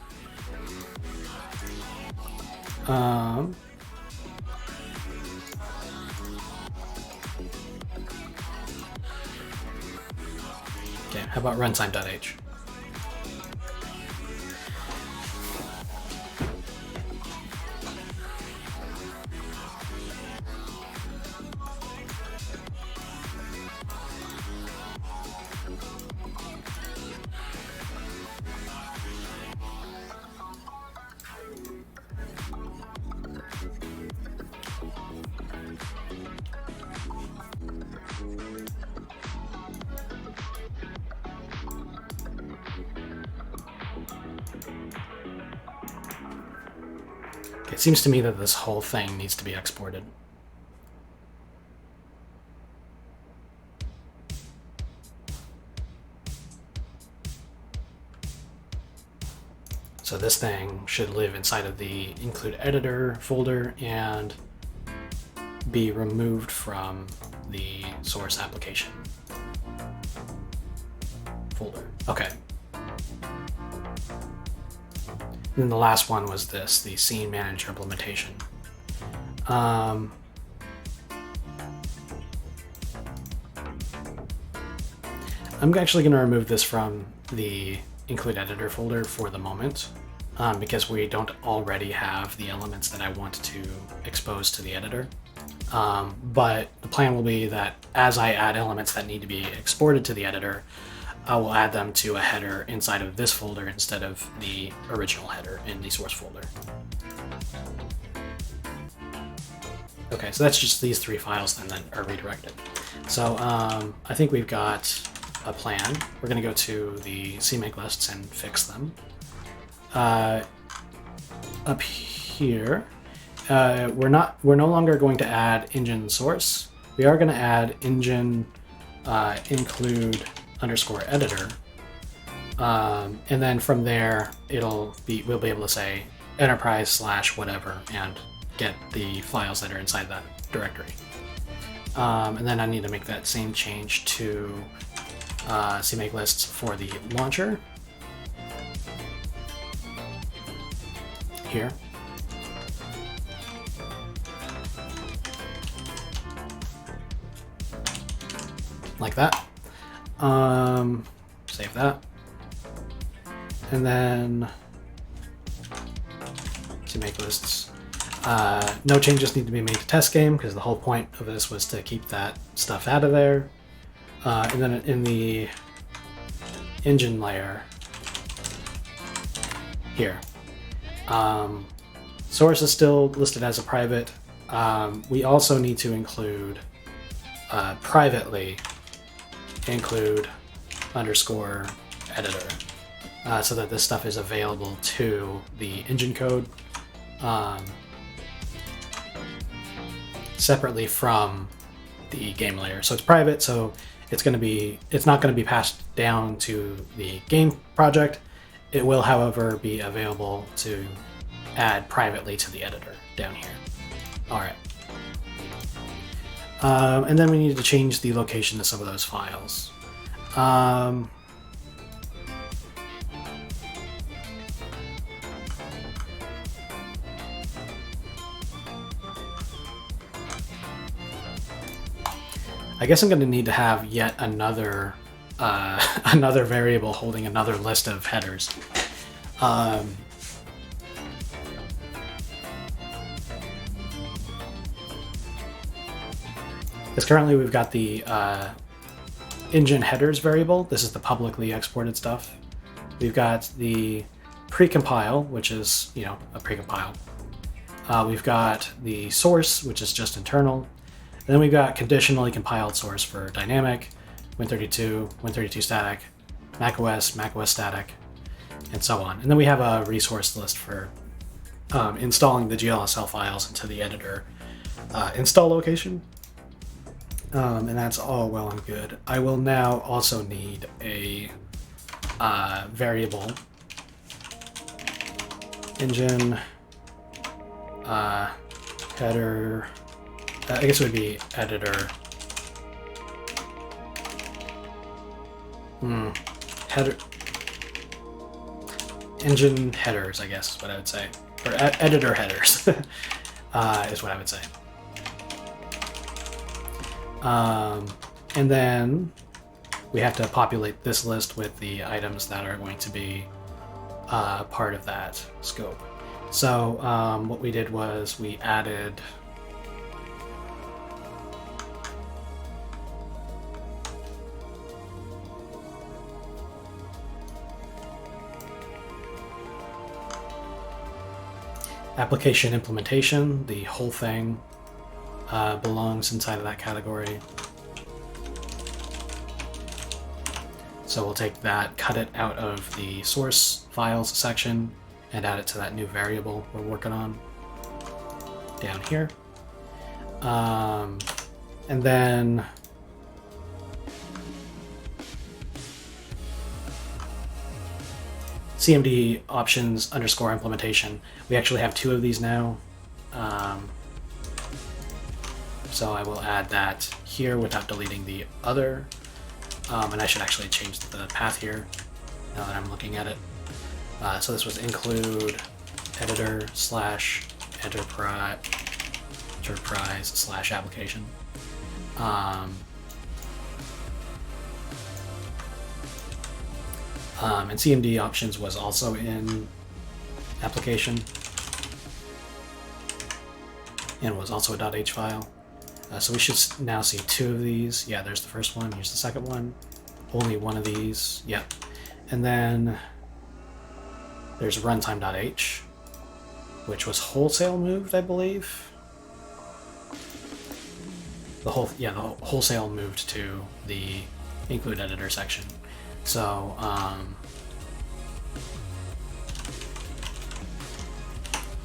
Okay, how about runtime.h? It seems to me that this whole thing needs to be exported. So this thing should live inside of the include editor folder and be removed from the source application folder. Okay. And then the last one was this, the scene manager implementation. I'm actually going to remove this from the include editor folder for the moment, because we don't already have the elements that I want to expose to the editor. But the plan will be that as I add elements that need to be exported to the editor, I will add them to a header inside of this folder instead of the original header in the source folder. Okay, so that's just these three files then that are redirected. So I think we've got a plan. We're going to go to the CMake lists and fix them. Up here, we're no longer going to add engine source. We are going to add engine include underscore editor, and then from there we'll be able to say enterprise / whatever and get the files that are inside that directory. And then I need to make that same change to CMake lists for the launcher here. Like that. Save that. And then CMake lists. No changes need to be made to test game because the whole point of this was to keep that stuff out of there. And then in the engine layer here, source is still listed as a private. We also need to include privately include underscore editor so that this stuff is available to the engine code separately from the game layer. So it's private, so it's not going to be passed down to the game project. It will, however, be available to add privately to the editor down here. All right. And then we need to change the location of some of those files. I guess I'm going to need to have yet another another variable holding another list of headers. Because currently we've got the engine headers variable. This is the publicly exported stuff. We've got the precompile, which is, a precompile. We've got the source, which is just internal. And then we've got conditionally compiled source for dynamic, Win32, Win32 static, macOS, macOS static, and so on. And then we have a resource list for installing the GLSL files into the editor install location. And that's all well and good. I will now also need a variable engine header. I guess it would be editor header engine headers, I guess is what I would say, or editor headers is what I would say. And then we have to populate this list with the items that are going to be part of that scope. So what we did was we added application implementation. The whole thing belongs inside of that category. So we'll take that, cut it out of the source files section, and add it to that new variable we're working on down here. And then CMD options underscore implementation. We actually have two of these now. So I will add that here without deleting the other. And I should actually change the path here now that I'm looking at it. So this was include editor / enterprise / application. And CMD options was also in application and was also a .h file. So we should now see two of these. Yeah, there's the first one. Here's the second one. Only one of these. Yep. And then there's runtime.h, which was wholesale moved, I believe. The wholesale moved to the include editor section. So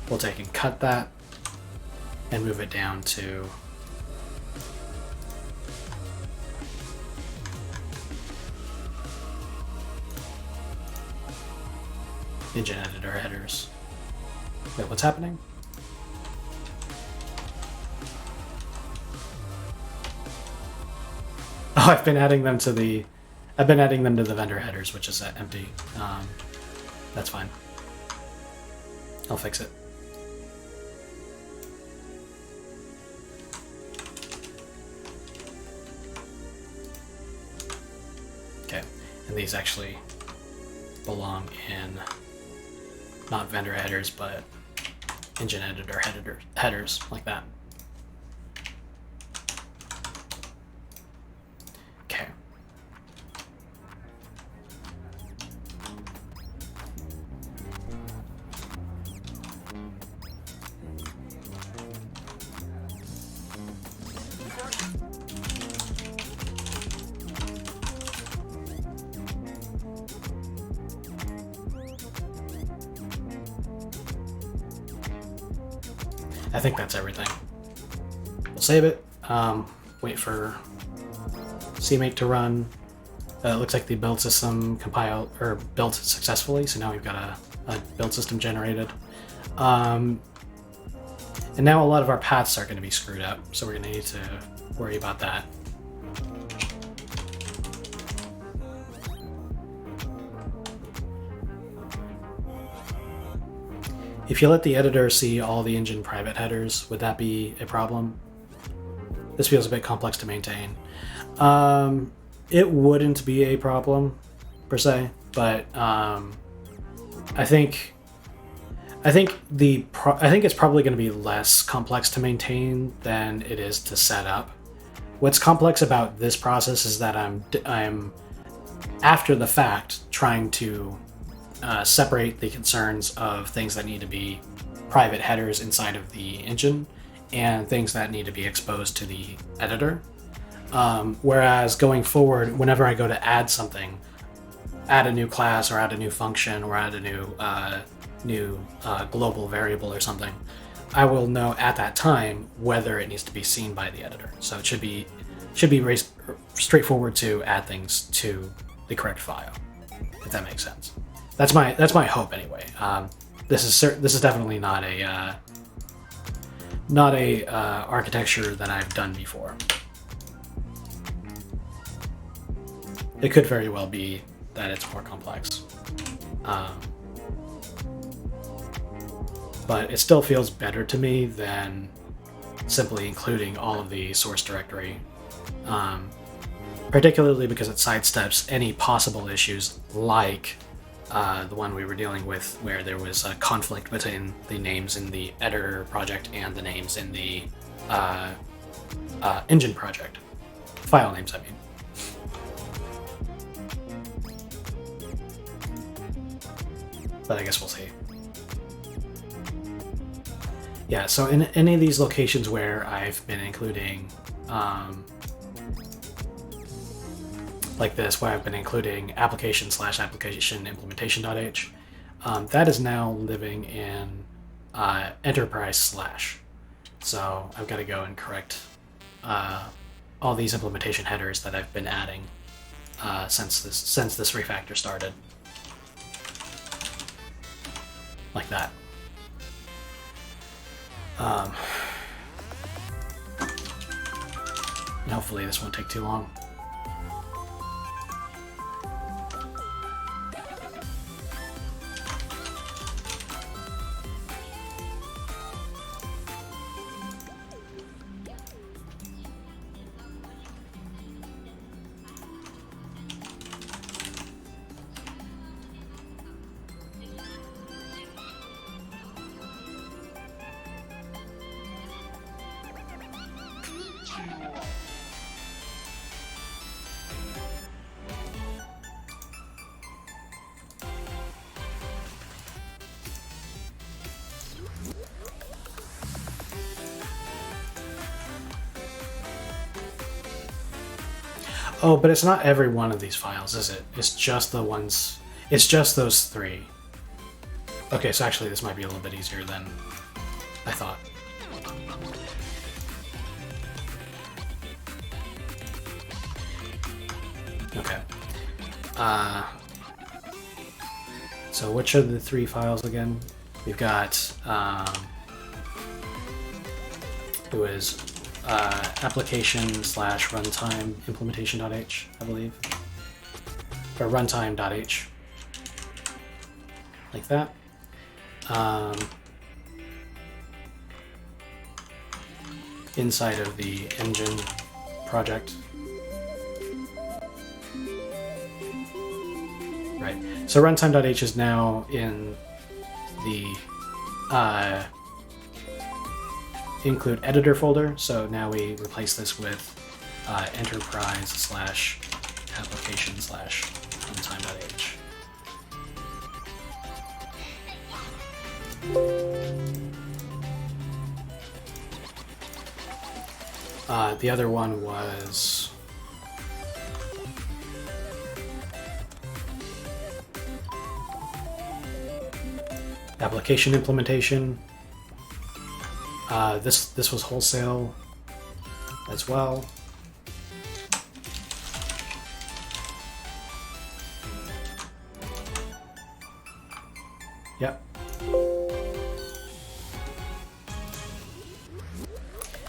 we'll take and cut that and move it down to engine editor headers. Wait, what's happening? Oh, I've been adding them to the vendor headers, which is empty. That's fine. I'll fix it. Okay, and these actually belong in not vendor headers, but engine editor headers, like that. Okay. I think that's everything. We'll save it, wait for CMake to run. It looks like the build system compiled or built successfully, so now we've got a build system generated. And now a lot of our paths are going to be screwed up, so we're going to need to worry about that. If you let the editor see all the engine private headers, would that be a problem? This feels a bit complex to maintain. It wouldn't be a problem, per se, but I think it's probably going to be less complex to maintain than it is to set up. What's complex about this process is that I'm after the fact trying to separate the concerns of things that need to be private headers inside of the engine and things that need to be exposed to the editor. Whereas going forward, whenever I go to add something, add a new class or add a new function or add a new global variable or something, I will know at that time whether it needs to be seen by the editor. So it should be very straightforward to add things to the correct file, if that makes sense. That's my hope anyway. This is definitely not a architecture that I've done before. It could very well be that it's more complex, but it still feels better to me than simply including all of the source directory, particularly because it sidesteps any possible issues like the one we were dealing with where there was a conflict between the names in the editor project and the names in the engine project. File names, I mean. But I guess we'll see. Yeah, so in any of these locations where I've been including like this, where I've been including application/application implementation.h, that is now living in enterprise/. So I've got to go and correct all these implementation headers that I've been adding since this refactor started, like that. And hopefully this won't take too long. Oh, but it's not every one of these files, is it? It's just the ones... It's just those 3. Okay, so actually this might be a little bit easier than I thought. Okay. So which are the 3 files again? We've got it was application/runtime implementation.h, I believe, or runtime.h, like that. Inside of the engine project. Right. So runtime.h is now in the include editor folder. So now we replace this with enterprise/application/runtime.h. The other one was application implementation. This was wholesale as well. Yep.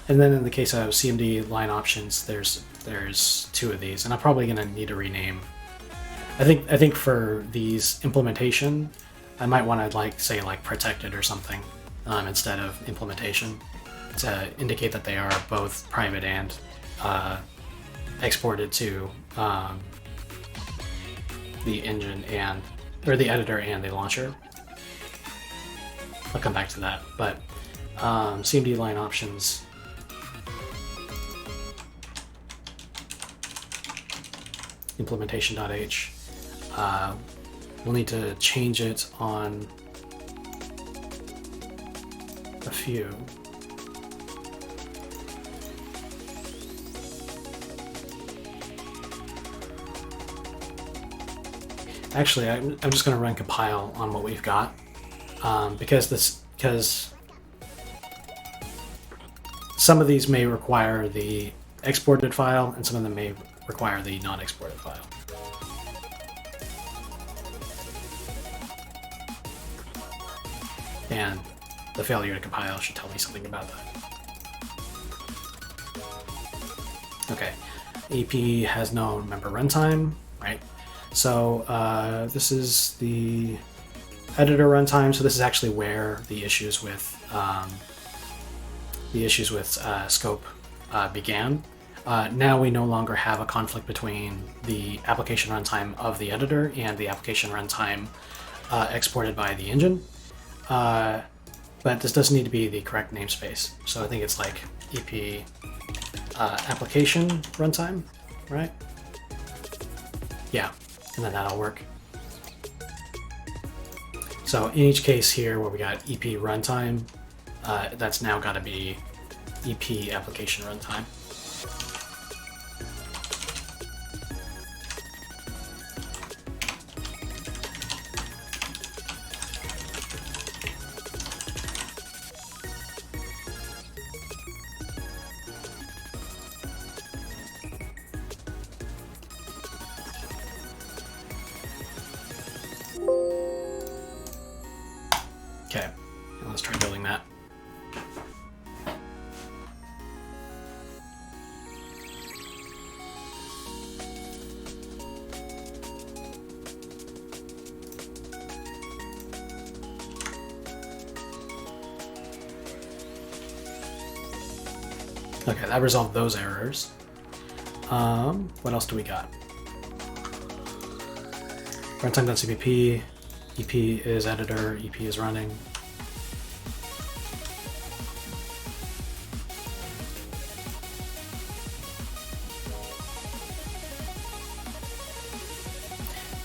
And then in the case of CMD line options, there's 2 of these, and I'm probably gonna need to rename. I think for these implementation, I might want to say protected or something instead of implementation to indicate that they are both private and exported to the engine or the editor and the launcher. I'll come back to that, but CMD line options. Implementation.h. We'll need to change it on a few. Actually, I'm just going to run compile on what we've got because some of these may require the exported file and some of them may require the non-exported file. And the failure to compile should tell me something about that. Okay, AP has no member runtime, right? So this is the editor runtime. So this is actually where the issues with scope began. Now we no longer have a conflict between the application runtime of the editor and the application runtime exported by the engine. But this doesn't need to be the correct namespace. So I think it's like EP application runtime, right? Yeah, and then that'll work. So in each case here where we got EP runtime, that's now got to be EP application runtime. Okay, let's try building that. Okay, that resolved those errors. What else do we got? Runtime.cpp, EP is editor, EP is running.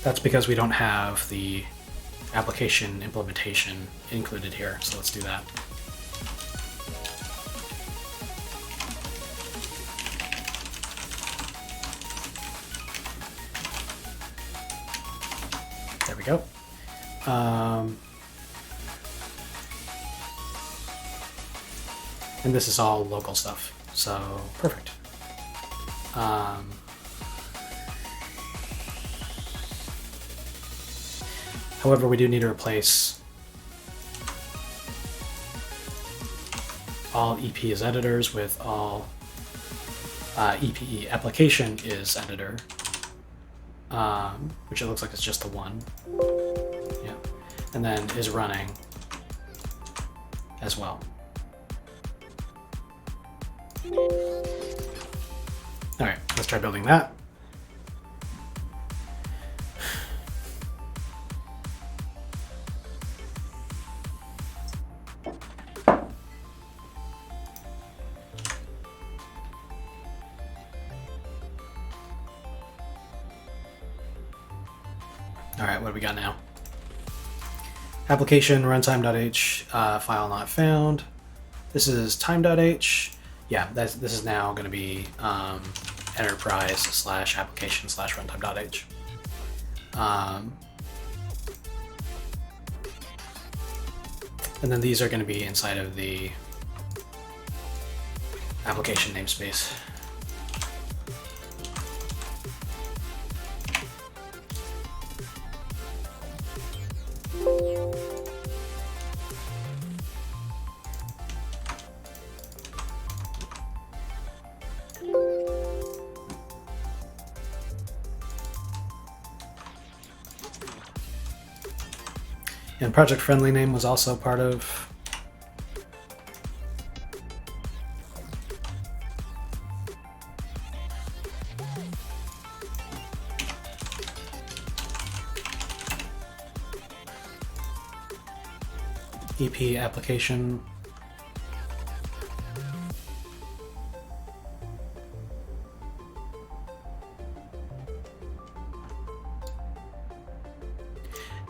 That's because we don't have the application implementation included here, so let's do that. go. And this is all local stuff, so perfect. However, we do need to replace all EP is editors with all EPE application is editor, which it looks like it's just the one. Yeah, and then is running as well. All right, let's try building that. All right, what do we got now? Application runtime.h file not found. This is time.h. Yeah, this is now going to be enterprise/application/runtime.h. And then these are going to be inside of the application namespace. And project friendly name was also part of EP application.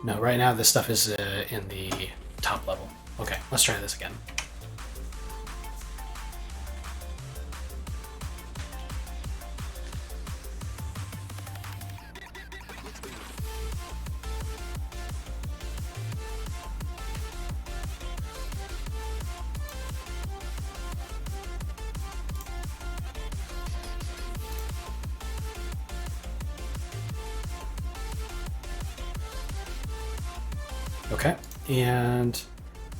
No, right now this stuff is in the top level. Okay, let's try this again. Okay, and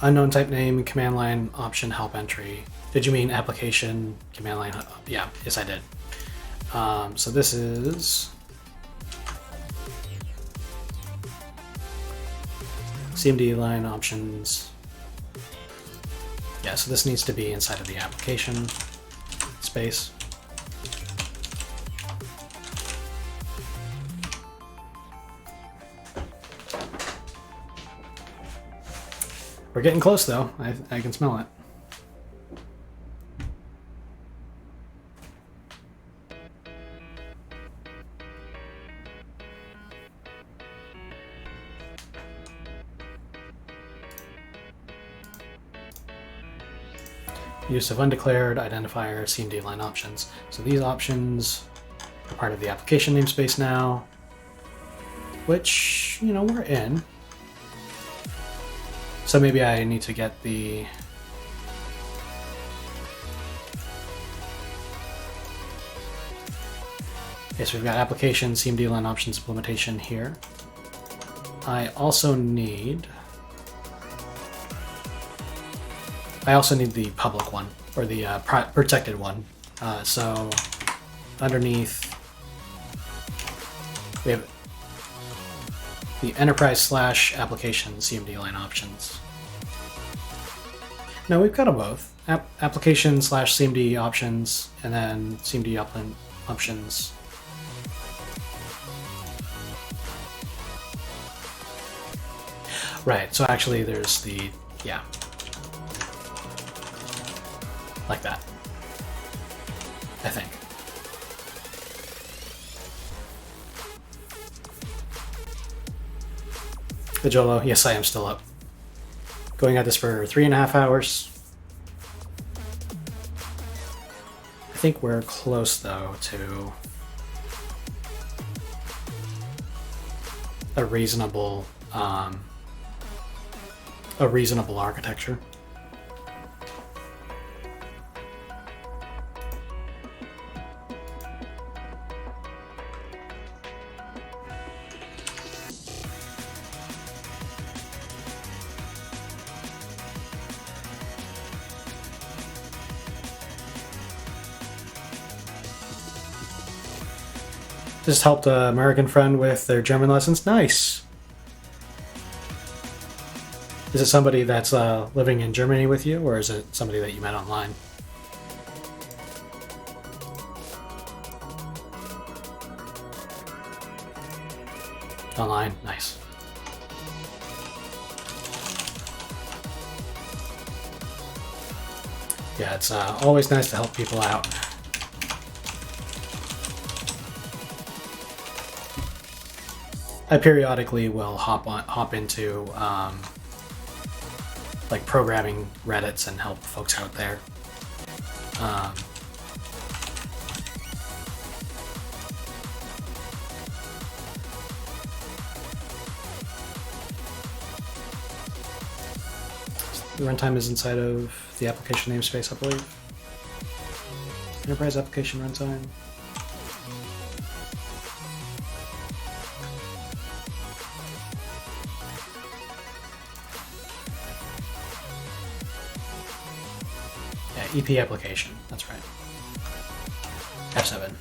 unknown type name, command line option help entry. Did you mean application command line? Yeah, yes I did. So this is CMD line options. Yeah, so this needs to be inside of the application space. We're getting close though. I can smell it. Use of undeclared identifier CMD line options. So these options are part of the application namespace now, which, you know, we're in. So maybe I need to get the okay, so we've got application CMD line options implementation here. I also need the public one, or the protected one. So underneath we have the enterprise/application CMD line options. No, we've got them both. Application/CMD options, and then CMD options. Right, so actually there's the, yeah. Like that. I think. Vijolo, yes, I am still up. Going at this for 3.5 hours. I think we're close though to a reasonable architecture. Just helped an American friend with their German lessons. Nice. Is it somebody that's living in Germany with you, or is it somebody that you met online? Online, nice. Yeah, it's always nice to help people out. I periodically will hop into like programming Reddits and help folks out there. The runtime is inside of the application namespace, I believe. Enterprise application runtime. EP application, that's right. F7.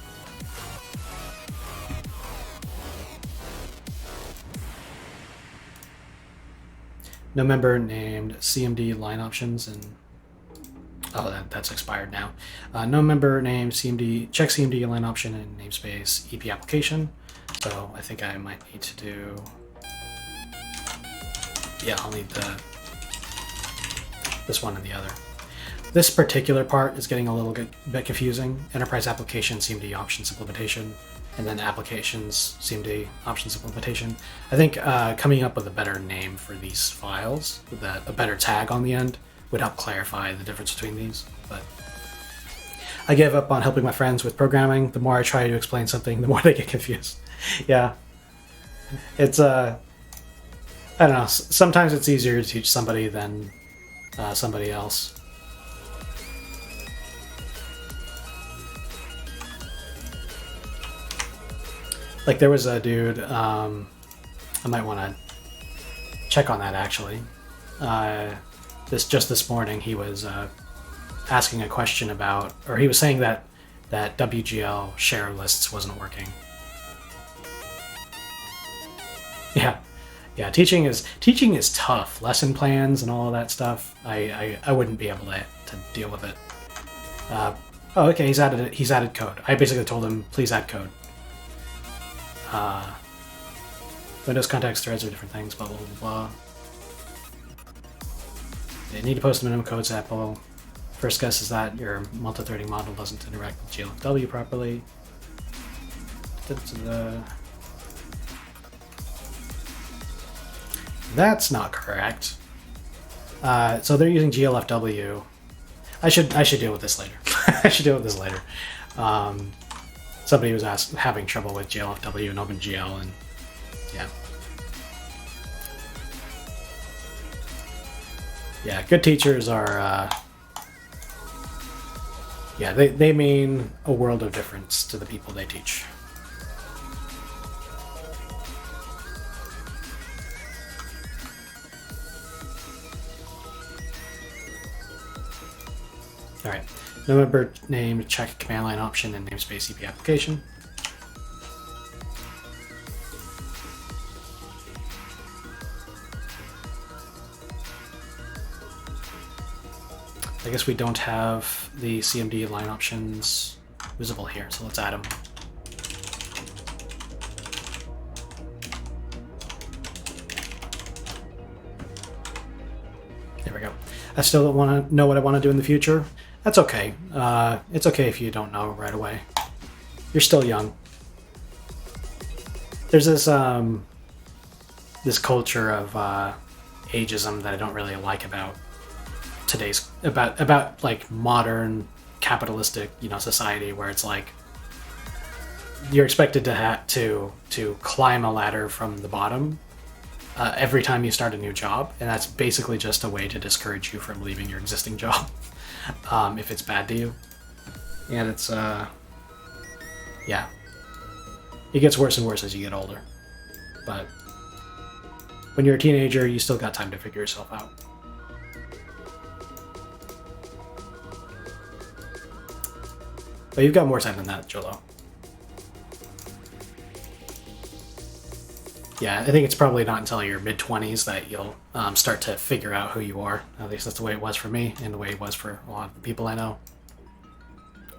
No member named CMD line options and that's expired now. No member named CMD, check CMD line option and namespace EP application. So I think I might need to do, yeah, I'll need this one and the other. This particular part is getting a little bit confusing. Enterprise application CMD options implementation, and then applications CMD options implementation. I think coming up with a better name for these files, with a better tag on the end, would help clarify the difference between these. But I gave up on helping my friends with programming. The more I try to explain something, the more they get confused. Yeah, it's I don't know. Sometimes it's easier to teach somebody than somebody else. Like there was a dude, I might want to check on that actually. This morning he was asking a question about, or he was saying that WGL share lists wasn't working. Yeah, teaching is tough. Lesson plans and all of that stuff. I wouldn't be able to deal with it. Oh, okay, he's added code. I basically told him, please add code. Windows context threads are different things, blah, blah, blah, blah. You need to post a minimum code sample. First guess is that your multi-threading model doesn't interact with GLFW properly. That's not correct. So they're using GLFW. I should deal with this later. I should deal with this later. Somebody was having trouble with GLFW and OpenGL, and yeah, good teachers are they mean a world of difference to the people they teach. All right. No member name, check command line option and namespace EP application. I guess we don't have the CMD line options visible here, so let's add them. There we go. I still don't want to know what I want to do in the future. That's okay. It's okay if you don't know right away. You're still young. There's this this culture of ageism that I don't really like about today's about like modern capitalistic society, where it's like you're expected to climb a ladder from the bottom every time you start a new job, and that's basically just a way to discourage you from leaving your existing job if it's bad to you. And it's yeah, it gets worse and worse as you get older. But when you're a teenager, you still got time to figure yourself out. But you've got more time than that, Jolo. Yeah, I think it's probably not until your mid-20s that you'll start to figure out who you are. At least that's the way it was for me, and the way it was for a lot of the people I know.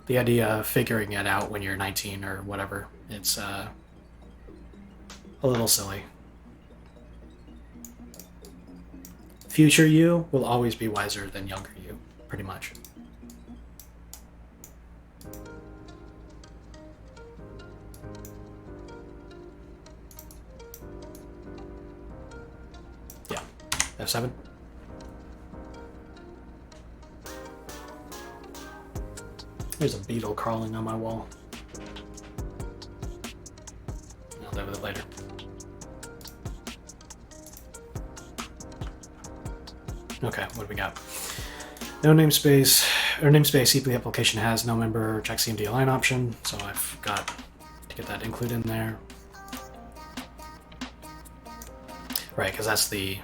The idea of figuring it out when you're 19 or whatever, it's a little silly. Future you will always be wiser than younger you, pretty much. Yeah, F7. There's a beetle crawling on my wall. I'll deal with it later. Okay, what do we got? No namespace, or namespace EP application has no member check CMD align option, so I've got to get that included in there. Right, because that's the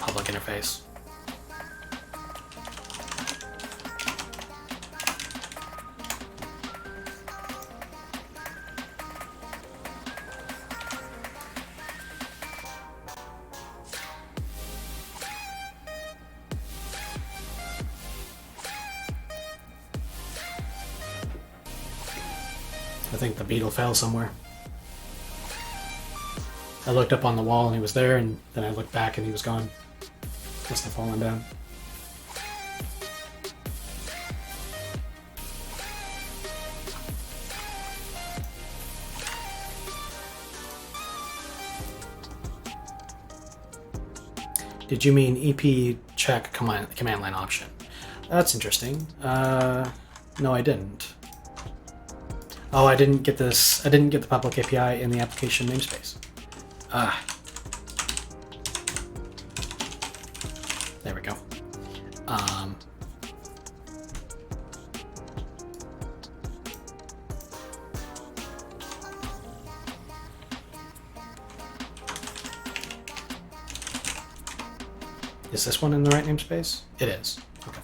public interface. I think the beetle fell somewhere. I looked up on the wall and he was there, and then I looked back and he was gone. Must have fallen down. Did you mean EP check command line option? That's interesting. No, I didn't. Oh, I didn't get this. I didn't get the public API in the application namespace. There we go. Is this one in the right namespace? It is. Okay.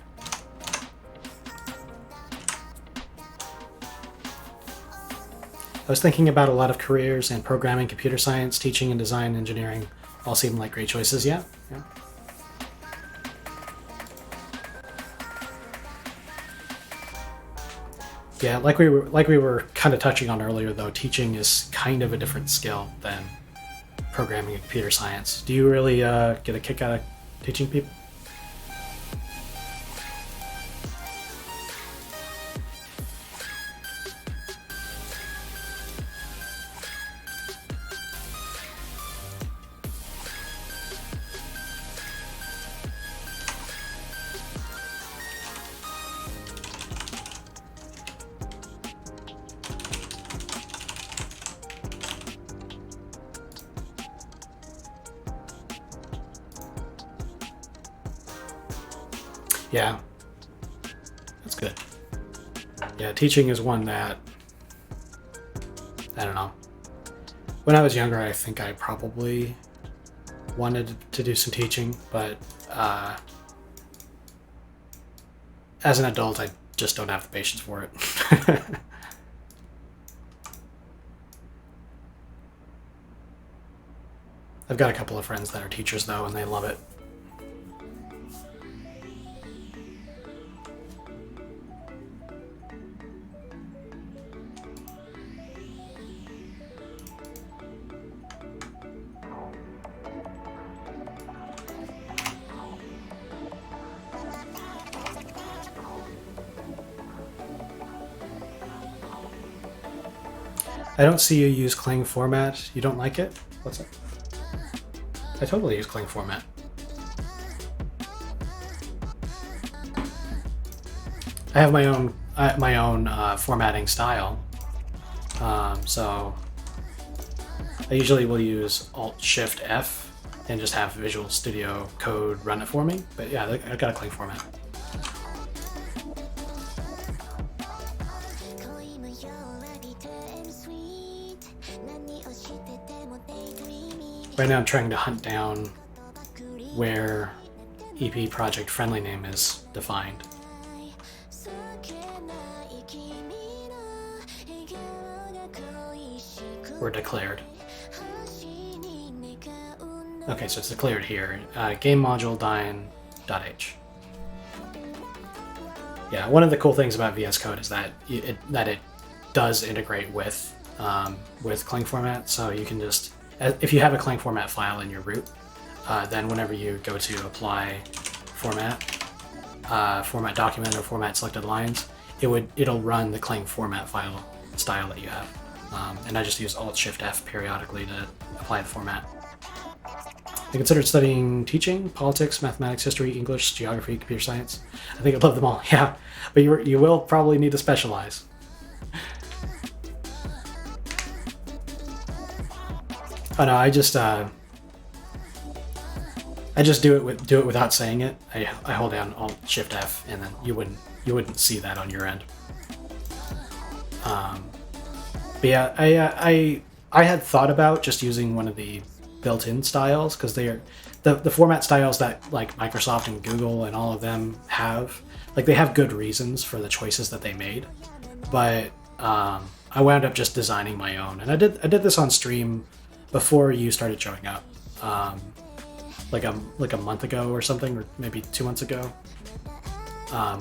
I was thinking about a lot of careers, and programming, computer science, teaching, and design, engineering all seem like great choices. Yeah. Yeah, like we were kind of touching on earlier, though, teaching is kind of a different skill than programming and computer science. Do you really get a kick out of teaching people? Yeah, that's good. Yeah, teaching is one that, I don't know. When I was younger, I think I probably wanted to do some teaching, but as an adult, I just don't have the patience for it. I've got a couple of friends that are teachers, though, and they love it. I don't see you use Clang format. You don't like it? What's that? I totally use Clang format. I have my own my own formatting style. So I usually will use Alt-Shift-F and just have Visual Studio Code run it for me. But yeah, I got a clean format. Right now I'm trying to hunt down where EP project friendly name is defined. Or declared. Okay, so it's declared here. Game module dyn.h. Yeah, one of the cool things about VS Code is that it does integrate with Clang format. So you can just, if you have a Clang format file in your root, then whenever you go to apply format, format document or format selected lines, it'll run the Clang format file style that you have. And I just use Alt-Shift-F periodically to apply the format. I considered studying teaching, politics, mathematics, history, English, geography, computer science. I think I love them all, yeah. But you will probably need to specialize. Oh no, I just do it without saying it. I hold down Alt-Shift-F, and then you wouldn't see that on your end. But yeah, I had thought about just using one of the built-in styles, because they're the format styles that like Microsoft and Google and all of them have. Like, they have good reasons for the choices that they made, but I wound up just designing my own, and I did this on stream before you started showing up, like a month ago or something, or maybe 2 months ago,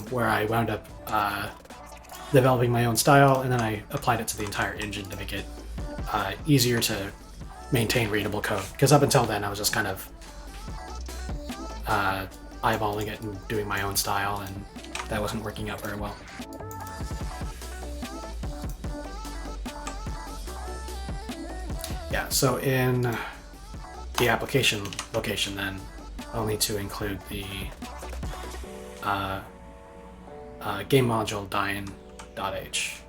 where I wound up developing my own style, and then I applied it to the entire engine to make it easier to maintain readable code. Because up until then, I was just kind of eyeballing it and doing my own style, and that wasn't working out very well. Yeah, so in the application location, then I'll need to include the game module dyn.h.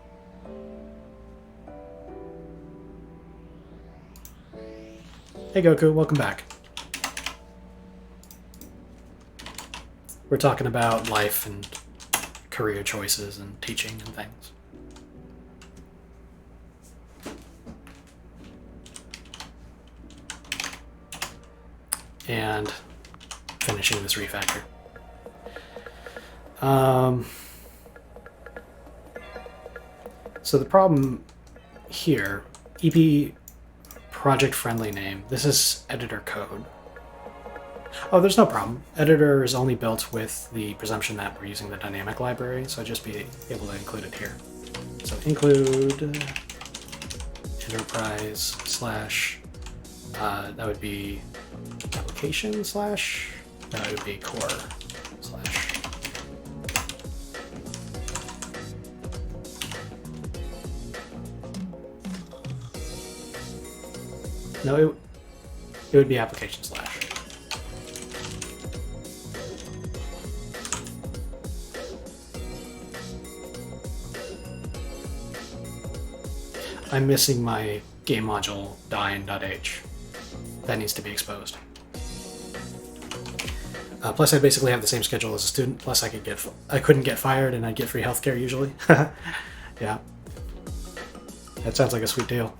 Hey Goku, welcome back. We're talking about life and career choices and teaching and things. And finishing this refactor. So the problem here, EP project friendly name, this is editor code. Oh, there's no problem. Editor is only built with the presumption that we're using the dynamic library, so I'd just be able to include it here. So include enterprise slash, that would be application slash, that would be core slash. No, it would be application slash. I'm missing my game module dyn.h. That needs to be exposed. Plus, I basically have the same schedule as a student. Plus, I couldn't get fired, and I'd get free healthcare usually. Yeah, that sounds like a sweet deal.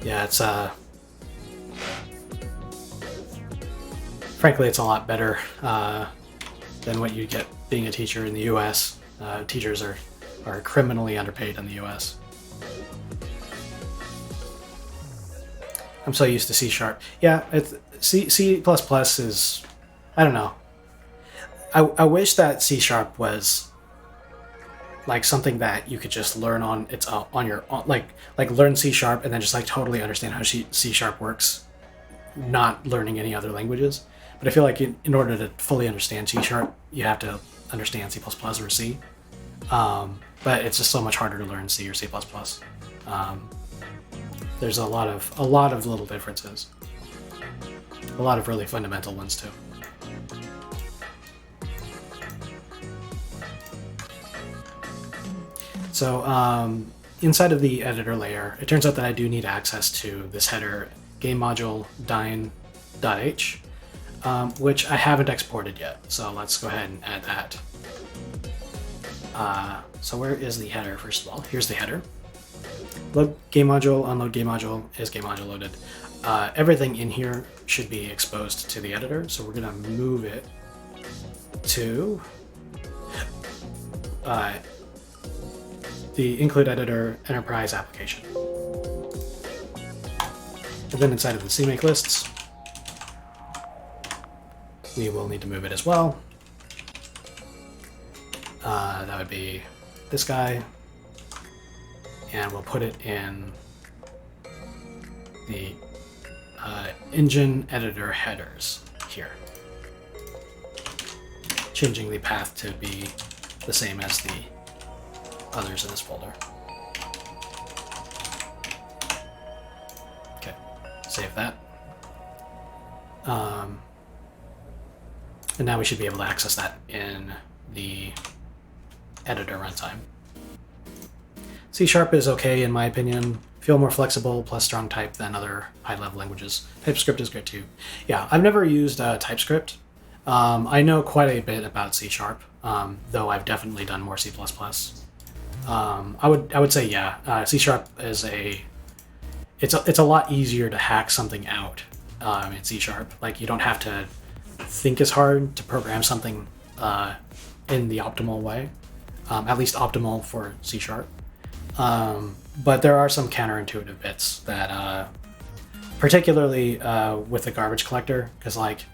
Yeah, it's frankly, it's a lot better than what you get being a teacher in the U.S. Teachers are criminally underpaid in the U.S. I'm so used to C#. Yeah, C++ is, I don't know. I wish that C# was like something that you could just learn on its on your own, like learn C# and then just like totally understand how C# works, not learning any other languages. But I feel like in order to fully understand C#, you have to understand C++ or C. But it's just so much harder to learn C or C++. there's a lot of little differences. A lot of really fundamental ones too. So inside of the editor layer, it turns out that I do need access to this header game module dyn.h, which I haven't exported yet. So let's go ahead and add that. So where is the header? First of all, here's the header. Load game module, unload game module, is game module loaded. Everything in here should be exposed to the editor, so we're gonna move it to the include editor enterprise application. And then inside of the CMake lists, we will need to move it as well. That would be this guy, and we'll put it in the engine editor headers here, changing the path to be the same as the others in this folder. Okay, save that. And now we should be able to access that in the editor runtime. C# is okay in my opinion. Feel more flexible plus strong type than other high-level languages. TypeScript is good too. Yeah, I've never used TypeScript. I know quite a bit about C#, though I've definitely done more C++. I would say yeah, C# is it's a lot easier to hack something out in C#. Like you don't have to think as hard to program something in the optimal way, at least optimal for C#. But there are some counterintuitive bits that, particularly with the garbage collector, because like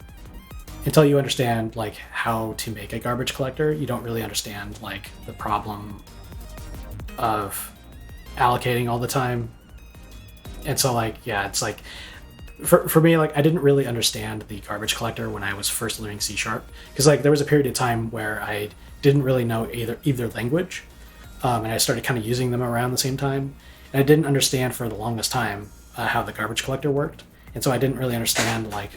until you understand like how to make a garbage collector, you don't really understand like the problem of allocating all the time. And so like yeah, it's like for me, like I didn't really understand the garbage collector when I was first learning C#, because like there was a period of time where I didn't really know either language, and I started kind of using them around the same time, and I didn't understand for the longest time how the garbage collector worked, and so I didn't really understand like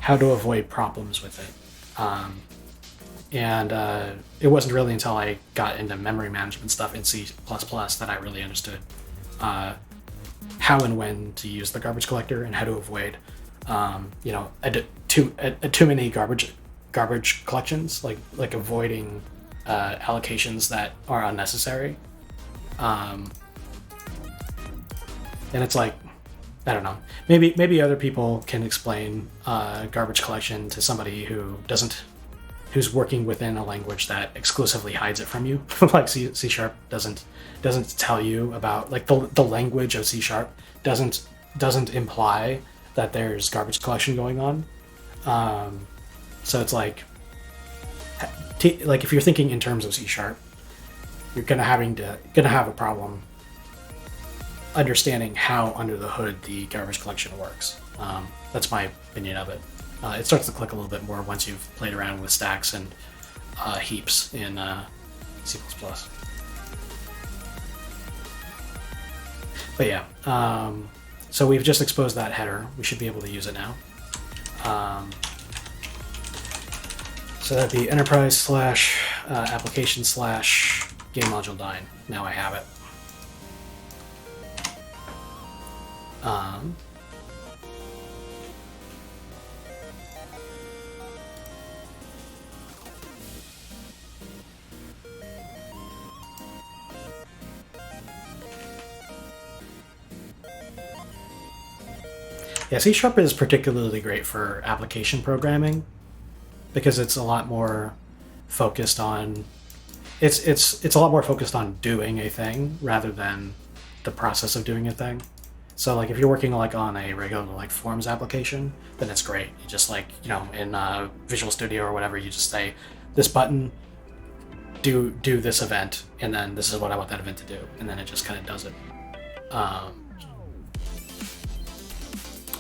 how to avoid problems with it. And it wasn't really until I got into memory management stuff in C++ that I really understood how and when to use the garbage collector and how to avoid, too many garbage collections, like avoiding allocations that are unnecessary. And it's like, I don't know, maybe other people can explain garbage collection to somebody who's working within a language that exclusively hides it from you. Like C# doesn't tell you about, like the language of C# doesn't imply that there's garbage collection going on. So it's like if you're thinking in terms of C#, you're gonna have a problem understanding how under the hood the garbage collection works. That's my opinion of it. It starts to click a little bit more once you've played around with stacks and heaps in C++. But yeah, so we've just exposed that header. We should be able to use it now. So that the enterprise / application / game module dyn. Now I have it. Yeah, C# is particularly great for application programming because it's a lot more focused on it's a lot more focused on doing a thing rather than the process of doing a thing. So like if you're working like on a regular like Forms application, then it's great. You just like, in Visual Studio or whatever, you just say this button, do this event, and then this is what I want that event to do, and then it just kind of does it.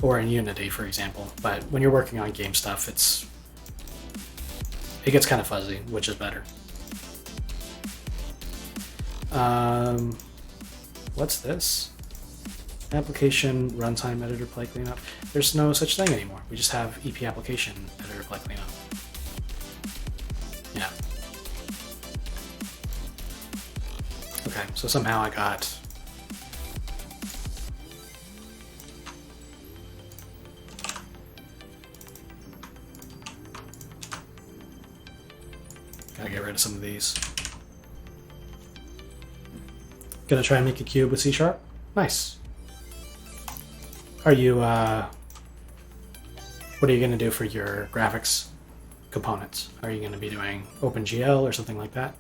Or in Unity, for example. But when you're working on game stuff, it gets kind of fuzzy, which is better. What's this? Application runtime editor play cleanup. There's no such thing anymore. We just have EP application editor play cleanup. Yeah. Okay, so somehow I got gotta get rid of some of these. Gonna try and make a cube with C#. Nice. Are you, what are you gonna do for your graphics components? Are you gonna be doing OpenGL or something like that?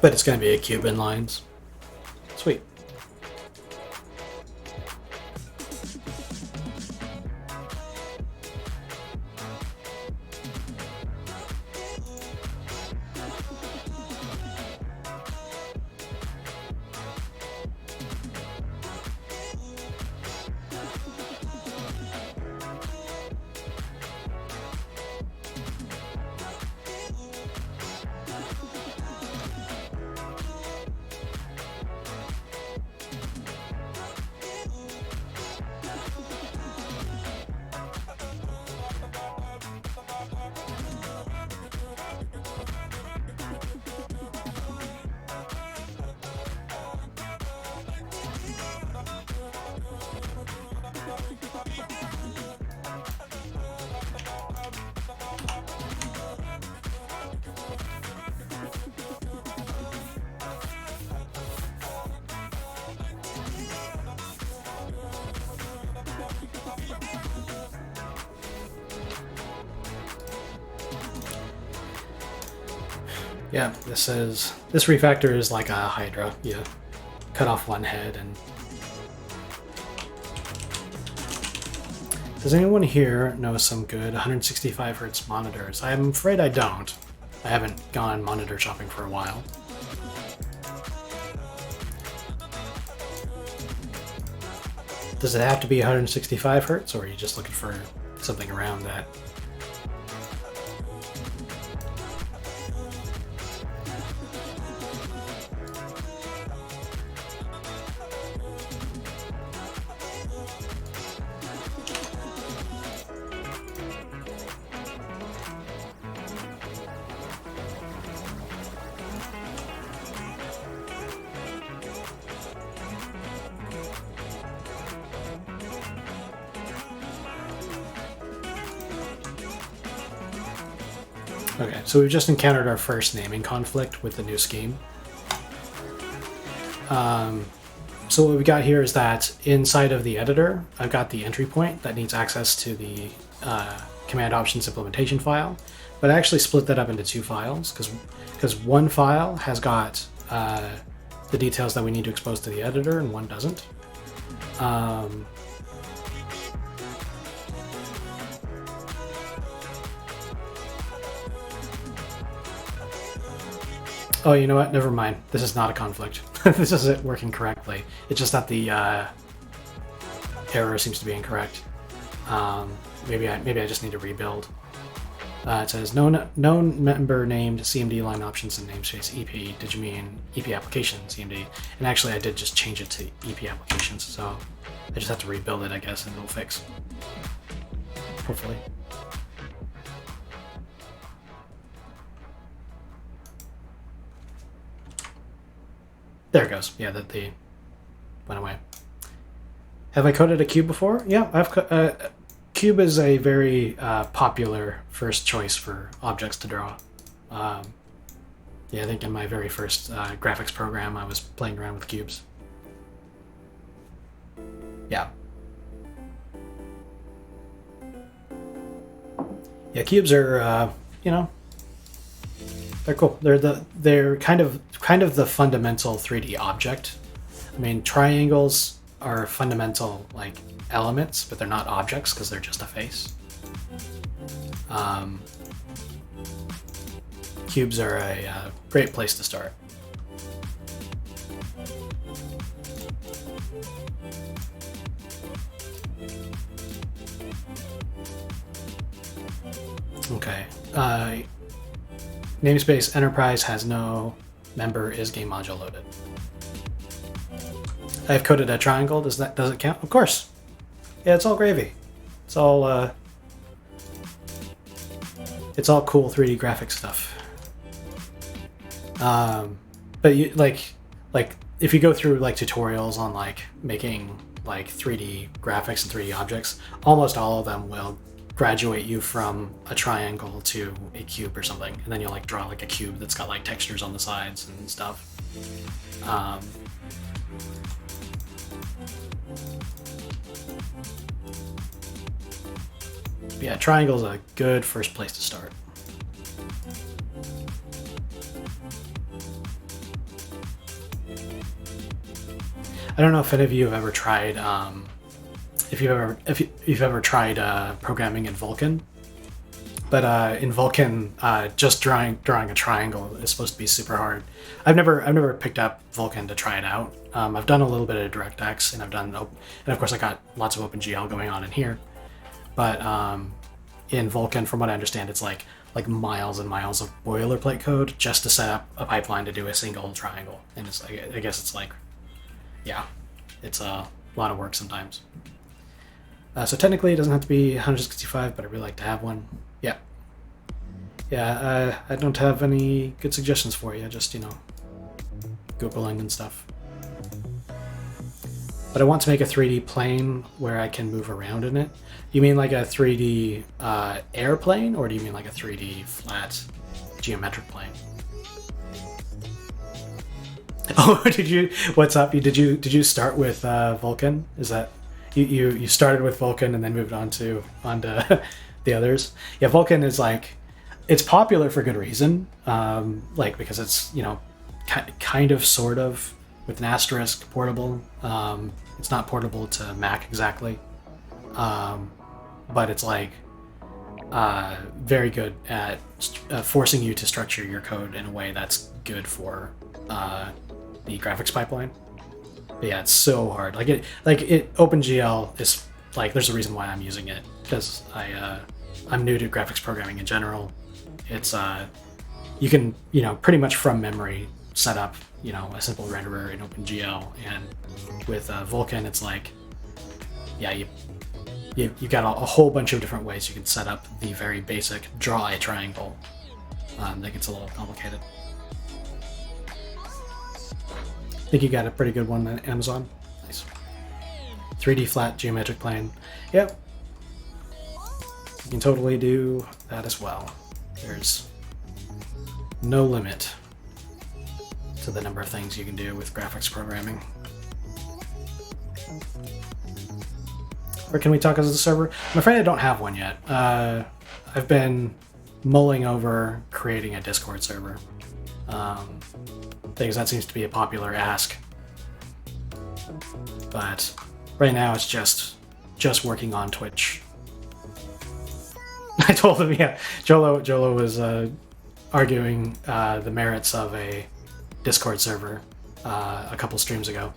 But it's going to be a cube in lines. Sweet. Yeah, this refactor is like a Hydra. You cut off one head and... Does anyone here know some good 165 Hz monitors? I'm afraid I don't. I haven't gone monitor shopping for a while. Does it have to be 165 Hz, or are you just looking for something around that? Okay, so we've just encountered our first naming conflict with the new scheme. So what we got here is that inside of the editor, I've got the entry point that needs access to the command options implementation file, but I actually split that up into two files because one file has got the details that we need to expose to the editor and one doesn't. Oh, you know what? Never mind. This is not a conflict. This is it working correctly. It's just that the error seems to be incorrect. Maybe I just need to rebuild. It says known member named CMD line options and namespace EP. Did you mean EP application CMD? And actually, I did just change it to EP applications, so I just have to rebuild it, I guess, and it'll fix. Hopefully. There it goes. Yeah, that they went away. Have I coded a cube before? Yeah, I've. Cube is a very popular first choice for objects to draw. Yeah, I think in my very first graphics program, I was playing around with cubes. Yeah. Yeah, cubes are, you know, they're cool. They're kind of the fundamental 3D object. I mean, triangles are fundamental like elements, but they're not objects because they're just a face. Cubes are a great place to start. Okay. Namespace Enterprise has no member is game module loaded. I've coded a triangle. Does it count? Of course. Yeah, it's all gravy. It's all cool 3D graphic stuff. But you like if you go through like tutorials on like making like 3D graphics and 3D objects, almost all of them will graduate you from a triangle to a cube or something, and then you'll like draw like a cube that's got like textures on the sides and stuff. Yeah, triangle's a good first place to start. I don't know if any of you have ever tried if you've ever tried programming in Vulkan, but in Vulkan, just drawing a triangle is supposed to be super hard. I've never picked up Vulkan to try it out. I've done a little bit of DirectX, and and of course I got lots of OpenGL going on in here. But in Vulkan, from what I understand, it's like miles and miles of boilerplate code just to set up a pipeline to do a single triangle, and it's I guess it's like, yeah, it's a lot of work sometimes. So technically it doesn't have to be 165, but I'd really like to have one. Yeah. Yeah, I don't have any good suggestions for you, just, Googling and stuff. But I want to make a 3D plane where I can move around in it. You mean like a 3D airplane, or do you mean like a 3D flat geometric plane? Oh, what's up? Did you start with Vulkan? Is that you started with Vulkan and then moved on to the others? Yeah, Vulkan is like, it's popular for good reason, like because it's kind of sort of with an asterisk portable. It's not portable to Mac exactly, but it's like very good at forcing you to structure your code in a way that's good for the graphics pipeline. But yeah, it's so hard. Like OpenGL is like, there's a reason why I'm using it, because I'm new to graphics programming in general. It's you can pretty much from memory set up a simple renderer in OpenGL, and with Vulkan it's like, yeah, you've got a whole bunch of different ways you can set up the very basic draw a triangle. That gets a little complicated. I think you got a pretty good one on Amazon. Nice. 3D flat geometric plane. Yep. You can totally do that as well. There's no limit to the number of things you can do with graphics programming. Or can we talk as a server? I'm afraid I don't have one yet. I've been mulling over creating a Discord server. Because that seems to be a popular ask. But right now it's just working on Twitch. I told him, yeah, Jolo was arguing the merits of a Discord server a couple streams ago.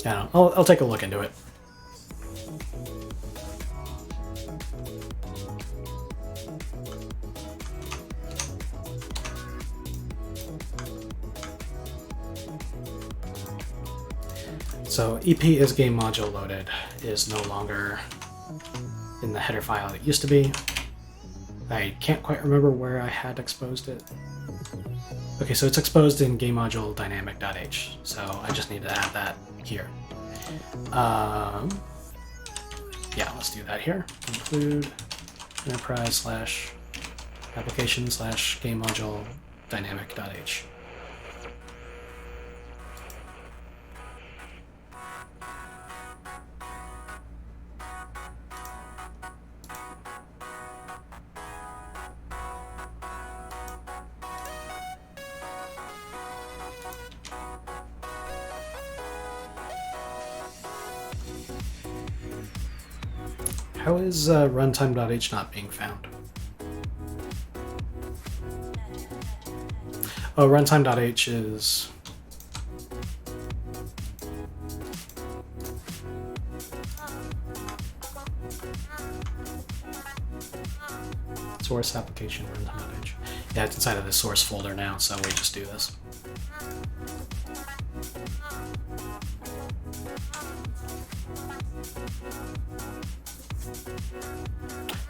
I don't know. I'll take a look into it. So EP is game module loaded is no longer in the header file it used to be. I can't quite remember where I had exposed it. Okay, so it's exposed in game module dynamic.h, so I just need to add that here. Yeah, let's do that here. Include enterprise / application / game module dynamic.h. How is runtime.h not being found? Oh, runtime.h is... source application runtime.h. Yeah, it's inside of the source folder now, so we just do this.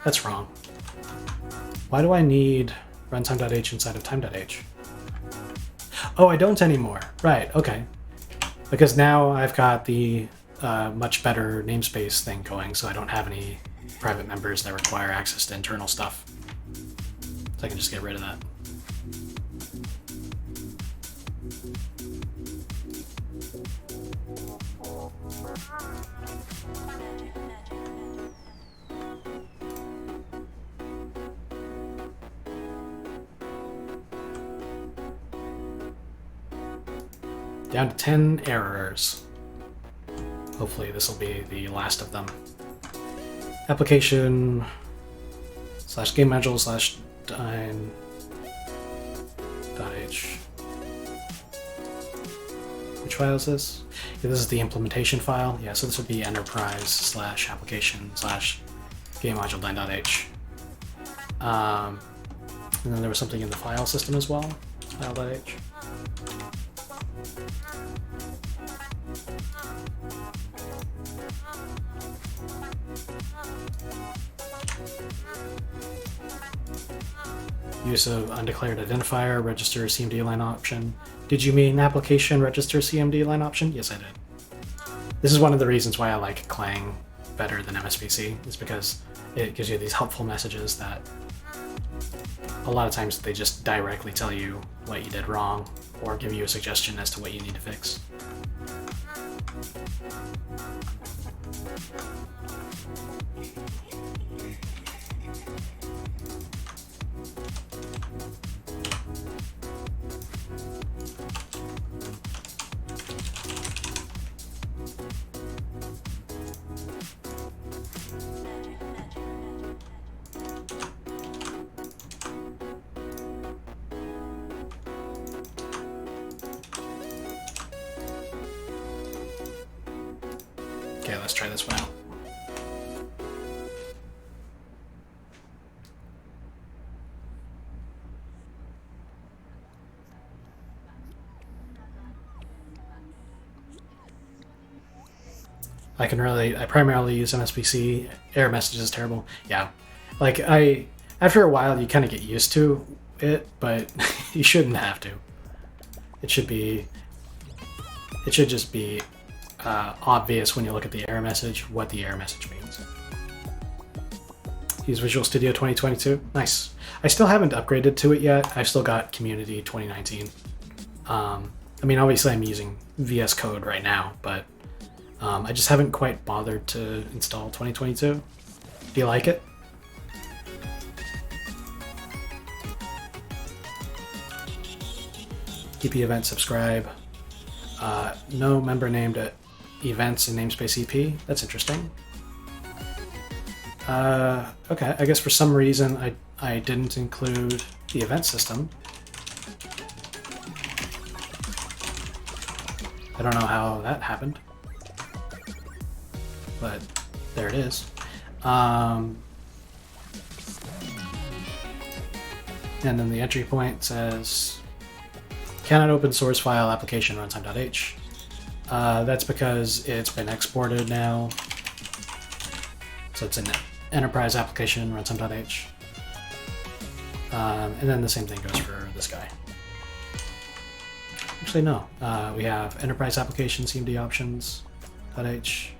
That's wrong. Why do I need runtime.h inside of time.h? Oh, I don't anymore. Right, okay. Because now I've got the much better namespace thing going, so I don't have any private members that require access to internal stuff. So I can just get rid of that. Down to 10 errors. Hopefully this will be the last of them. Application / game module / time.h. Which file is this? Yeah, this is the implementation file. Yeah, so this would be enterprise / application / game module line.h. And then there was something in the file system as well. File.h. Use of undeclared identifier, register CMD line option. Did you mean application register CMD line option? Yes, I did. This is one of the reasons why I like Clang better than MSPC, is because it gives you these helpful messages that a lot of times they just directly tell you what you did wrong or give you a suggestion as to what you need to fix. Okay, let's try this one out. I primarily use MSPC. Error message is terrible. Yeah, like after a while you kind of get used to it, but you shouldn't have to. It should just be obvious when you look at the error message what the error message means. Use Visual Studio 2022. Nice. I still haven't upgraded to it yet. I've still got Community 2019. I mean, obviously I'm using VS Code right now, but I just haven't quite bothered to install 2022. Do you like it? EP event subscribe. No member named at events in namespace EP. That's interesting. Okay, I guess for some reason I didn't include the event system. I don't know how that happened, but there it is. And then the entry point says, cannot open source file application runtime.h. That's because it's been exported now. So it's an enterprise application runtime.h. And then the same thing goes for this guy. Actually, no. We have enterprise application cmd options.h.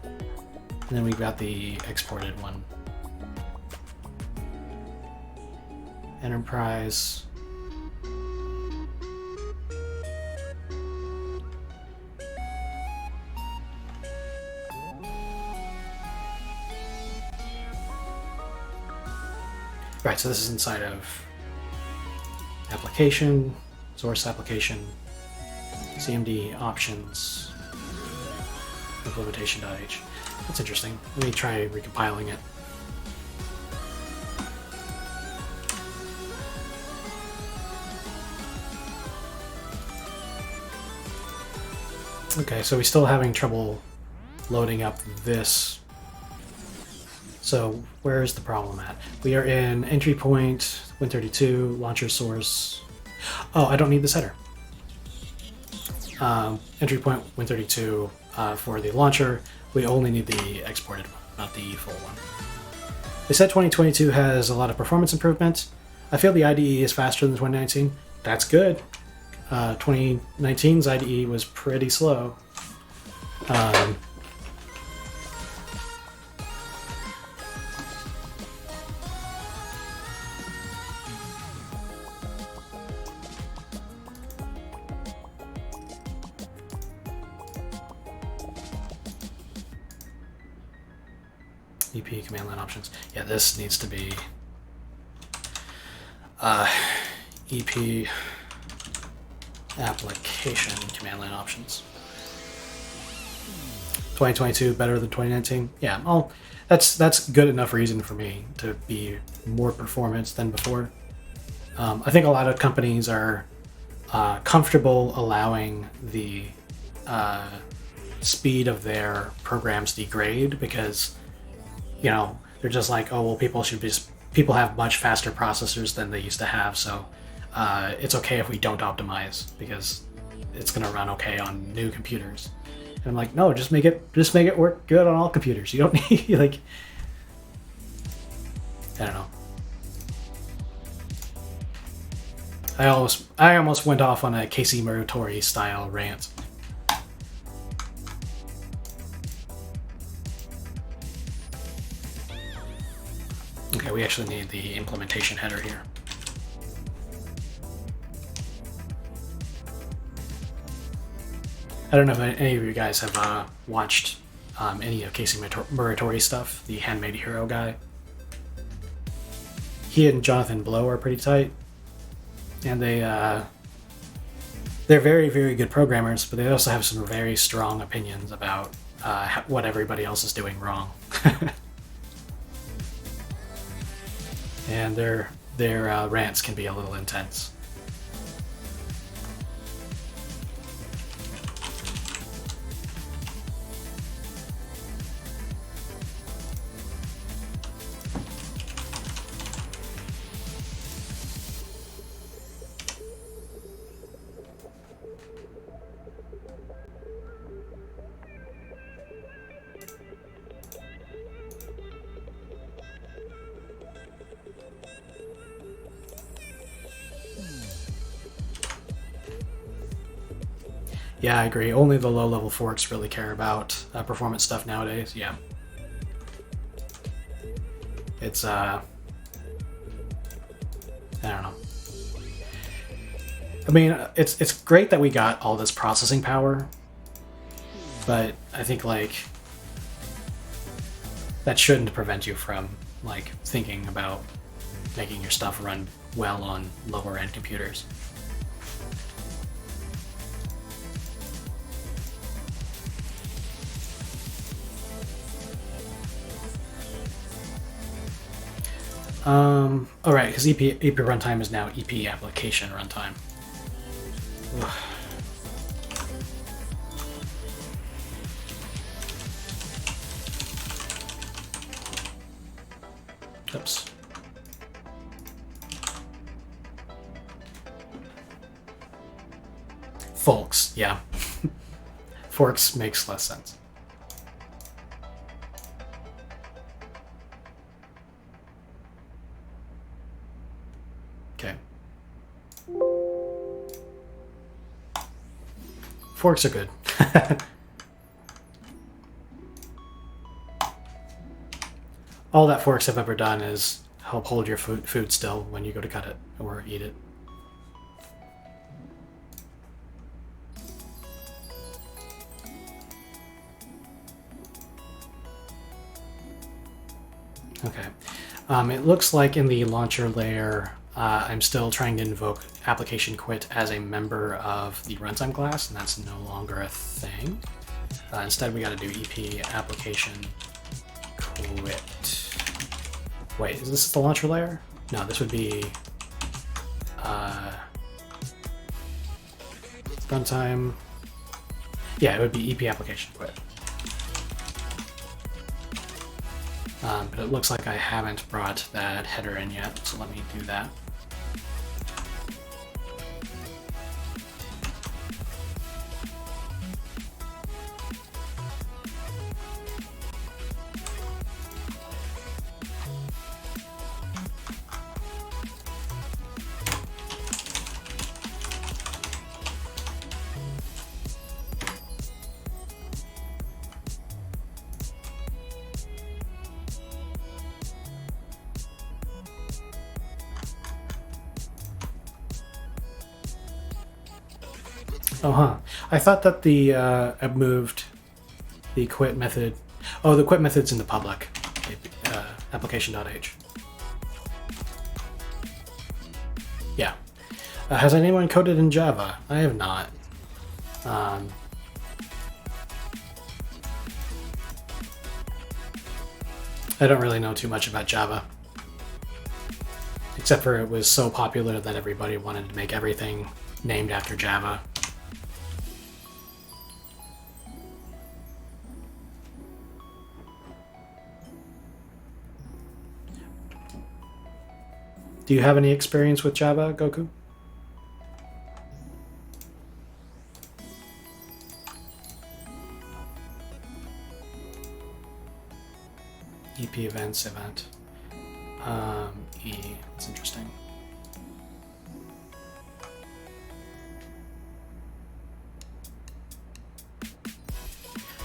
And then we've got the exported one. Enterprise. Right, so this is inside of application, source application, cmd options, implementation.h. That's interesting. Let me try recompiling it. Okay, so we're still having trouble loading up this. So where's the problem at? We are in entry point, Win32, launcher source. Oh, I don't need this header. Entry point, Win32 for the launcher. We only need the exported one, not the full one. They said 2022 has a lot of performance improvement. I feel the IDE is faster than 2019. That's good. 2019's IDE was pretty slow. EP command line options. Yeah, this needs to be EP application command line options. 2022 better than 2019. Yeah, well, that's good enough reason for me to be more performance than before. I think a lot of companies are comfortable allowing the speed of their programs degrade because, you know, they're just like, oh well, people have much faster processors than they used to have, so it's okay if we don't optimize because it's gonna run okay on new computers. And I'm like, no, just make it work good on all computers. You don't need like, I don't know. I almost went off on a Casey Muratori style rant. Okay, we actually need the implementation header here. I don't know if any of you guys have watched any of Casey Muratori stuff, the Handmade Hero guy. He and Jonathan Blow are pretty tight, and they're very, very good programmers, but they also have some very strong opinions about what everybody else is doing wrong. And their rants can be a little intense. Yeah, I agree. Only the low-level forks really care about performance stuff nowadays. Yeah. It's, I don't know. I mean, it's great that we got all this processing power, but I think, like, that shouldn't prevent you from, like, thinking about making your stuff run well on lower-end computers. All right, because EP runtime is now EP application runtime. Ugh. Oops. Folks, yeah. Forks makes less sense. Okay. Forks are good. All that forks have ever done is help hold your food still when you go to cut it or eat it. Okay. It looks like in the launcher layer, I'm still trying to invoke application quit as a member of the runtime class, and that's no longer a thing. Instead, we got to do EP application quit. Wait, is this the launcher layer? No, this would be runtime. Yeah, it would be EP application quit. But it looks like I haven't brought that header in yet, so let me do that. Oh, huh. I thought that the I moved the quit method. Oh, the quit method's in the public application.h. Yeah. Has anyone coded in Java? I have not. I don't really know too much about Java. Except for it was so popular that everybody wanted to make everything named after Java. Do you have any experience with Java, Goku? EP events event. E. That's interesting.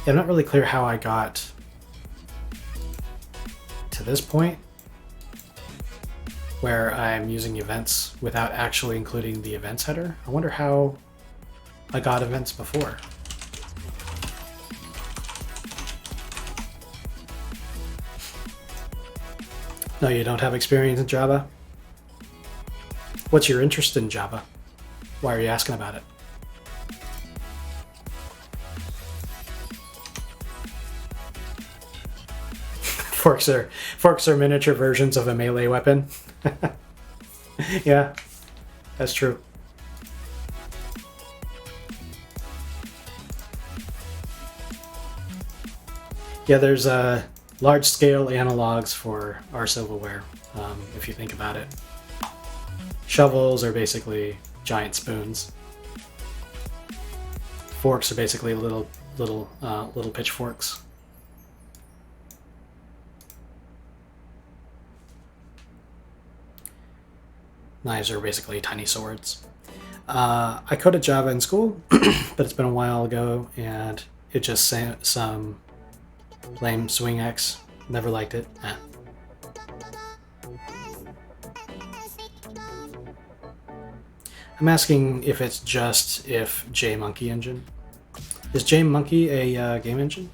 Yeah, I'm not really clear how I got to this point where I'm using events without actually including the events header. I wonder how I got events before. No, you don't have experience in Java? What's your interest in Java? Why are you asking about it? Forks are miniature versions of a melee weapon. Yeah, that's true. Yeah, there's large-scale analogs for our silverware, if you think about it. Shovels are basically giant spoons. Forks are basically little pitchforks. Knives are basically tiny swords. I coded Java in school, but it's been a while ago, and it just some lame swing X. Never liked it. I'm asking if it's just if JMonkey engine. Is JMonkey a game engine?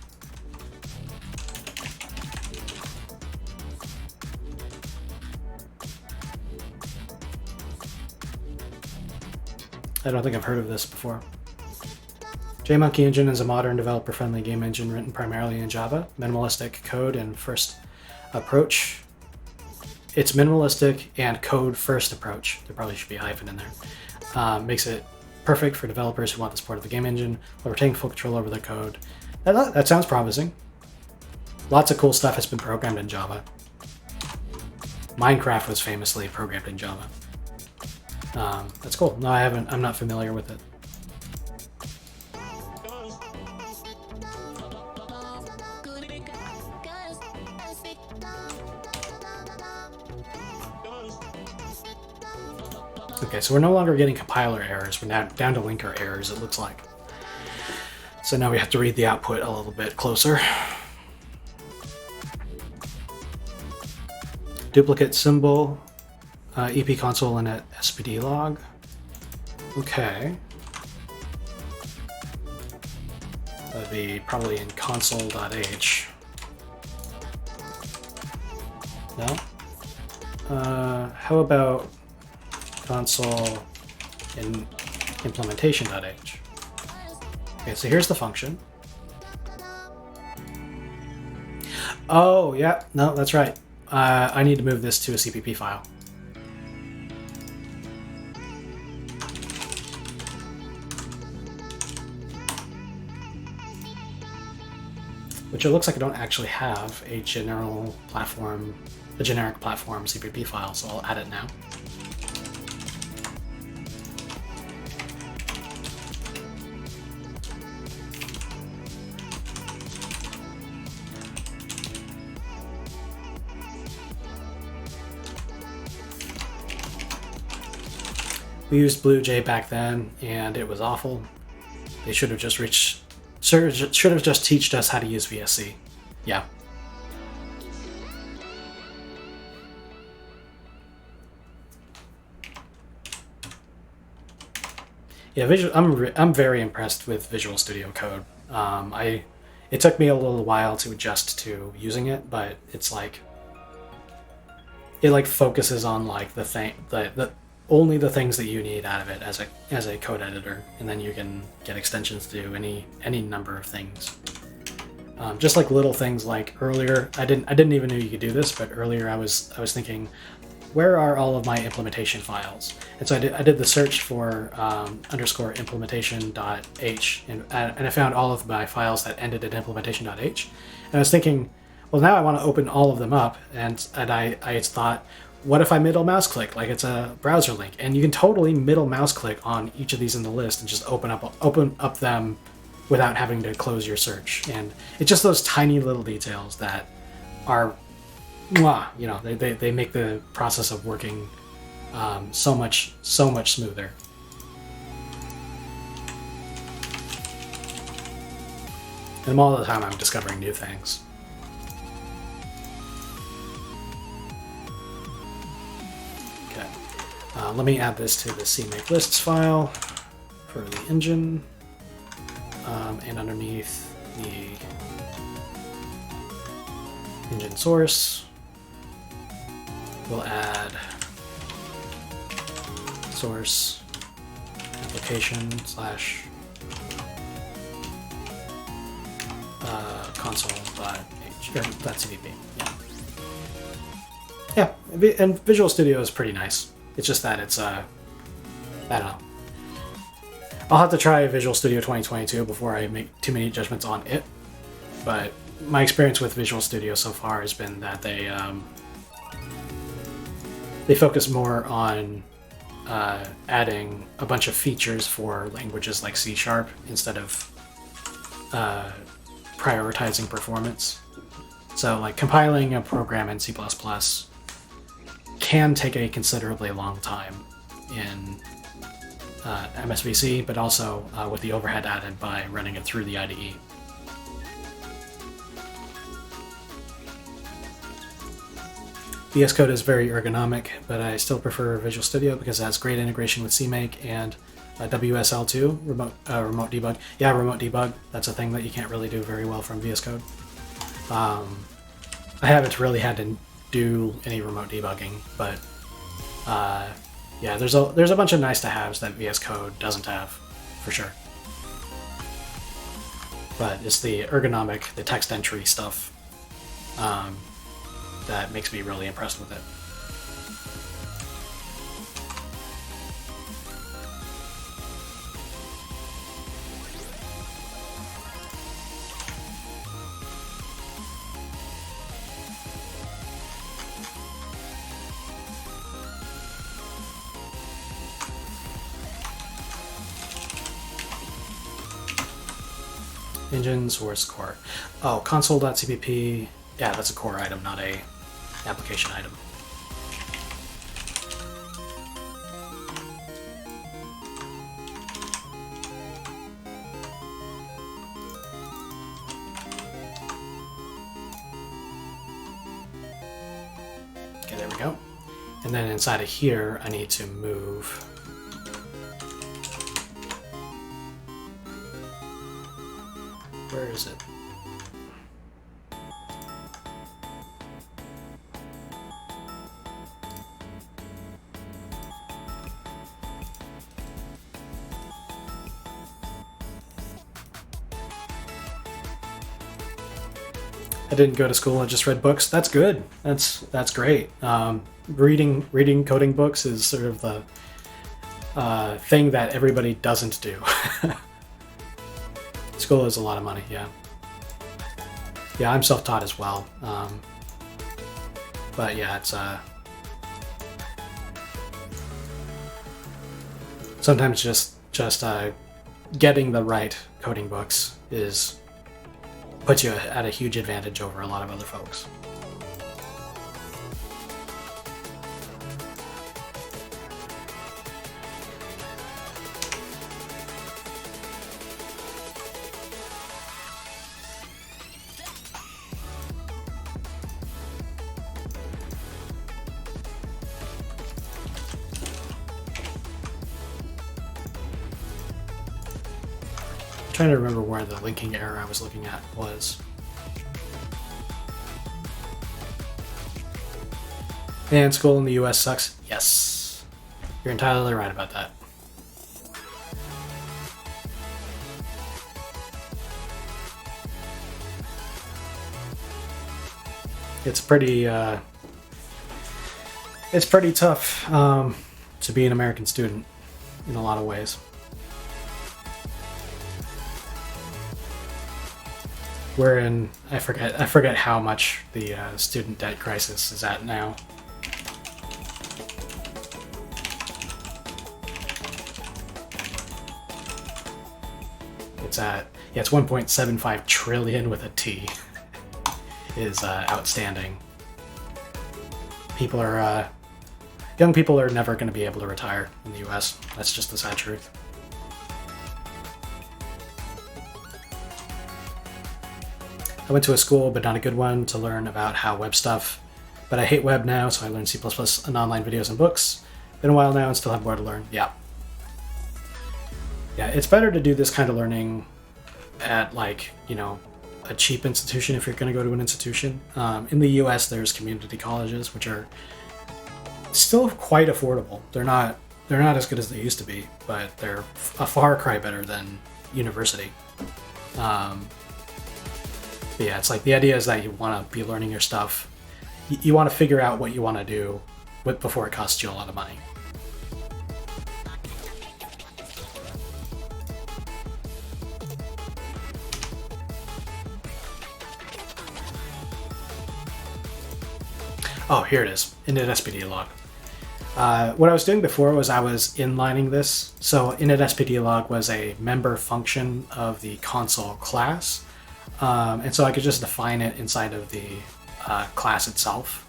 I don't think I've heard of this before. JMonkey Engine is a modern developer-friendly game engine written primarily in Java, minimalistic code, and first approach. its minimalistic and code-first approach, there probably should be a hyphen in there, makes it perfect for developers who want the support of the game engine while retaining full control over their code. That sounds promising. Lots of cool stuff has been programmed in Java. Minecraft was famously programmed in Java. That's cool. No, I'm not familiar with it. Okay, so we're no longer getting compiler errors. We're now down to linker errors, it looks like. So now we have to read the output a little bit closer. Duplicate symbol, EP console and at SPD log. Okay. That'd be probably in console.h. No? How about console in implementation.h? Okay, so here's the function. Oh, yeah, no, that's right. I need to move this to a CPP file. Which it looks like I don't actually have a generic platform CPP file, so I'll add it now. We used BlueJ back then, and it was awful. They should have just taught us how to use VSC. Yeah. Yeah, I'm very impressed with Visual Studio Code. It took me a little while to adjust to using it, but it's like it like focuses on like the only the things that you need out of it as a code editor, and then you can get extensions to do any number of things. Just like little things like earlier, I didn't even know you could do this, but earlier I was thinking, where are all of my implementation files? And so I did the search for _implementation.h, and I found all of my files that ended at implementation.h. And I was thinking, well, now I want to open all of them up, and I thought, what if I middle mouse click like it's a browser link? And you can totally middle mouse click on each of these in the list and just open up them without having to close your search. And it's just those tiny little details that are, you know, they make the process of working so much smoother. And all the time I'm discovering new things. Let me add this to the CMake lists file for the engine, and underneath the engine source, we'll add source application / console.cvp. Yeah, and Visual Studio is pretty nice. It's just that it's, I don't know. I'll have to try Visual Studio 2022 before I make too many judgments on it. But my experience with Visual Studio so far has been that they focus more on adding a bunch of features for languages like C# instead of prioritizing performance. So like compiling a program in C++ can take a considerably long time in MSVC, but also with the overhead added by running it through the IDE. VS Code is very ergonomic, but I still prefer Visual Studio because it has great integration with CMake and WSL2, remote debug. Yeah, remote debug, that's a thing that you can't really do very well from VS Code. I haven't really had to do any remote debugging, but yeah, there's a bunch of nice to haves that VS Code doesn't have, for sure. But it's the ergonomic, the text entry stuff that makes me really impressed with it. Engine source core. Oh, console.cpp. Yeah, that's a core item, not a application item. Okay, there we go. And then inside of here, I need to move where is it? I didn't go to school. I just read books. That's good. That's great. Reading coding books is sort of the thing that everybody doesn't do. School is a lot of money. Yeah. Yeah, I'm self-taught as well. But yeah, it's sometimes just getting the right coding books puts you at a huge advantage over a lot of other folks. Trying to remember where the linking error I was looking at was. And school in the US sucks. Yes. You're entirely right about that. It's pretty tough to be an American student in a lot of ways. We're in, I forget how much the student debt crisis is at now. It's at, yeah, it's 1.75 trillion with a T. Is outstanding. Young people are never going to be able to retire in the US. That's just the sad truth. I went to a school, but not a good one, to learn about how web stuff. But I hate web now, so I learned C++ and online videos and books. Been a while now and still have more to learn. Yeah. Yeah, it's better to do this kind of learning at, like, you know, a cheap institution if you're going to go to an institution. In the US, there's community colleges, which are still quite affordable. They're not as good as they used to be, but they're a far cry better than university. But yeah, it's like the idea is that you want to be learning your stuff. You want to figure out what you want to do before it costs you a lot of money. Oh, here it is, init SPD log. What I was doing before was I was inlining this. So init SPD log was a member function of the console class. And so I could just define it inside of the class itself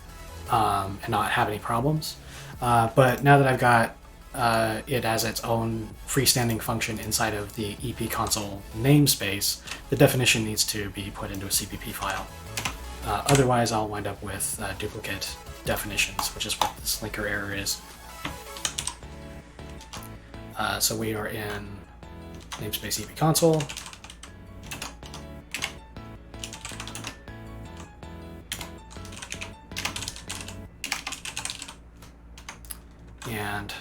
and not have any problems. But now that I've got it as its own freestanding function inside of the EP console namespace, the definition needs to be put into a CPP file. Otherwise, I'll wind up with duplicate definitions, which is what this linker error is. So we are in namespace EP console. And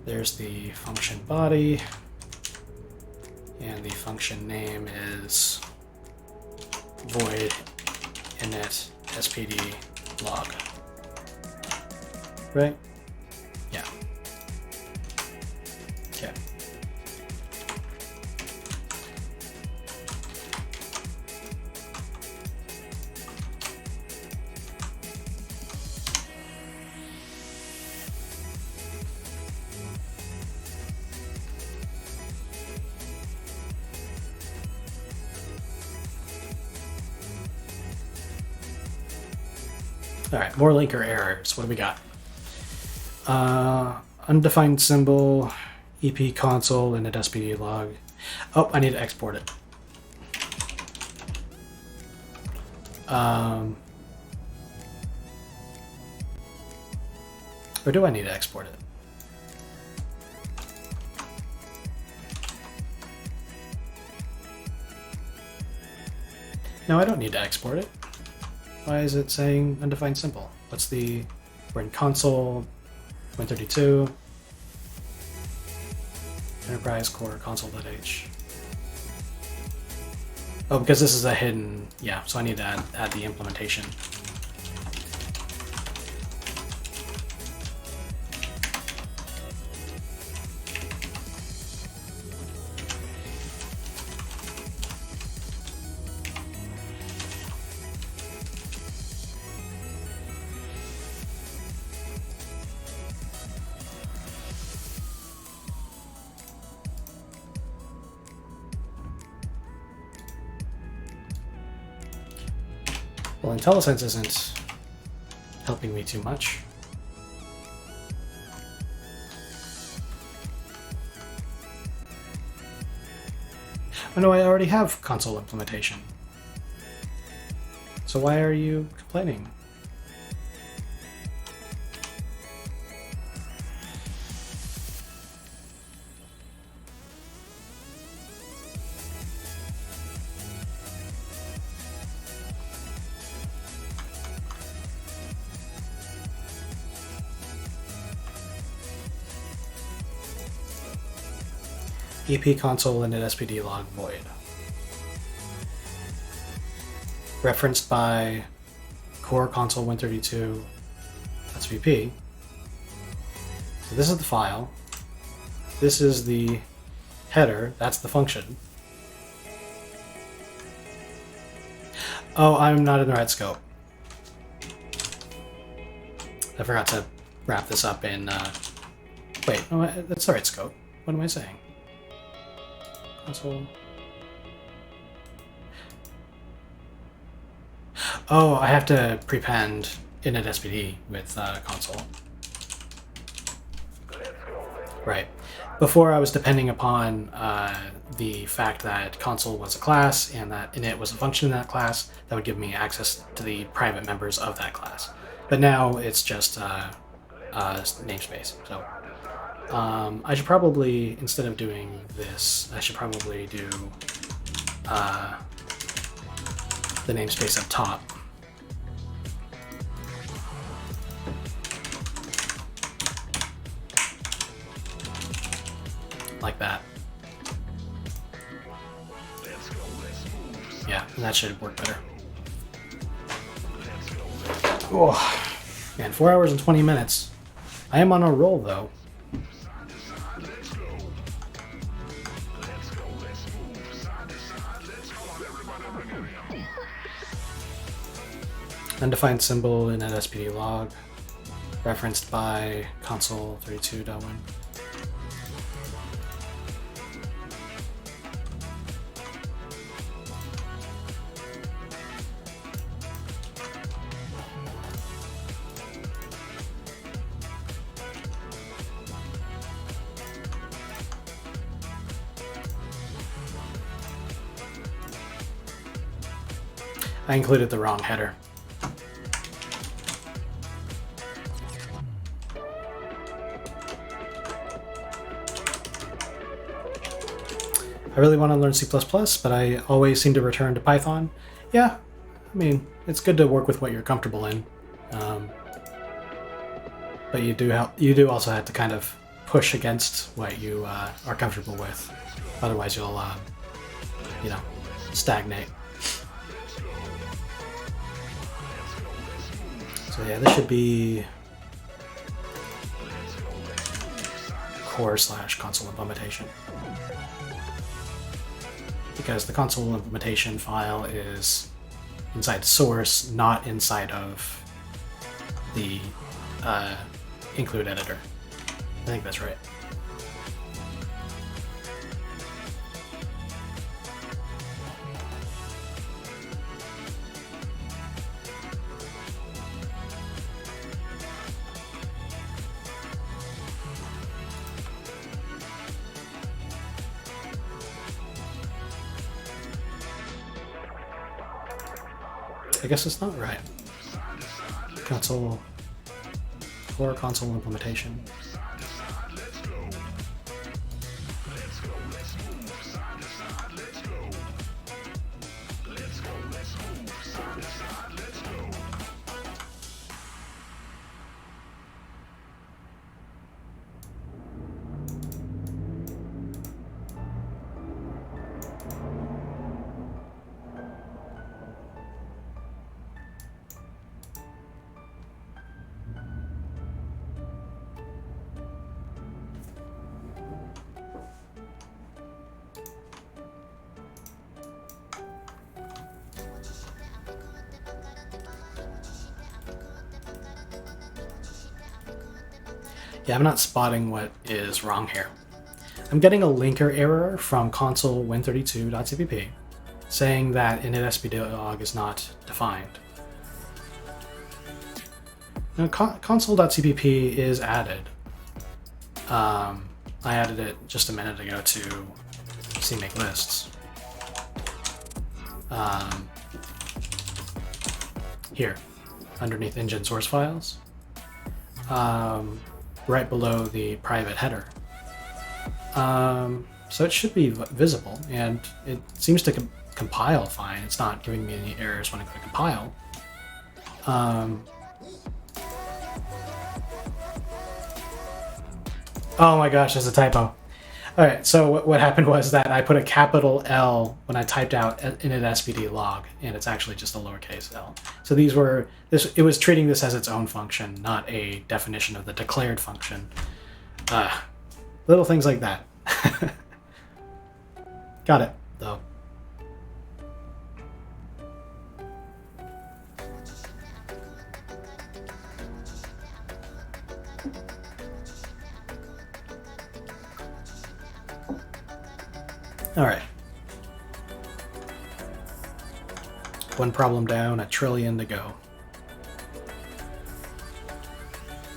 there's the function body, and the function name is void init SPD log. Right? Yeah. Okay. All right, more linker errors. What do we got? Undefined symbol, EP console, and an SPD log. Oh, I need to export it. Or do I need to export it? No, I don't need to export it. Why is it saying undefined symbol? What's the... We're in console, Win32, enterprise core console.h. Oh, because this is a hidden... Yeah, so I need to add the implementation. Well, IntelliSense isn't helping me too much. Oh no, I already have console implementation. So why are you complaining? EP console and an SPD log void. Referenced by core console Win32 SVP. So this is the file. This is the header. That's the function. Oh, I'm not in the right scope. I forgot to wrap this up in... Wait, no, that's the right scope. What am I saying? Console. Oh, I have to prepend init SPD with console. Right. Before I was depending upon the fact that console was a class and that init was a function in that class that would give me access to the private members of that class. But now it's just namespace. So I should probably, instead of doing this, I should probably do the namespace up top. Like that. Yeah, and that should work better. Oh, man, 4 hours and 20 minutes. I am on a roll, though. Undefined symbol in an SPD log, referenced by console 32.1. I included the wrong header. I really want to learn C++, but I always seem to return to Python. Yeah, I mean, it's good to work with what you're comfortable in. But you do also have to kind of push against what you are comfortable with. Otherwise you'll, you know, stagnate. So yeah, this should be core/console implementation. Because the console implementation file is inside source, not inside of the include editor. I think that's right. I guess it's not right. Console or console implementation. Yeah, I'm not spotting what is wrong here. I'm getting a linker error from console win32.cpp saying that init log is not defined. Now, console.cpp is added. I added it just a minute ago to CMake lists. Here, underneath engine source files. Right below the private header. So it should be visible, and it seems to compile fine. It's not giving me any errors when I click compile. Oh my gosh, there's a typo. All right, so what happened was that I put a capital L when I typed out init SBD log, and it's actually just a lowercase l. So it was treating this as its own function, not a definition of the declared function. Little things like that. Got it, though. All right. One problem down, a trillion to go.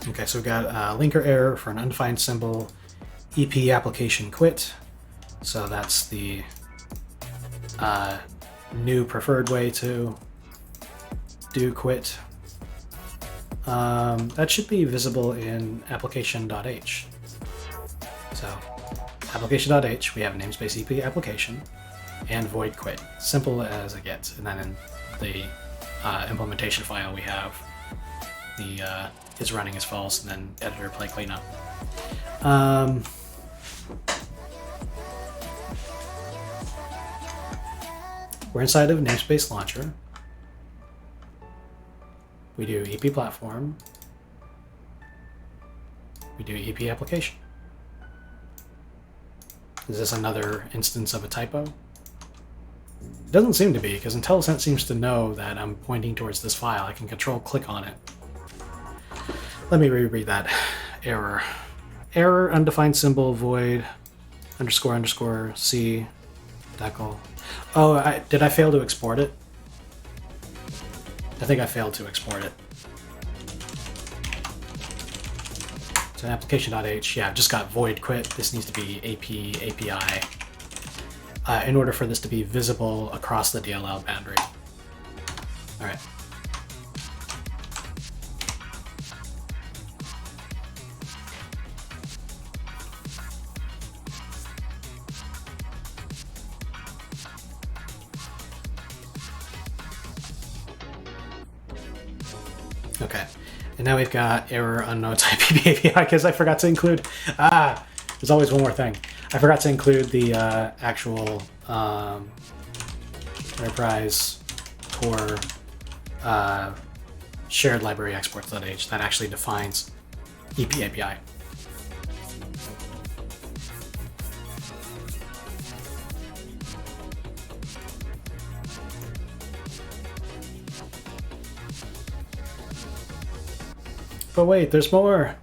Okay, so we've got a linker error for an undefined symbol, EP application quit. So that's the new preferred way to do quit. That should be visible in application.h. So application.h, we have namespace EP application and void quit. Simple as it gets. And then in the implementation file, we have the is running as false, and then editor play cleanup. We're inside of namespace launcher. We do EP platform. We do EP application. Is this another instance of a typo? It doesn't seem to be, because IntelliSense seems to know that I'm pointing towards this file. I can control click on it. Let me reread that. Error. Error, undefined symbol, void, __ C, decal. Oh, did I fail to export it? I think I failed to export it. So application.h, yeah, I've just got void quit. This needs to be API in order for this to be visible across the DLL boundary. All right. Okay, and now we've got error unknown type API because I forgot to include, there's always one more thing. I forgot to include the actual enterprise core shared library exports.h that actually defines EP API. But wait, there's more.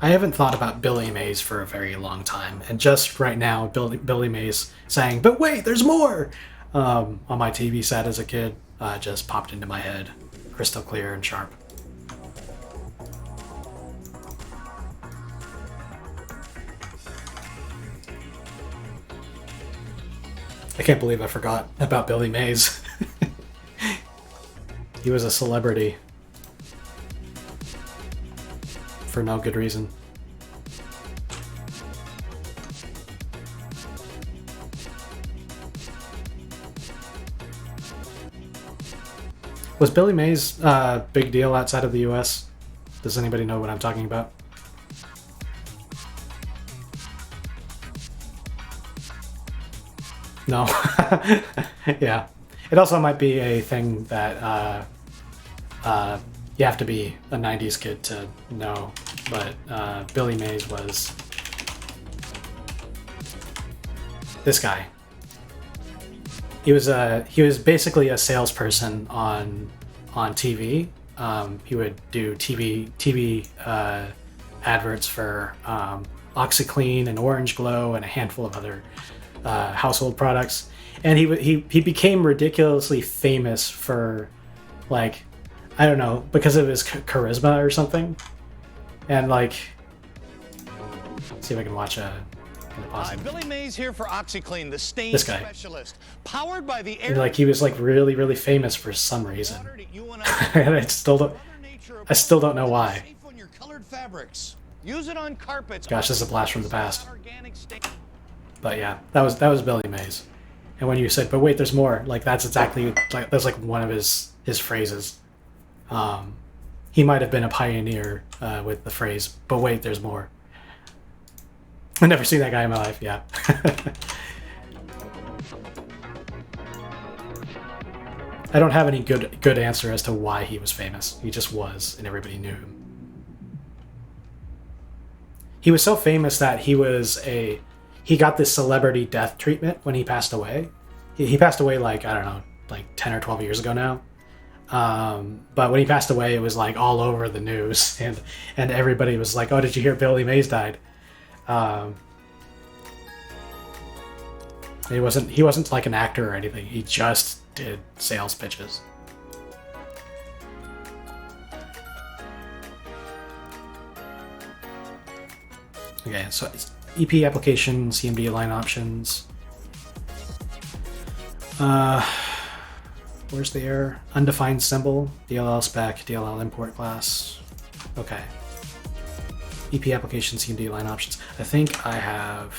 I haven't thought about Billy Mays for a very long time, and just right now, Billy Mays saying, "But wait, there's more," on my TV set as a kid just popped into my head, crystal clear and sharp. I can't believe I forgot about Billy Mays. He was a celebrity. For no good reason. Was Billy Mays a big deal outside of the US? Does anybody know what I'm talking about? No. Yeah. It also might be a thing that you have to be a 90s kid to know, but Billy Mays was this guy. He was basically a salesperson on TV. He would do TV adverts for OxyClean and Orange Glow and a handful of other household products, and he became ridiculously famous for, like, I don't know, because of his charisma or something. And like, let's see if I can watch Hi, Billy Mays here for OxyClean, the stain this guy. specialist. Powered by the air. And like, he was like really famous for some reason, and I still don't know why. Use it on carpets. Gosh, this is a blast from the past. But yeah, that was Billy Mays. And when you said, "But wait, there's more," like that's exactly like that's like one of his phrases. He might have been a pioneer with the phrase, "But wait, there's more." I've never seen that guy in my life. Yeah. I don't have any good answer as to why he was famous. He just was, and everybody knew him. He was so famous that he got this celebrity death treatment when he passed away. He passed away like, I don't know, like 10 or 12 years ago now. But when he passed away, it was like all over the news, and everybody was like, "Oh, did you hear Billy Mays died?" He wasn't like an actor or anything. He just did sales pitches. Okay, so it's EP application, CMD line options. Where's the error? Undefined symbol, DLL spec, DLL import class. Okay. EP application, CMD line options. I think I have.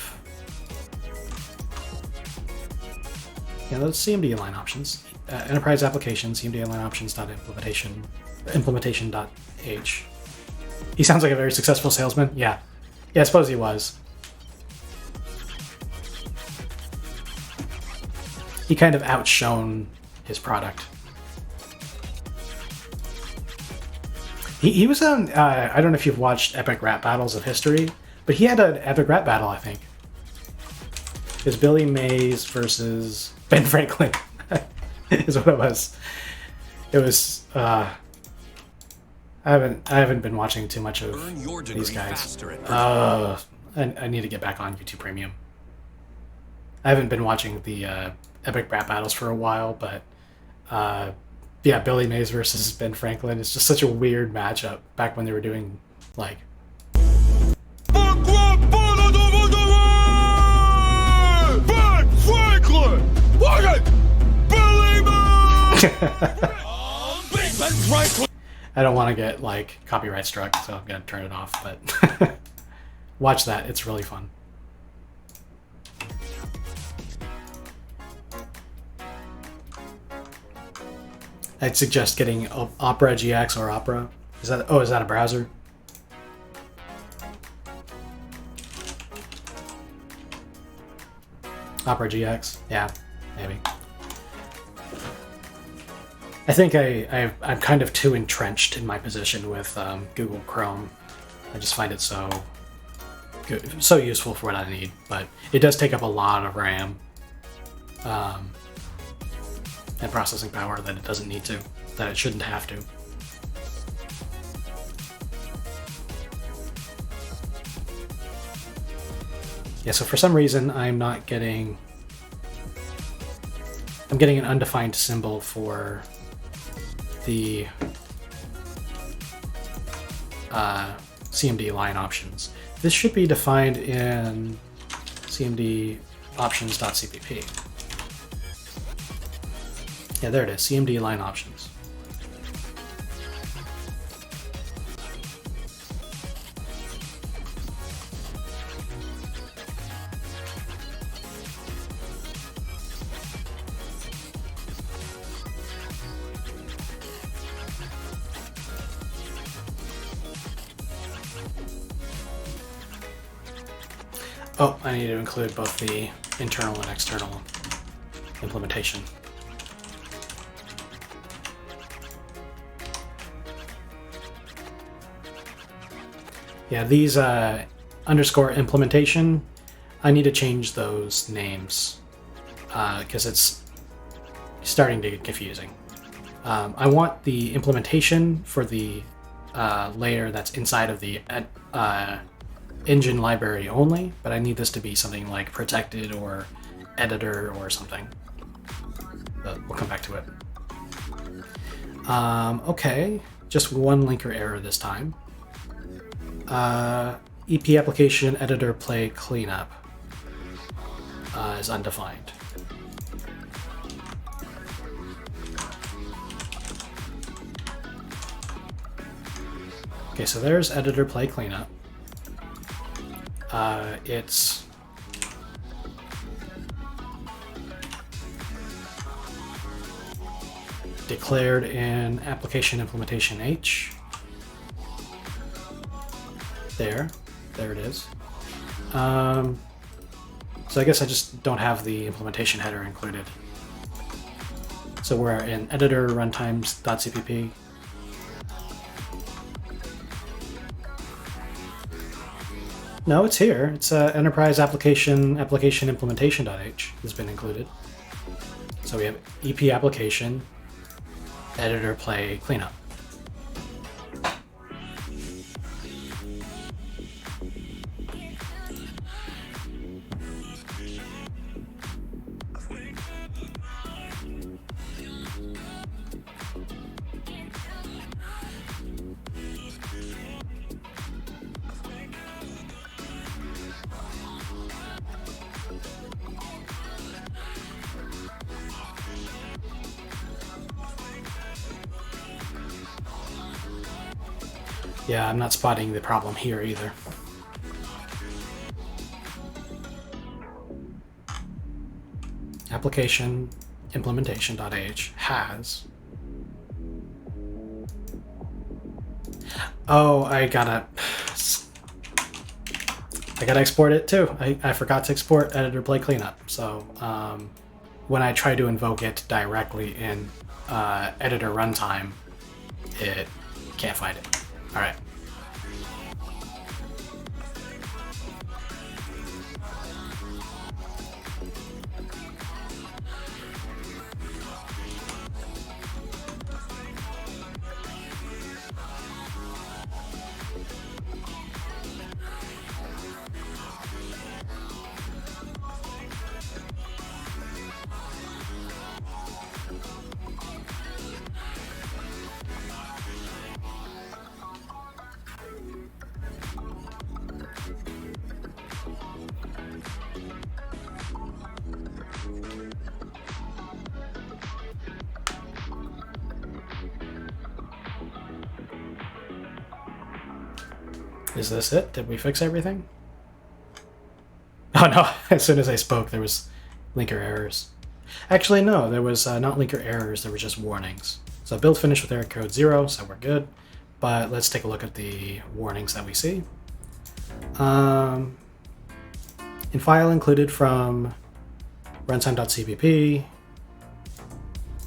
Yeah, those CMD line options. Enterprise application, CMD line options dot implementation dot h. He sounds like a very successful salesman. Yeah. Yeah, I suppose he was. He kind of outshone his product. He was on, I don't know if you've watched Epic Rap Battles of History, but he had an epic rap battle, I think. It was Billy Mays versus Ben Franklin, is what it was. It was, I haven't been watching too much of these guys. I need to get back on YouTube Premium. I haven't been watching the Epic Rap Battles for a while, but yeah, Billy Mays versus Ben Franklin is just such a weird matchup back when they were doing like. Ben Franklin! What it? Billy Mays! I don't want to get like copyright struck, so I'm gonna turn it off. But watch that; it's really fun. I'd suggest getting Opera GX or Opera. Is that a browser? Opera GX? Yeah, maybe. I think I'm kind of too entrenched in my position with Google Chrome. I just find it so good, so useful for what I need, but it does take up a lot of RAM. And processing power that it doesn't need to, that it shouldn't have to. Yeah, so for some reason I'm getting an undefined symbol for the CMD line options. This should be defined in CMD options.cpp. Yeah, there it is, CMD line options. Oh, I need to include both the internal and external implementation. Yeah, these underscore implementation, I need to change those names because it's starting to get confusing. I want the implementation for the layer that's inside of the engine library only, but I need this to be something like protected or editor or something. But we'll come back to it. Okay, just one linker error this time. EP application editor play cleanup is undefined. Okay, so there's editor play cleanup. It's declared in application implementation H. There it is. So I guess I just don't have the implementation header included. So we're in editor runtimes.cpp. No, it's here. It's enterprise application implementation.h has been included. So we have EP application, editor play cleanup. Yeah, I'm not spotting the problem here either. Application implementation.h has. Oh, I gotta export it too. I forgot to export editor play cleanup. So when I try to invoke it directly in editor runtime, it can't find it. All right. Is this it? Did we fix everything? Oh no, as soon as I spoke there was linker errors. Actually no, there was not linker errors, there were just warnings. So build finished with error code 0, so we're good. But let's take a look at the warnings that we see. In file included from runtime.cpp,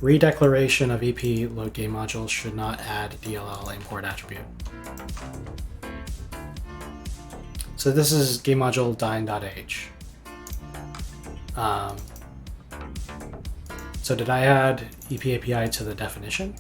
redeclaration of EP load game modules should not add DLL import attribute. So this is game module dyn.h. So did I add EP API to the definition?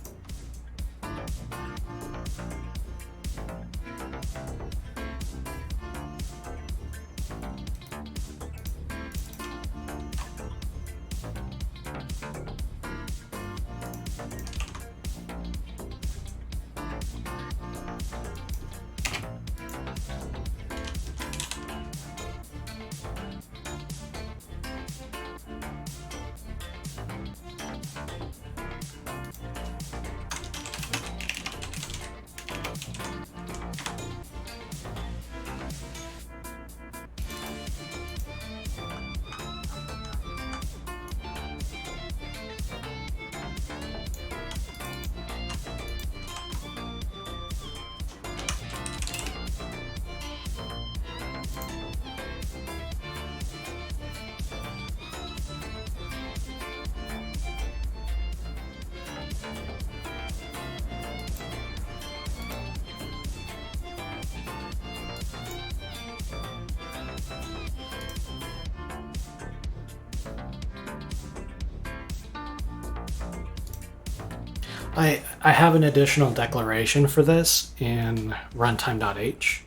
I have an additional declaration for this in runtime.h.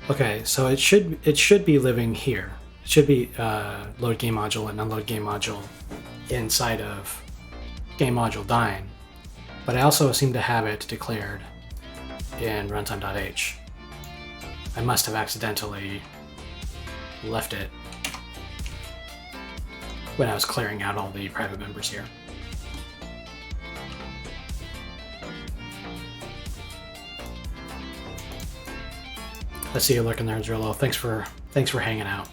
Okay, so it should be living here. It should be load game module and unload game module inside of game module dyn, but I also seem to have it declared in runtime.h. I must have accidentally left it when I was clearing out all the private members here. I see you lurking there, Drillo. Thanks for hanging out.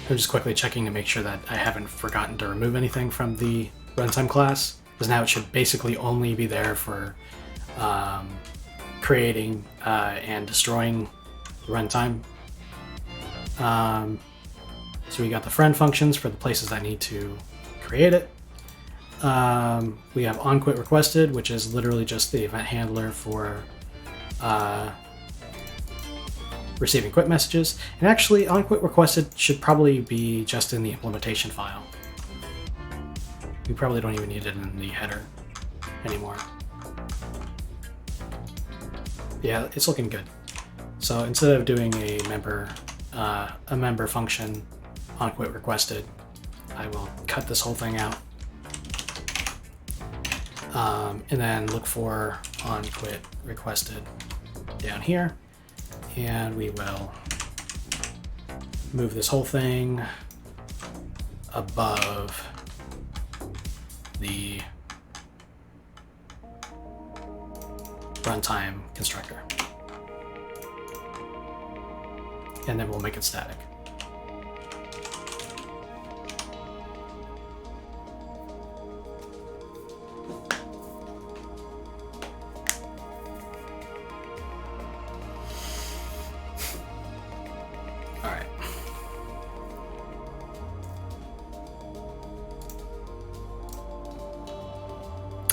I'm just quickly checking to make sure that I haven't forgotten to remove anything from the runtime class, because now it should basically only be there for creating and destroying runtime. So we got the friend functions for the places I need to create it. We have onQuit requested, which is literally just the event handler for receiving quit messages. And actually, onQuit requested should probably be just in the implementation file. We probably don't even need it in the header anymore. Yeah, it's looking good. So instead of doing a member function onQuit requested, I will cut this whole thing out, and then look for onQuit requested down here, and we will move this whole thing above the runtime constructor, and then we'll make it static.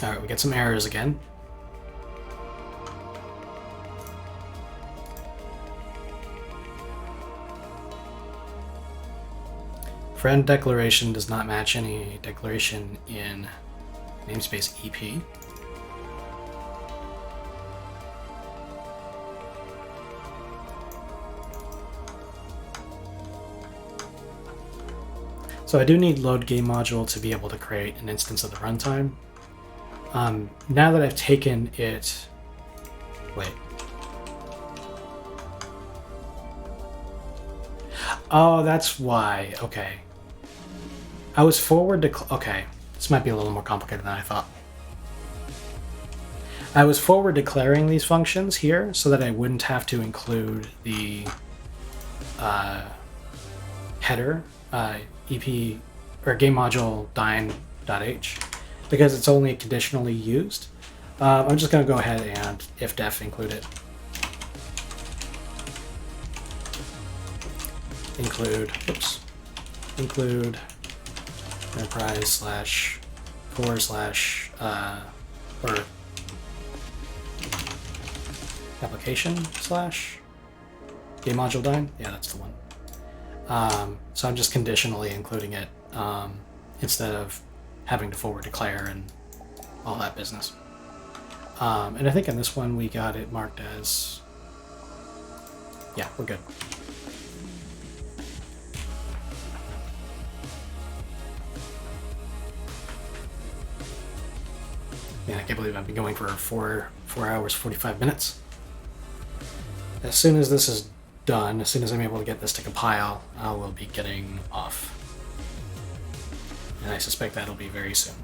Alright, we get some errors again. Friend declaration does not match any declaration in namespace EP. So I do need load game module to be able to create an instance of the runtime. Now that I've taken it, wait. Oh, that's why. Okay. I was forward to. Okay, this might be a little more complicated than I thought. I was forward declaring these functions here so that I wouldn't have to include the header EP or game module dyn.h. because it's only conditionally used. I'm just going to go ahead and if def include it. Include enterprise slash core slash or application slash game module dyn. Yeah, that's the one. So I'm just conditionally including it instead of having to forward declare and all that business. And I think in this one we got it marked as, yeah, we're good. Man, I can't believe I've been going for 4 hours, 45 minutes. As soon as this is done, as soon as I'm able to get this to compile, I will be getting off. And I suspect that'll be very soon.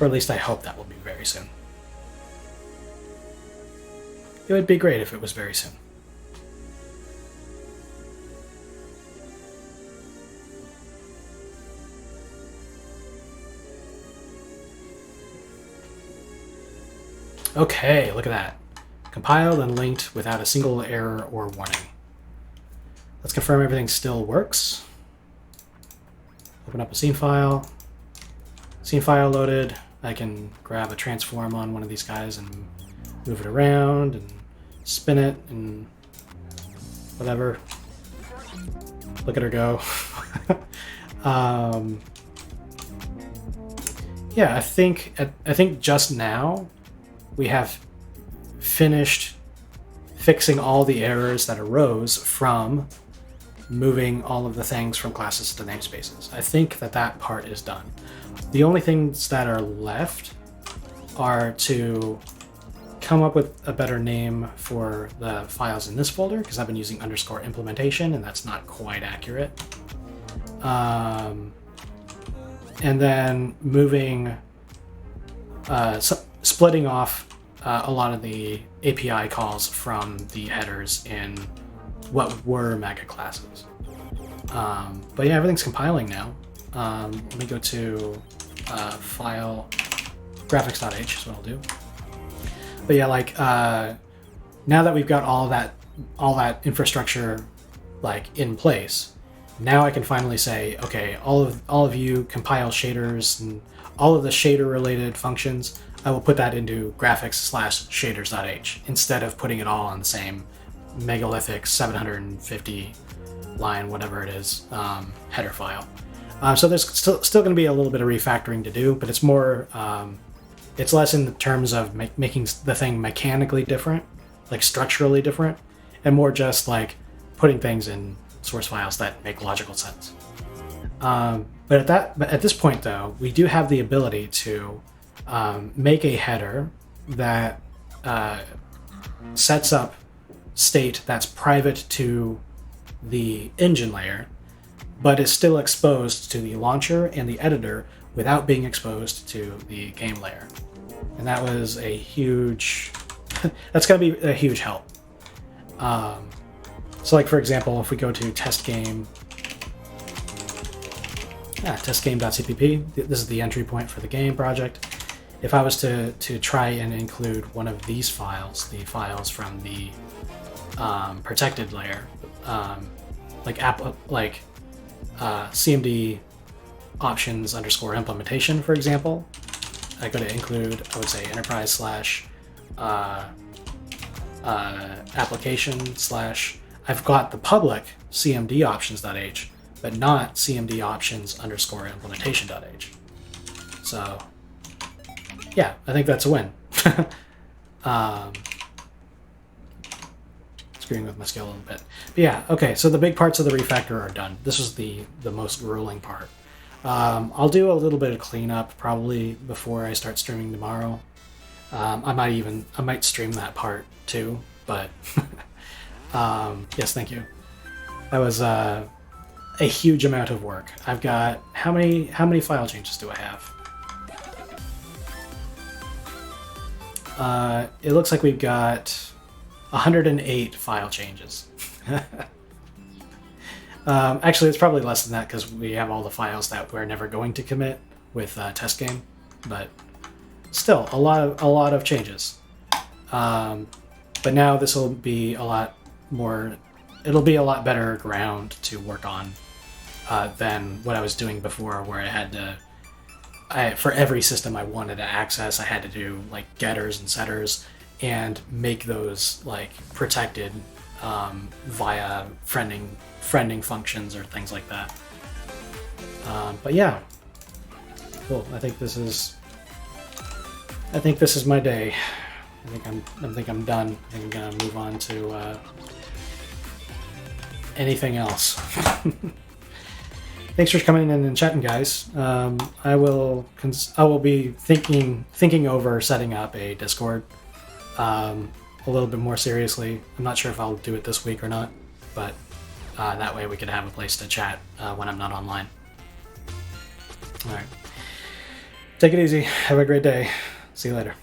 Or at least I hope that will be very soon. It would be great if it was very soon. Okay, look at that. Compiled and linked without a single error or warning. Let's confirm everything still works. Open up a scene file. Scene file loaded. I can grab a transform on one of these guys and move it around and spin it and whatever. Look at her go. Yeah, I think just now we have finished fixing all the errors that arose from moving all of the things from classes to namespaces. I think that part is done. The only things that are left are to come up with a better name for the files in this folder, because I've been using _ implementation and that's not quite accurate. And then moving, splitting off a lot of the API calls from the headers in what were mega classes. But yeah, everything's compiling now. Let me go to file graphics.h is what I'll do. But yeah, like now that we've got all that infrastructure like in place, now I can finally say, okay, all of you compile shaders and all of the shader related functions, I will put that into graphics/shaders.h instead of putting it all on the same megalithic 750 line, whatever it is, header file. So there's still going to be a little bit of refactoring to do, but it's more, it's less in terms of making the thing mechanically different, like structurally different, and more just like putting things in source files that make logical sense. But at this point, though, we do have the ability to make a header that sets up state that's private to the engine layer, but is still exposed to the launcher and the editor without being exposed to the game layer. And that was a huge, that's going to be a huge help. So like, for example, if we go to testgame.cpp, this is the entry point for the game project. If I was to try and include one of these files, the files from the protected layer, CMD options _ implementation, for example, I go to include, I would say enterprise / application / I've got the public cmd options.h, but not cmd options _ implementation.h. So yeah, I think that's a win. Screwing with my skill a little bit. But yeah, okay, so the big parts of the refactor are done. This was the most grueling part. I'll do a little bit of cleanup probably before I start streaming tomorrow. I might stream that part too, but yes, thank you. That was a huge amount of work. I've got, how many file changes do I have? It looks like we've got 108 file changes. Actually, it's probably less than that because we have all the files that we're never going to commit with test game, but still a lot of changes. But now this will be a lot more. It'll be a lot better ground to work on than what I was doing before, where I had to. For every system I wanted to access, I had to do like getters and setters and make those like protected via friending functions or things like that. But yeah, cool. I think this is my day. I think I'm done. I think I'm gonna move on to anything else. Thanks for coming in and chatting, guys. I will be thinking over setting up a Discord a little bit more seriously. I'm not sure if I'll do it this week or not, but that way we could have a place to chat when I'm not online. All right. Take it easy. Have a great day. See you later.